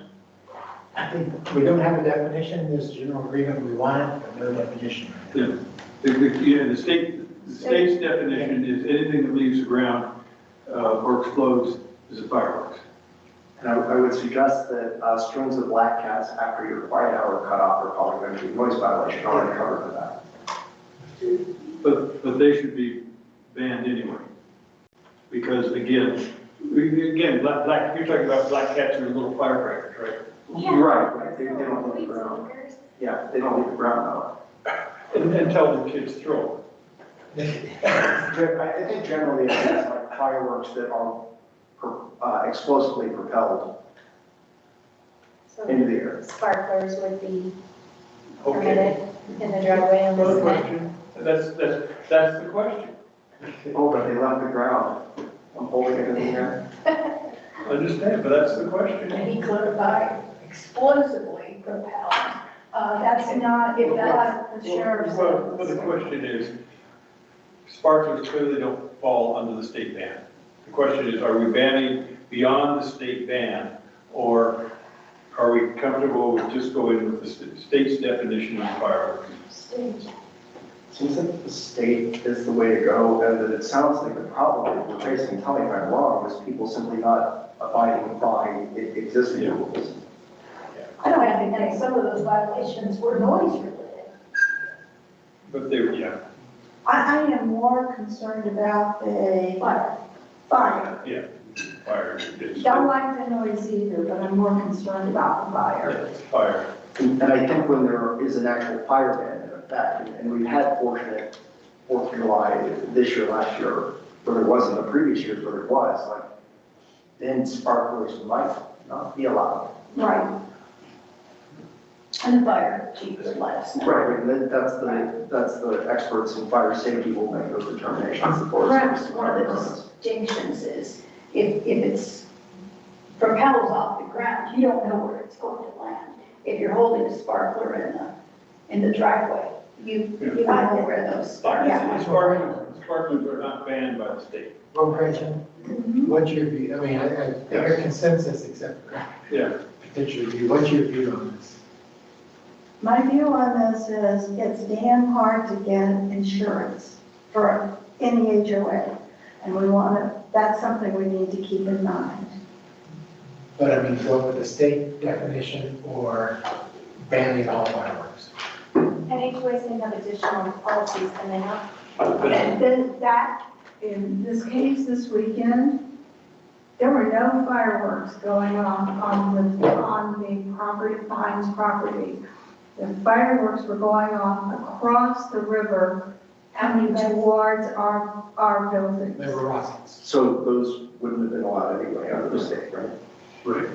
Speaker 4: I think we don't have a definition, there's general agreement, we want it, but no definition.
Speaker 3: Yeah. The state's definition is anything that leaves the ground or explodes is a fireworks.
Speaker 7: And I would suggest that strings of black cats after your quiet hour cutoff are probably going to be noise violation already covered for that.
Speaker 3: But they should be banned anyway. Because again, black, you're talking about black cats are little firecrackers, right?
Speaker 9: Yeah.
Speaker 7: Right, they don't leave the ground. Yeah, they don't leave the ground though.
Speaker 3: And tell the kids throw.
Speaker 7: I think generally it's like fireworks that are explosively propelled
Speaker 9: So
Speaker 7: into the air.
Speaker 9: sparklers would be
Speaker 3: Okay.
Speaker 9: permitted in the driveway and
Speaker 3: Well, the
Speaker 9: the
Speaker 3: question, that's the question.
Speaker 7: Oh, but they left the ground. I'm holding it in the air.
Speaker 3: I understand, but that's the question.
Speaker 6: And he clarified explosively propelled. That's not, if that's the sheriff's.
Speaker 3: Well, but the question is, sparklers clearly don't fall under the state ban. The question is, are we banning beyond the state ban, or are we comfortable with just going with the state's definition of fireworks?
Speaker 7: Seems like the state is the way to go, and that it sounds like the problem that we're facing, tell me if I'm wrong, is people simply not abiding by existing rules.
Speaker 6: I don't have to think some of those violations were noise related.
Speaker 3: But they were, yeah,
Speaker 2: I am more concerned about the fire.
Speaker 3: yeah, fire. It's
Speaker 2: Don't like the noise either, but I'm more concerned about the fire.
Speaker 3: it's fire.
Speaker 7: And I think when there is an actual fire ban in effect, and we've had fortunate 4th of July this year, last year, where there wasn't the previous years where it was, like, then sparklers might not be allowed.
Speaker 6: Right. And the fire chief would let us know.
Speaker 7: Right, and that's the experts in fire safety will make those determinations. The Forest
Speaker 6: Correct.
Speaker 7: Service
Speaker 6: One of the
Speaker 7: departments.
Speaker 6: distinctions is if it's propels off the ground, you don't know where it's going to land. If you're holding a sparkler in the driveway, you don't know where those sparklers.
Speaker 3: Sparklers are not banned by the state.
Speaker 4: Well, Gretchen, what's your view, I mean, I hear consensus except for
Speaker 3: Yeah.
Speaker 4: potential view, what's your view on this?
Speaker 2: My view on this is it's damn hard to get insurance for any HOA. And we want to, that's something we need to keep in mind.
Speaker 4: But I mean, go with the state definition or banning all fireworks?
Speaker 9: And HOAs can have additional policies, can they not?
Speaker 2: And then that, in this case this weekend, there were no fireworks going on the property, Pines property. The fireworks were going off across the river, coming towards our buildings.
Speaker 4: They were rockets.
Speaker 7: So those wouldn't have been allowed anyway under the state, right?
Speaker 3: Right.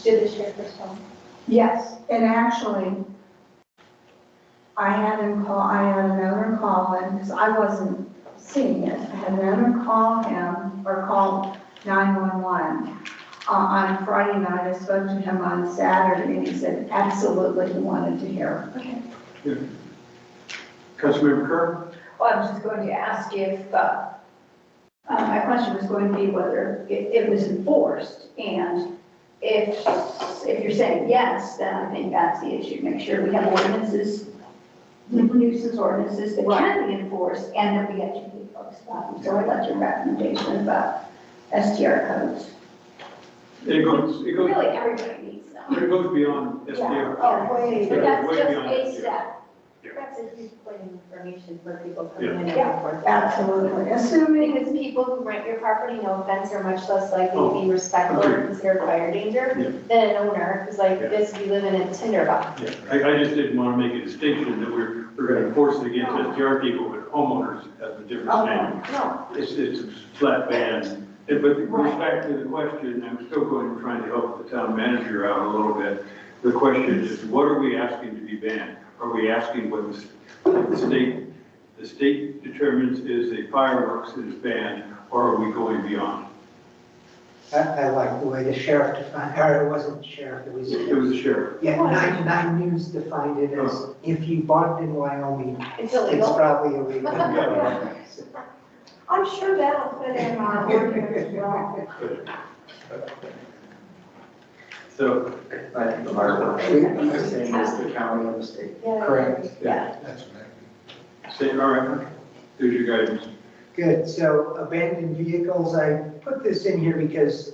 Speaker 9: Did the sheriff respond?
Speaker 2: Yes, and actually, I had an owner call in, because I wasn't seeing it. I had an owner call him, or call 911. On Friday night, I spoke to him on Saturday, and he said absolutely he wanted to hear.
Speaker 6: Okay.
Speaker 3: Councilmember Kerr?
Speaker 6: Well, I was just going to ask if, my question was going to be whether it was enforced. And if you're saying yes, then I think that's the issue. Make sure we have ordinances, nuisance ordinances that can be enforced and that we educate folks about them. So I'd like your recommendation about STR codes.
Speaker 3: It goes
Speaker 6: Really, everybody needs them.
Speaker 3: beyond SDR.
Speaker 6: Oh,
Speaker 2: wait.
Speaker 9: But that's
Speaker 3: Way
Speaker 9: just
Speaker 3: beyond
Speaker 9: a
Speaker 3: SDR.
Speaker 9: step. That's a huge point of information for people coming in and
Speaker 6: Yeah.
Speaker 9: forth.
Speaker 2: Absolutely, assuming,
Speaker 9: Because people who rent your property, no offense, are much less likely to be respectful or considered fire danger
Speaker 3: Yeah.
Speaker 9: than an owner, because like
Speaker 3: Yeah.
Speaker 9: this, we live in a tinderbox.
Speaker 3: Yeah, I just didn't want to make a distinction that we're going to enforce it against SDR people, but homeowners have a different standard.
Speaker 9: No,
Speaker 3: It's a flat ban. But it goes back to the question, I'm still trying to help the town manager out a little bit. The question is, what are we asking to be banned? Are we asking what the state determines is a fireworks that is banned, or are we going beyond?
Speaker 8: I like the way the sheriff defined, or it wasn't the sheriff,
Speaker 3: It was the sheriff.
Speaker 8: yeah, 99 News defined it as if you bought it in Wyoming,
Speaker 9: it's
Speaker 8: it's
Speaker 9: illegal.
Speaker 8: probably illegal.
Speaker 2: I'm sure that'll fit in our ordinance well.
Speaker 3: So,
Speaker 7: I think the fireworks should be the same as the county and the state.
Speaker 9: Yeah.
Speaker 4: Correct.
Speaker 3: Yeah.
Speaker 4: That's what I mean.
Speaker 3: say, all right, here's your guidance.
Speaker 8: Good, so abandoned vehicles, I put this in here because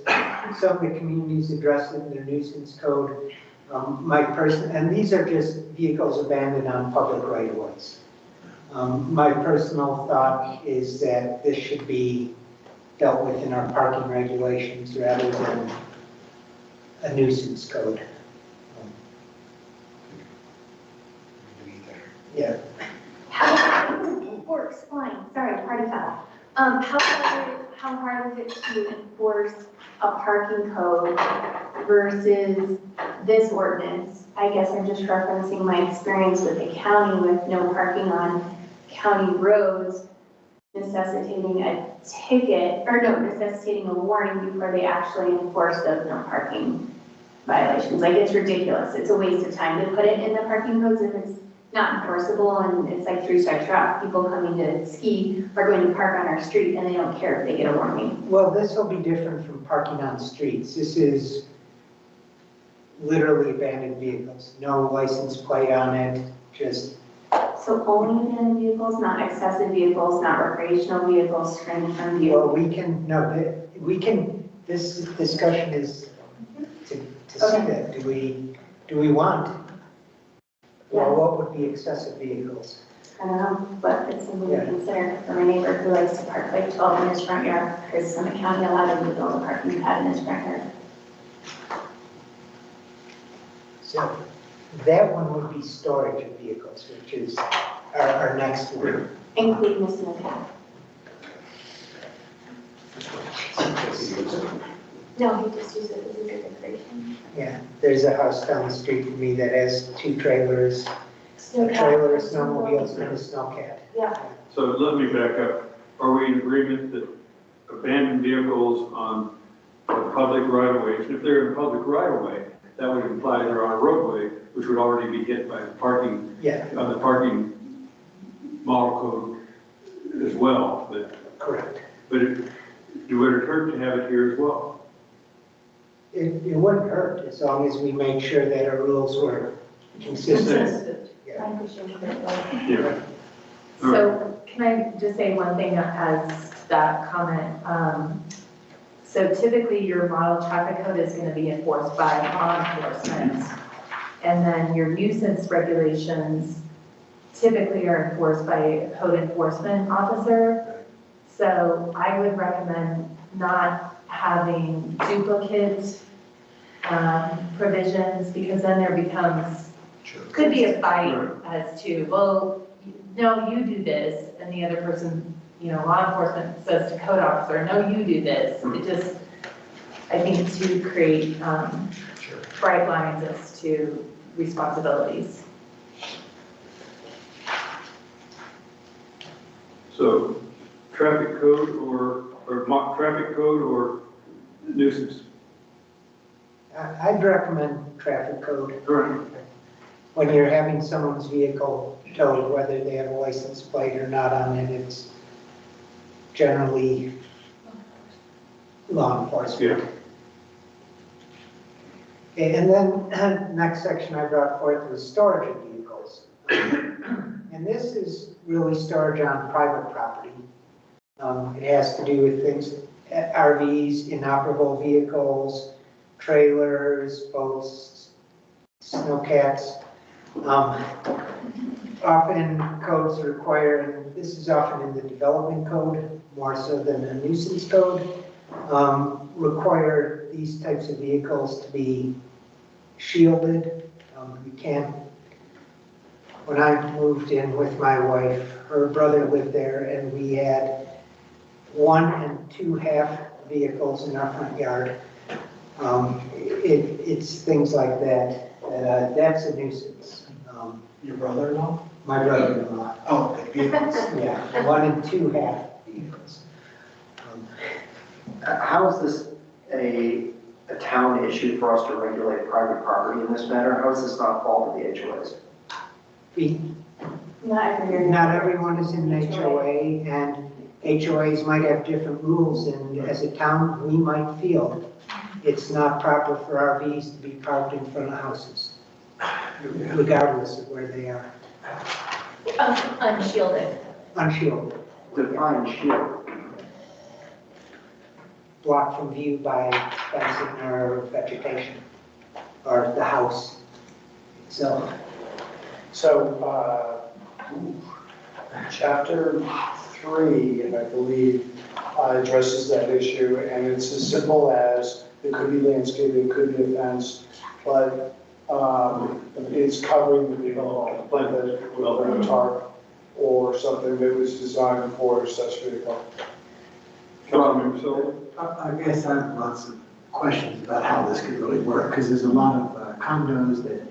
Speaker 8: some of the communities address it in their nuisance code. And these are just vehicles abandoned on public right-of-ways. My personal thought is that this should be dealt with in our parking regulations rather than a nuisance code. Yeah.
Speaker 9: Works, fine, sorry, party foul. How hard is it to enforce a parking code versus this ordinance? I guess I'm just referencing my experience with the county with no parking on county roads, necessitating a ticket, or no, necessitating a warning before they actually enforce those no parking violations. Like, it's ridiculous. It's a waste of time to put it in the parking codes if it's not enforceable, and it's like three-strike traffic. People coming to ski are going to park on our street and they don't care if they get a warning.
Speaker 8: Well, this will be different from parking on streets. This is literally abandoned vehicles, no license plate on it, just.
Speaker 9: So only abandoned vehicles, not excessive vehicles, not recreational vehicles, screened from view.
Speaker 8: Well, this discussion is to see that. Do we want? Well, what would be excessive vehicles?
Speaker 9: I don't know, but it's something to consider for my neighbor who likes to park like 12 in his front yard, because Summit County allowed him to build a parking pad in his front yard.
Speaker 8: So that one would be storage of vehicles, which is our next word.
Speaker 9: Including the Summit County. No, he just uses it as a good decoration.
Speaker 8: Yeah, there's a house down the street from me that has 2 trailers, a trailer, a snowmobile, and a snowcat.
Speaker 9: Yeah.
Speaker 3: So let me back up. Are we in agreement that abandoned vehicles on public right-of-ways, if they're in a public right-of-way, that would imply they're on a roadway, which would already be hit by the parking, the parking model code as well.
Speaker 8: Correct.
Speaker 3: But would it hurt to have it here as well?
Speaker 8: It wouldn't hurt as long as we made sure that our rules were consistent.
Speaker 9: I appreciate it.
Speaker 3: Yeah.
Speaker 5: So can I just say one thing as that comment? So typically your model traffic code is going to be enforced by law enforcement. And then your nuisance regulations typically are enforced by a code enforcement officer. So I would recommend not having duplicate provisions, because then there becomes, could be a fight as to, well, no, you do this, and the other person, law enforcement says to code officer, no, you do this. It just, I think, to create bright lines as to responsibilities.
Speaker 3: So traffic code or mock traffic code or nuisance?
Speaker 8: I'd recommend traffic code.
Speaker 3: Correct.
Speaker 8: When you're having someone's vehicle towed, whether they have a license plate or not on it, it's generally law enforcement.
Speaker 3: Yeah.
Speaker 8: And then next section I brought forth was storage of vehicles. And this is really storage on private property. It has to do with things, RVs, inoperable vehicles, trailers, boats, snowcats. Often codes require, and this is often in the development code, more so than a nuisance code, require these types of vehicles to be shielded. You can't, when I moved in with my wife, her brother lived there, and we had 1 and 2 half vehicles in our front yard. It's things like that, that's a nuisance.
Speaker 4: Your brother-in-law?
Speaker 8: My brother-in-law.
Speaker 4: Oh, the vehicles.
Speaker 8: Yeah, 1 and 2 half vehicles.
Speaker 7: How is this a town issue for us to regulate private property in this matter? How does this not fall to the HOAs?
Speaker 8: Not everyone is in an HOA, and HOAs might have different rules, and as a town, we might feel it's not proper for RVs to be parked in front of houses, regardless of where they are.
Speaker 9: Unshielded.
Speaker 8: Unshielded.
Speaker 7: Define shield.
Speaker 8: blocked from view by fencing or vegetation, or the house itself.
Speaker 10: So, chapter 3, I believe, addresses that issue, and it's as simple as, it could be landscaping, it could be a fence, but it's covering the vehicle, like a tarp or something that was designed for such vehicle.
Speaker 3: Councilmember Sullivan?
Speaker 4: I guess I have lots of questions about how this could really work, because there's a lot of condos that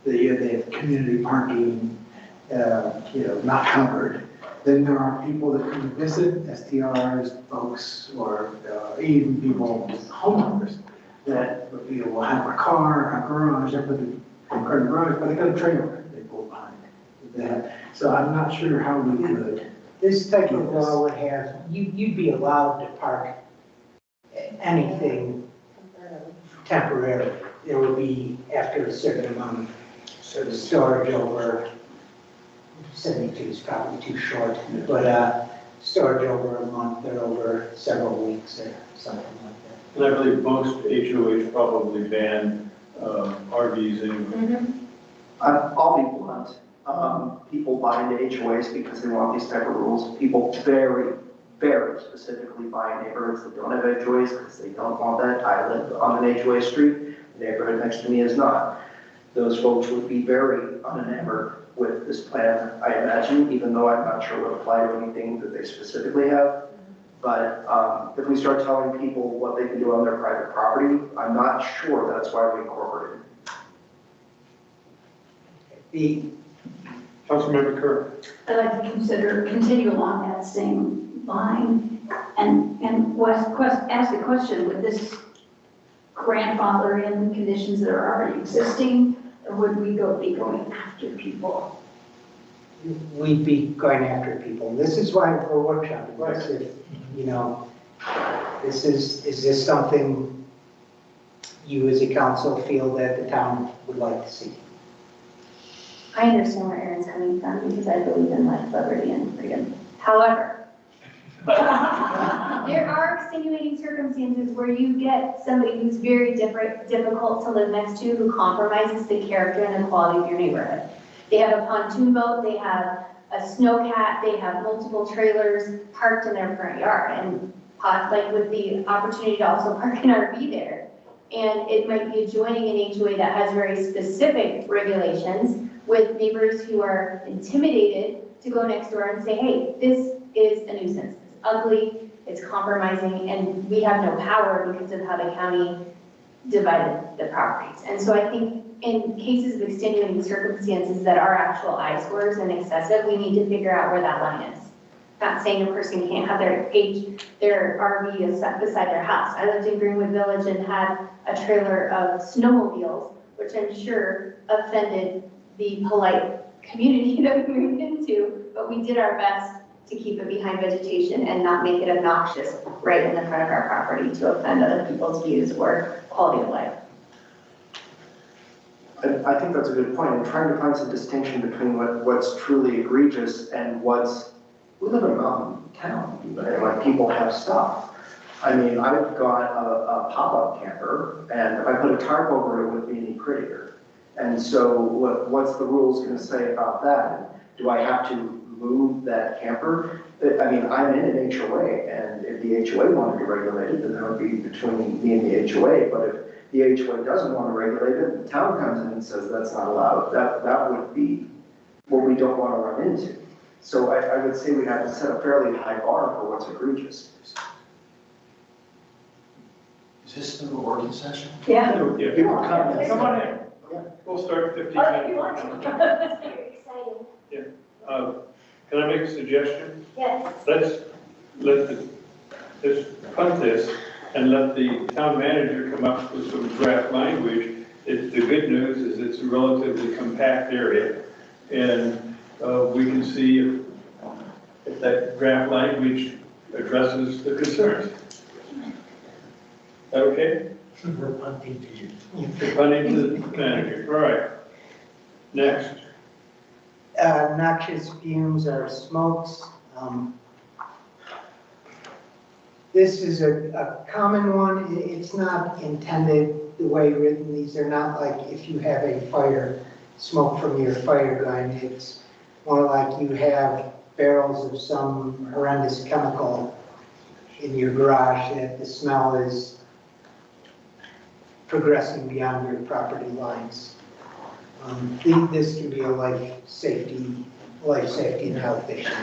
Speaker 4: they have community parking, not covered. Then there are people that come to visit, STRs, folks, or even people, homeowners, that will have a car, a garage, they put the car in the garage, but they got a trailer they pull behind that. So I'm not sure how we could.
Speaker 8: This type of law would have, you'd be allowed to park anything temporarily. It would be after a certain amount of storage over, 72 is probably too short, but storage over a month or over several weeks or something like that.
Speaker 3: And I believe most HOAs probably ban RVs anyway.
Speaker 7: I'll be blunt. People buy into HOAs because they want these type of rules. People very, very specifically buy neighborhoods that don't have HOAs because they don't want that. I live on an HOA street. The neighborhood next to me is not. Those folks would be very unenamored with this plan, I imagine, even though I'm not sure would apply to anything that they specifically have. But if we start telling people what they can do on their private property, I'm not sure that's why we incorporated it.
Speaker 3: Councilmember Kerr?
Speaker 6: I'd like to continue along that same line and ask the question, would this grandfather in conditions that are already existing, or would we be going after people?
Speaker 8: We'd be going after people. This is why we're workshopping this. If, is this something you as a council feel that the town would like to see?
Speaker 9: I understand where Aaron's coming from because I believe in life, liberty, and freedom. However, there are extenuating circumstances where you get somebody who's very difficult to live next to, who compromises the character and the quality of your neighborhood. They have a pontoon boat, they have a snowcat, they have multiple trailers parked in their front yard, and with the opportunity to also park an RV there. And it might be adjoining an HOA that has very specific regulations with neighbors who are intimidated to go next door and say, hey, this is a nuisance, it's ugly, it's compromising, and we have no power because of how the county divided the properties. And so I think in cases of extenuating circumstances that are actual eyesores and excessive, we need to figure out where that line is. Not saying a person can't have their RV beside their house. I lived in Greenwood Village and had a trailer of snowmobiles, which I'm sure offended the polite community that we moved into, but we did our best to keep it behind vegetation and not make it obnoxious right in the front of our property to offend other people's views or quality of life.
Speaker 7: I think that's a good point. I'm trying to find some distinction between what's truly egregious and we live in a mountain town, and like people have stuff. I mean, I've got a pop-up camper, and I put a tarp over it would be any prettier. And so what's the rules going to say about that? Do I have to move that camper? I mean, I'm in an HOA, and if the HOA wanted to regulate it, then that would be between me and the HOA. But if the HOA doesn't want to regulate it, the town comes in and says that's not allowed. That would be what we don't want to run into. So I would say we have to set a fairly high bar for what's egregious.
Speaker 4: Is this still a working session?
Speaker 6: Yeah.
Speaker 3: Yeah,
Speaker 7: People come in.
Speaker 3: come on in. We'll start 15 minutes.
Speaker 9: Very exciting.
Speaker 3: Can I make a suggestion?
Speaker 9: Yes.
Speaker 3: Let's punt this and let the town manager come up with some draft language. The good news is it's a relatively compact area, and we can see if that draft language addresses the concerns. Okay?
Speaker 8: We're punting to you.
Speaker 3: We're punting to the manager. All right. Next.
Speaker 8: Noxious fumes or smokes. This is a common one. It's not intended the way written. These are not like if you have a fire, smoke from your fire gun. It's more like you have barrels of some horrendous chemical in your garage that the smell is progressing beyond your property lines. This can be a life safety and health issue.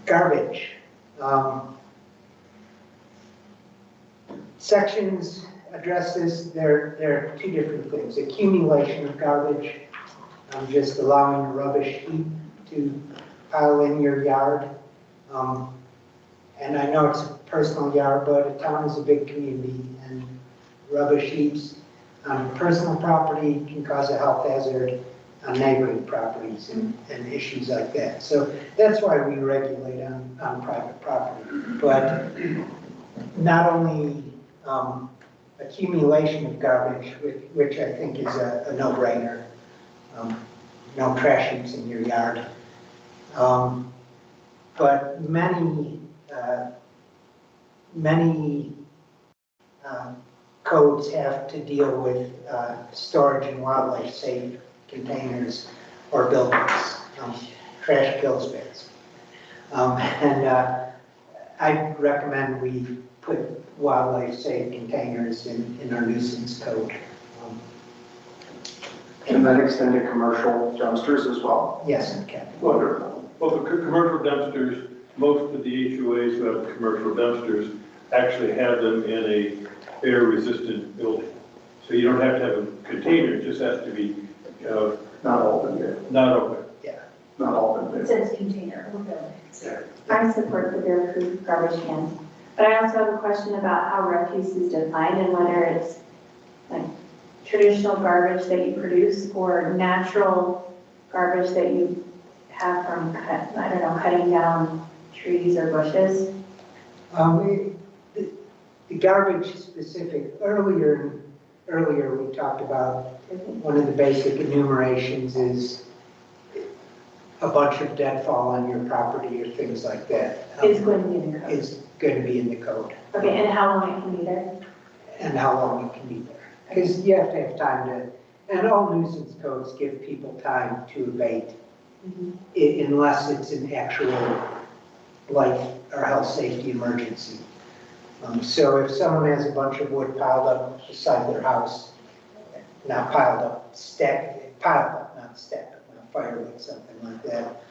Speaker 8: Garbage. Sections address this. There are two different things. Accumulation of garbage, just allowing a rubbish heap to pile in your yard. And I know it's a personal yard, but a town is a big community, and rubbish heaps on personal property can cause a health hazard on neighboring properties and issues like that. So that's why we regulate on private property. But not only accumulation of garbage, which I think is a no-brainer. No trash heaps in your yard. But many codes have to deal with storage and wildlife safe containers or buildings, trash kill bins. I recommend we put wildlife safe containers in our nuisance code.
Speaker 7: Can that extend to commercial dumpsters as well?
Speaker 8: Yes, it can.
Speaker 7: Wonderful.
Speaker 3: Well, for commercial dumpsters, most of the HOAs who have commercial dumpsters actually have them in a air-resistant building. So you don't have to have a container, it just has to be
Speaker 7: Not all of them do.
Speaker 3: not open.
Speaker 7: Not all of them
Speaker 9: It
Speaker 7: do.
Speaker 9: says container.
Speaker 11: I support the bear-proof garbage cans, but I also have a question about how refuse is defined and whether it's like traditional garbage that you produce or natural garbage that you have from, cutting down trees or bushes.
Speaker 8: The garbage specific, earlier we talked about one of the basic enumerations is a bunch of deadfall on your property or things like that.
Speaker 11: It's going to be in the code.
Speaker 8: Is going to be in the code.
Speaker 11: Okay, and how long it can be there?
Speaker 8: And how long it can be there. Because you have to have time to, and all nuisance codes give people time to abate unless it's an actual life or health safety emergency. So if someone has a bunch of wood piled up beside their house, not piled up, stacked, piled up, not stacked up, not firewood, something like that.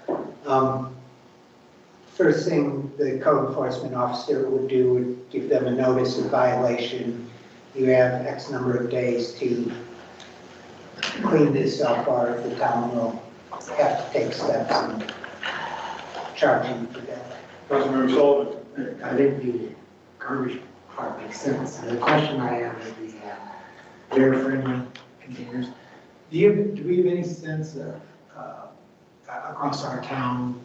Speaker 8: First thing the code enforcement officer would do would give them a notice of violation. You have X number of days to clean this up, or the town will have to take steps and charge you for that.
Speaker 3: Councilmember Sullivan.
Speaker 12: I think the garbage part makes sense. The question I have is the bear-friendly containers. Do we have any sense of, across our town,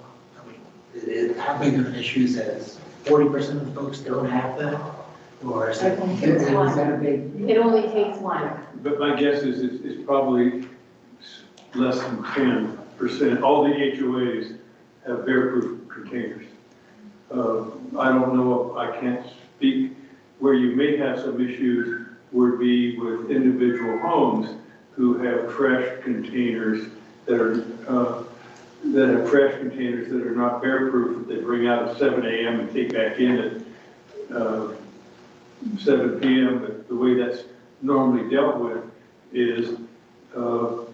Speaker 12: how big of an issue is that? 40% of the folks don't have that? Or is that a big?
Speaker 11: It only takes one.
Speaker 3: But my guess is it's probably less than 10%. All the HOAs have bear-proof containers. I don't know, I can't speak. Where you may have some issues would be with individual homes who have trash containers that are not bear-proof, that they bring out at 7 a.m. and take back in at 7 p.m. But the way that's normally dealt with is a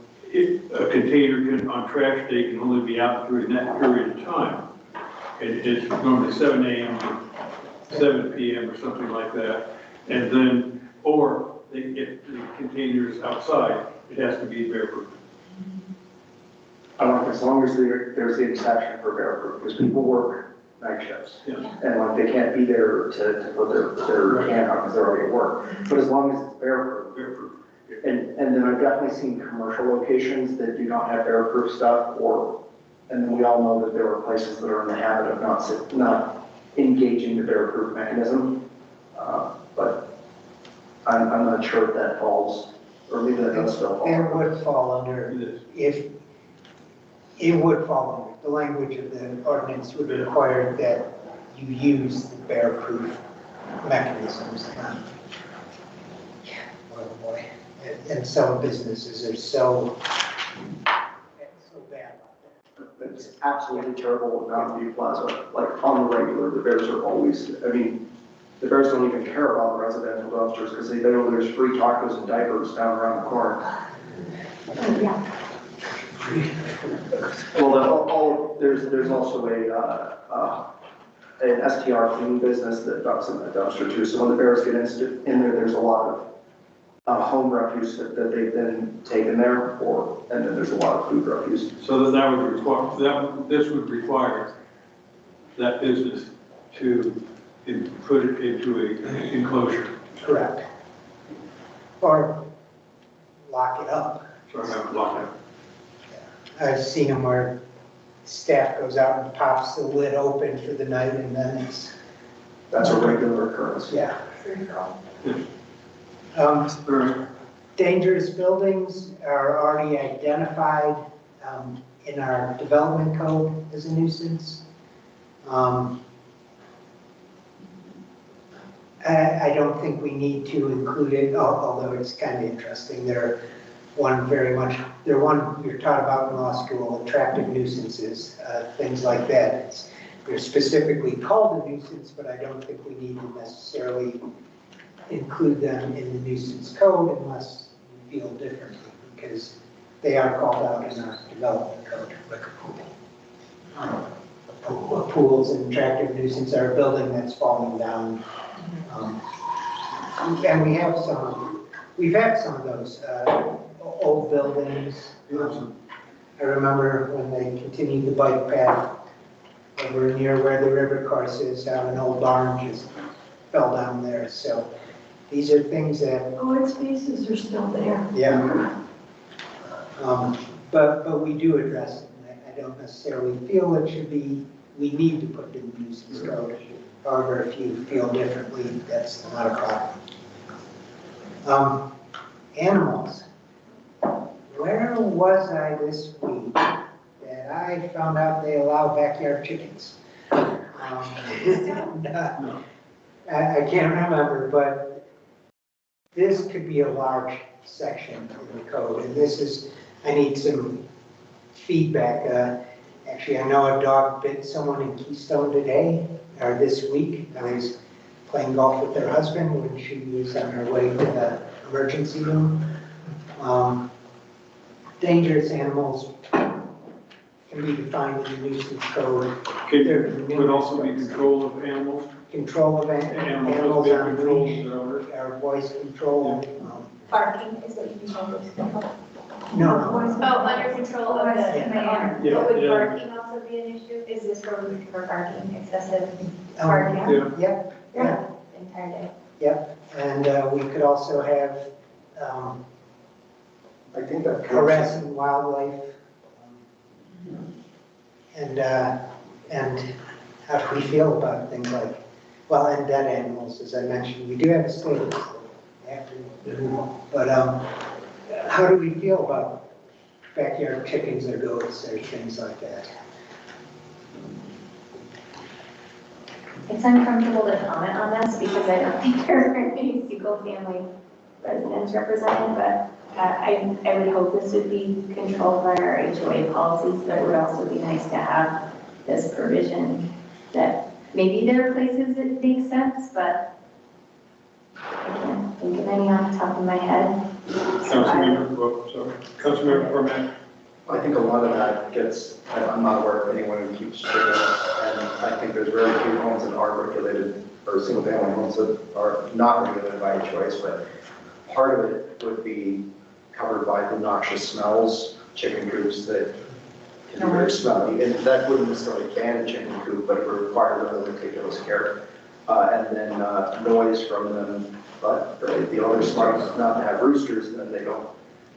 Speaker 3: container on trash day can only be out during that period of time. And it's normally 7 a.m. to 7 p.m. or something like that. And then, or if the container is outside, it has to be bear-proof.
Speaker 7: I don't know, as long as there's the exception for bear-proof, because people work night shifts.
Speaker 3: Yeah.
Speaker 7: And like they can't be there to put their hand on because they're already at work. But as long as it's bear-proof.
Speaker 3: Bear-proof.
Speaker 7: And then I've definitely seen commercial locations that do not have bear-proof stuff, and then we all know that there are places that are in the habit of not engaging the bear-proof mechanism. But I'm not sure if that falls, or maybe that does still fall.
Speaker 8: It would fall under, It would fall under, the language of the ordinance would require that you use the bear-proof mechanisms. Oh boy, and some businesses are so bad about that.
Speaker 7: It's absolutely terrible at Mountain View Plaza, like on the regular, the bears are always, I mean, the bears don't even care about the residential dumpsters because they know there's free tacos and diapers down around the corner.
Speaker 11: Yeah.
Speaker 7: Well, there's also an STR cleaning business that dumps in the dumpster too. So when the bears get in there, there's a lot of home refuse that they've then taken there, and then there's a lot of food refuse.
Speaker 3: So that would require, this would require that business to put it into an enclosure.
Speaker 8: Correct. Or lock it up.
Speaker 3: So I have to lock it.
Speaker 8: I've seen them where staff goes out and pops the lid open for the night and then it's,
Speaker 7: That's a regular occurrence.
Speaker 8: yeah.
Speaker 3: Right.
Speaker 8: Dangerous buildings are already identified in our development code as a nuisance. I don't think we need to include it, although it's kind of interesting. They're one you're taught about in law school, attractive nuisances, things like that. They're specifically called a nuisance, but I don't think we need to necessarily include them in the nuisance code unless we feel differently, because they are called out in our development code, like a pool. Pools and attractive nuisance are a building that's falling down. And we've had some of those old buildings. I remember when they continued the bike path over near where the river course is, how an old barn just fell down there. So these are things that,
Speaker 2: its pieces are still there.
Speaker 8: yeah. But we do address it. And I don't necessarily feel it should be, we need to put it in the nuisance code. However, if you feel differently, that's not a problem. Animals. Where was I this week that I found out they allow backyard chickens? I can't remember, but this could be a large section of the code, and I need some feedback. Actually, I know a dog bit someone in Keystone today, or this week. I was playing golf with her husband when she was on her way to the emergency room. Dangerous animals can be defined in the nuisance code.
Speaker 3: Could also be control of animals.
Speaker 8: Control of animals on leash, or voice control.
Speaker 9: Barking is what you can
Speaker 8: No.
Speaker 9: Oh, under control of the owner.
Speaker 3: Yeah,
Speaker 9: But would
Speaker 3: yeah.
Speaker 9: barking also be an issue? Is this where we cover barking, excessive
Speaker 8: Um,
Speaker 9: barking?
Speaker 3: Yeah.
Speaker 8: Yep,
Speaker 9: The entire day?
Speaker 8: yep. And we could also have
Speaker 7: I think that
Speaker 8: harassing wildlife. And how do we feel about things like, well, and dead animals, as I mentioned, we do have a state, but how do we feel about backyard chickens or goats or things like that?
Speaker 9: It's uncomfortable to comment on this because I don't think there are any single-family residents represented, but I would hope this would be controlled by our HOA policies, but it would also be nice to have this provision that maybe there are places it makes sense, but I can't think of any off the top of my head.
Speaker 3: Councilmember Cormack.
Speaker 7: I think a lot of that gets, I'm not aware of anyone who keeps chickens, and I think there's very few homes that are regulated, or single-family homes that are not regulated by HOAs, but part of it would be covered by the noxious smells, chicken coops that can be very smelly, and that wouldn't necessarily ban a chicken coop, but it would require really meticulous care. And then noise from them, but if the owner's smart enough not to have roosters, then they don't.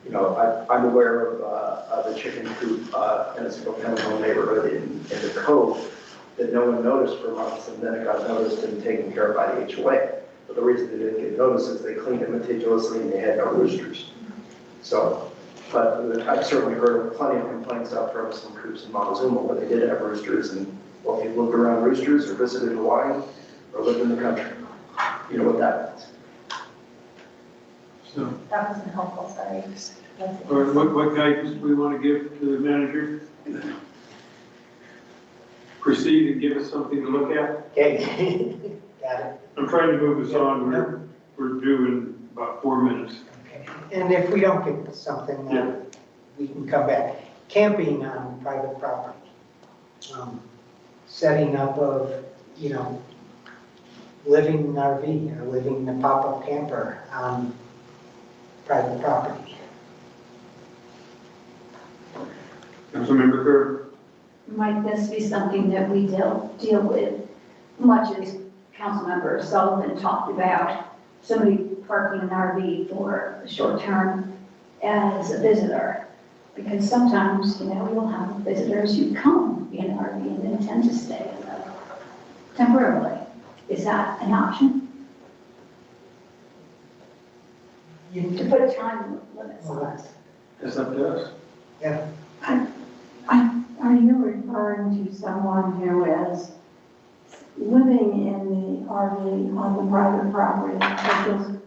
Speaker 7: You know, I'm aware of a chicken coop in a single-family home neighborhood in the Cove that no one noticed for months, and then it got noticed and taken care of by the HOA. But the reason they didn't get noticed is they cleaned it meticulously and they had no roosters. So But I've certainly heard of plenty of complaints out from some coops in Montezuma where they did have roosters, and well, if you've lived around roosters or visited Hawaii or lived in the country, you know what that means.
Speaker 3: So,
Speaker 5: That wasn't helpful, sorry.
Speaker 3: or what guidance do we want to give to the manager? Proceed and give us something to look at.
Speaker 12: Okay, got it.
Speaker 3: I'm trying to move us on. We're due in about 4 minutes.
Speaker 12: Okay. And if we don't get something,
Speaker 3: Yeah.
Speaker 12: we can come back. Camping on private property. Setting up of, living in an RV or living in a pop-up camper on private property.
Speaker 3: Councilmember Kerr.
Speaker 6: Might this be something that we deal with, much as Councilmember Sullivan talked about, somebody parking an RV for a short term as a visitor? Because sometimes, you'll have visitors who come in an RV and they tend to stay temporarily. Is that an option? To put time limits on us?
Speaker 3: That's up to us.
Speaker 12: Yeah.
Speaker 2: Are you referring to someone who is living in the RV on the private property? Because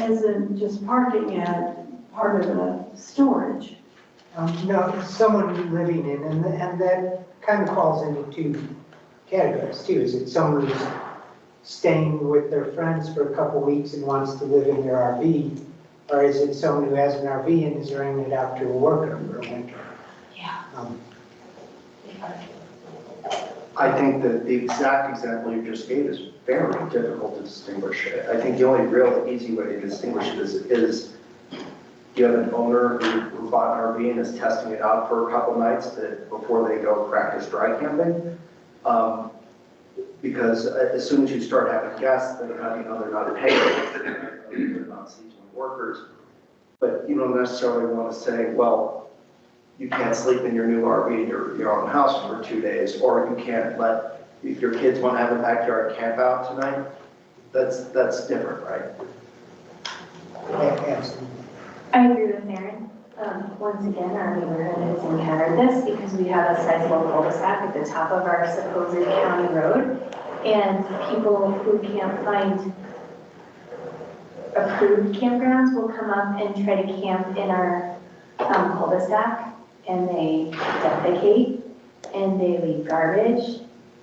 Speaker 2: isn't just parking at part of the storage?
Speaker 12: No, someone living in, and that kind of falls into two categories too. Is it someone who's staying with their friends for a couple weeks and wants to live in their RV? Or is it someone who has an RV and is renting it out to a worker for a winter?
Speaker 6: Yeah.
Speaker 7: I think that the exact example you just gave is very difficult to distinguish. I think the only real easy way to distinguish it is you have an owner who bought an RV and is testing it out for a couple nights before they go practice dry camping. Because as soon as you start having guests, then they're not paid, they're not seasonal workers. But you don't necessarily want to say, well, you can't sleep in your new RV in your own house for 2 days, or you can't let, if your kids want to have a backyard camp out tonight, that's different, right?
Speaker 12: Yeah, absolutely.
Speaker 11: I agree with Aaron. Once again, our neighborhood has encountered this because we have a sizable cul-de-sac at the top of our supposed county road. And people who can't find approved campgrounds will come up and try to camp in our cul-de-sac. And they defecate and they leave garbage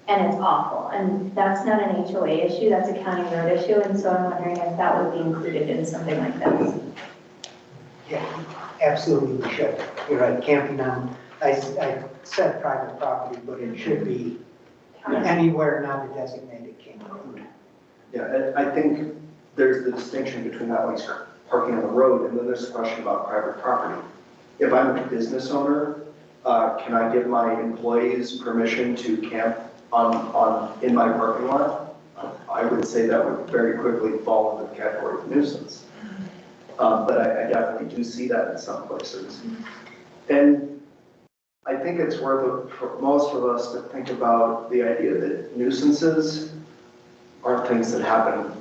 Speaker 11: and it's awful. And that's not an HOA issue, that's a county road issue. And so I'm wondering if that would be included in something like this.
Speaker 12: Yeah, absolutely we should. You're right, camping on, I said private property, but it should be anywhere not a designated campground.
Speaker 7: Yeah, I think there's the distinction between that like parking on the road, and then there's a question about private property. If I'm a business owner, can I give my employees permission to camp in my parking lot? I would say that would very quickly fall into the category of nuisance. But I definitely do see that in some places. And I think it's worth it for most of us to think about the idea that nuisances aren't things that happen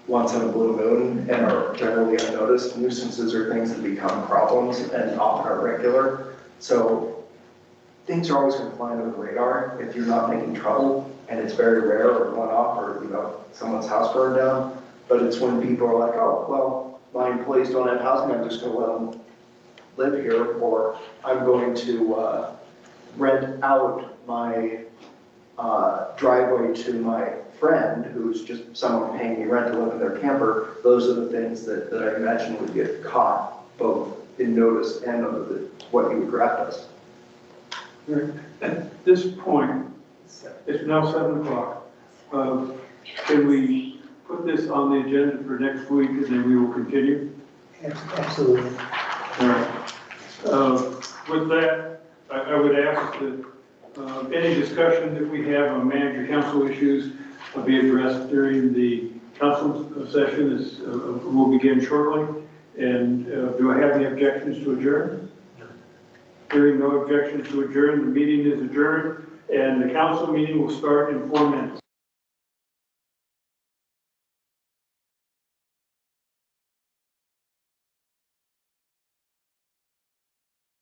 Speaker 7: once in a blue moon and are generally unnoticed. Nuisances are things that become problems and often are regular. So things are always going to fly under the radar if you're not making trouble, and it's very rare or one-off or someone's house burned down. But it's when people are like, oh, well, my employees don't have housing, I'm just going to let them live here, or I'm going to rent out my driveway to my friend who's just someone paying me rent to live in their camper. Those are the things that I imagine would get caught both in notice and under what you would draft us.
Speaker 3: At this point, it's now 7 o'clock. Can we put this on the agenda for next week and then we will continue?
Speaker 12: Absolutely.
Speaker 3: All right. With that, I would ask that any discussion that we have on manager council issues will be addressed during the council session. This will begin shortly. And do I have any objections to adjourn? Hearing no objections to adjourn, the meeting is adjourned, and the council meeting will start in 4 minutes.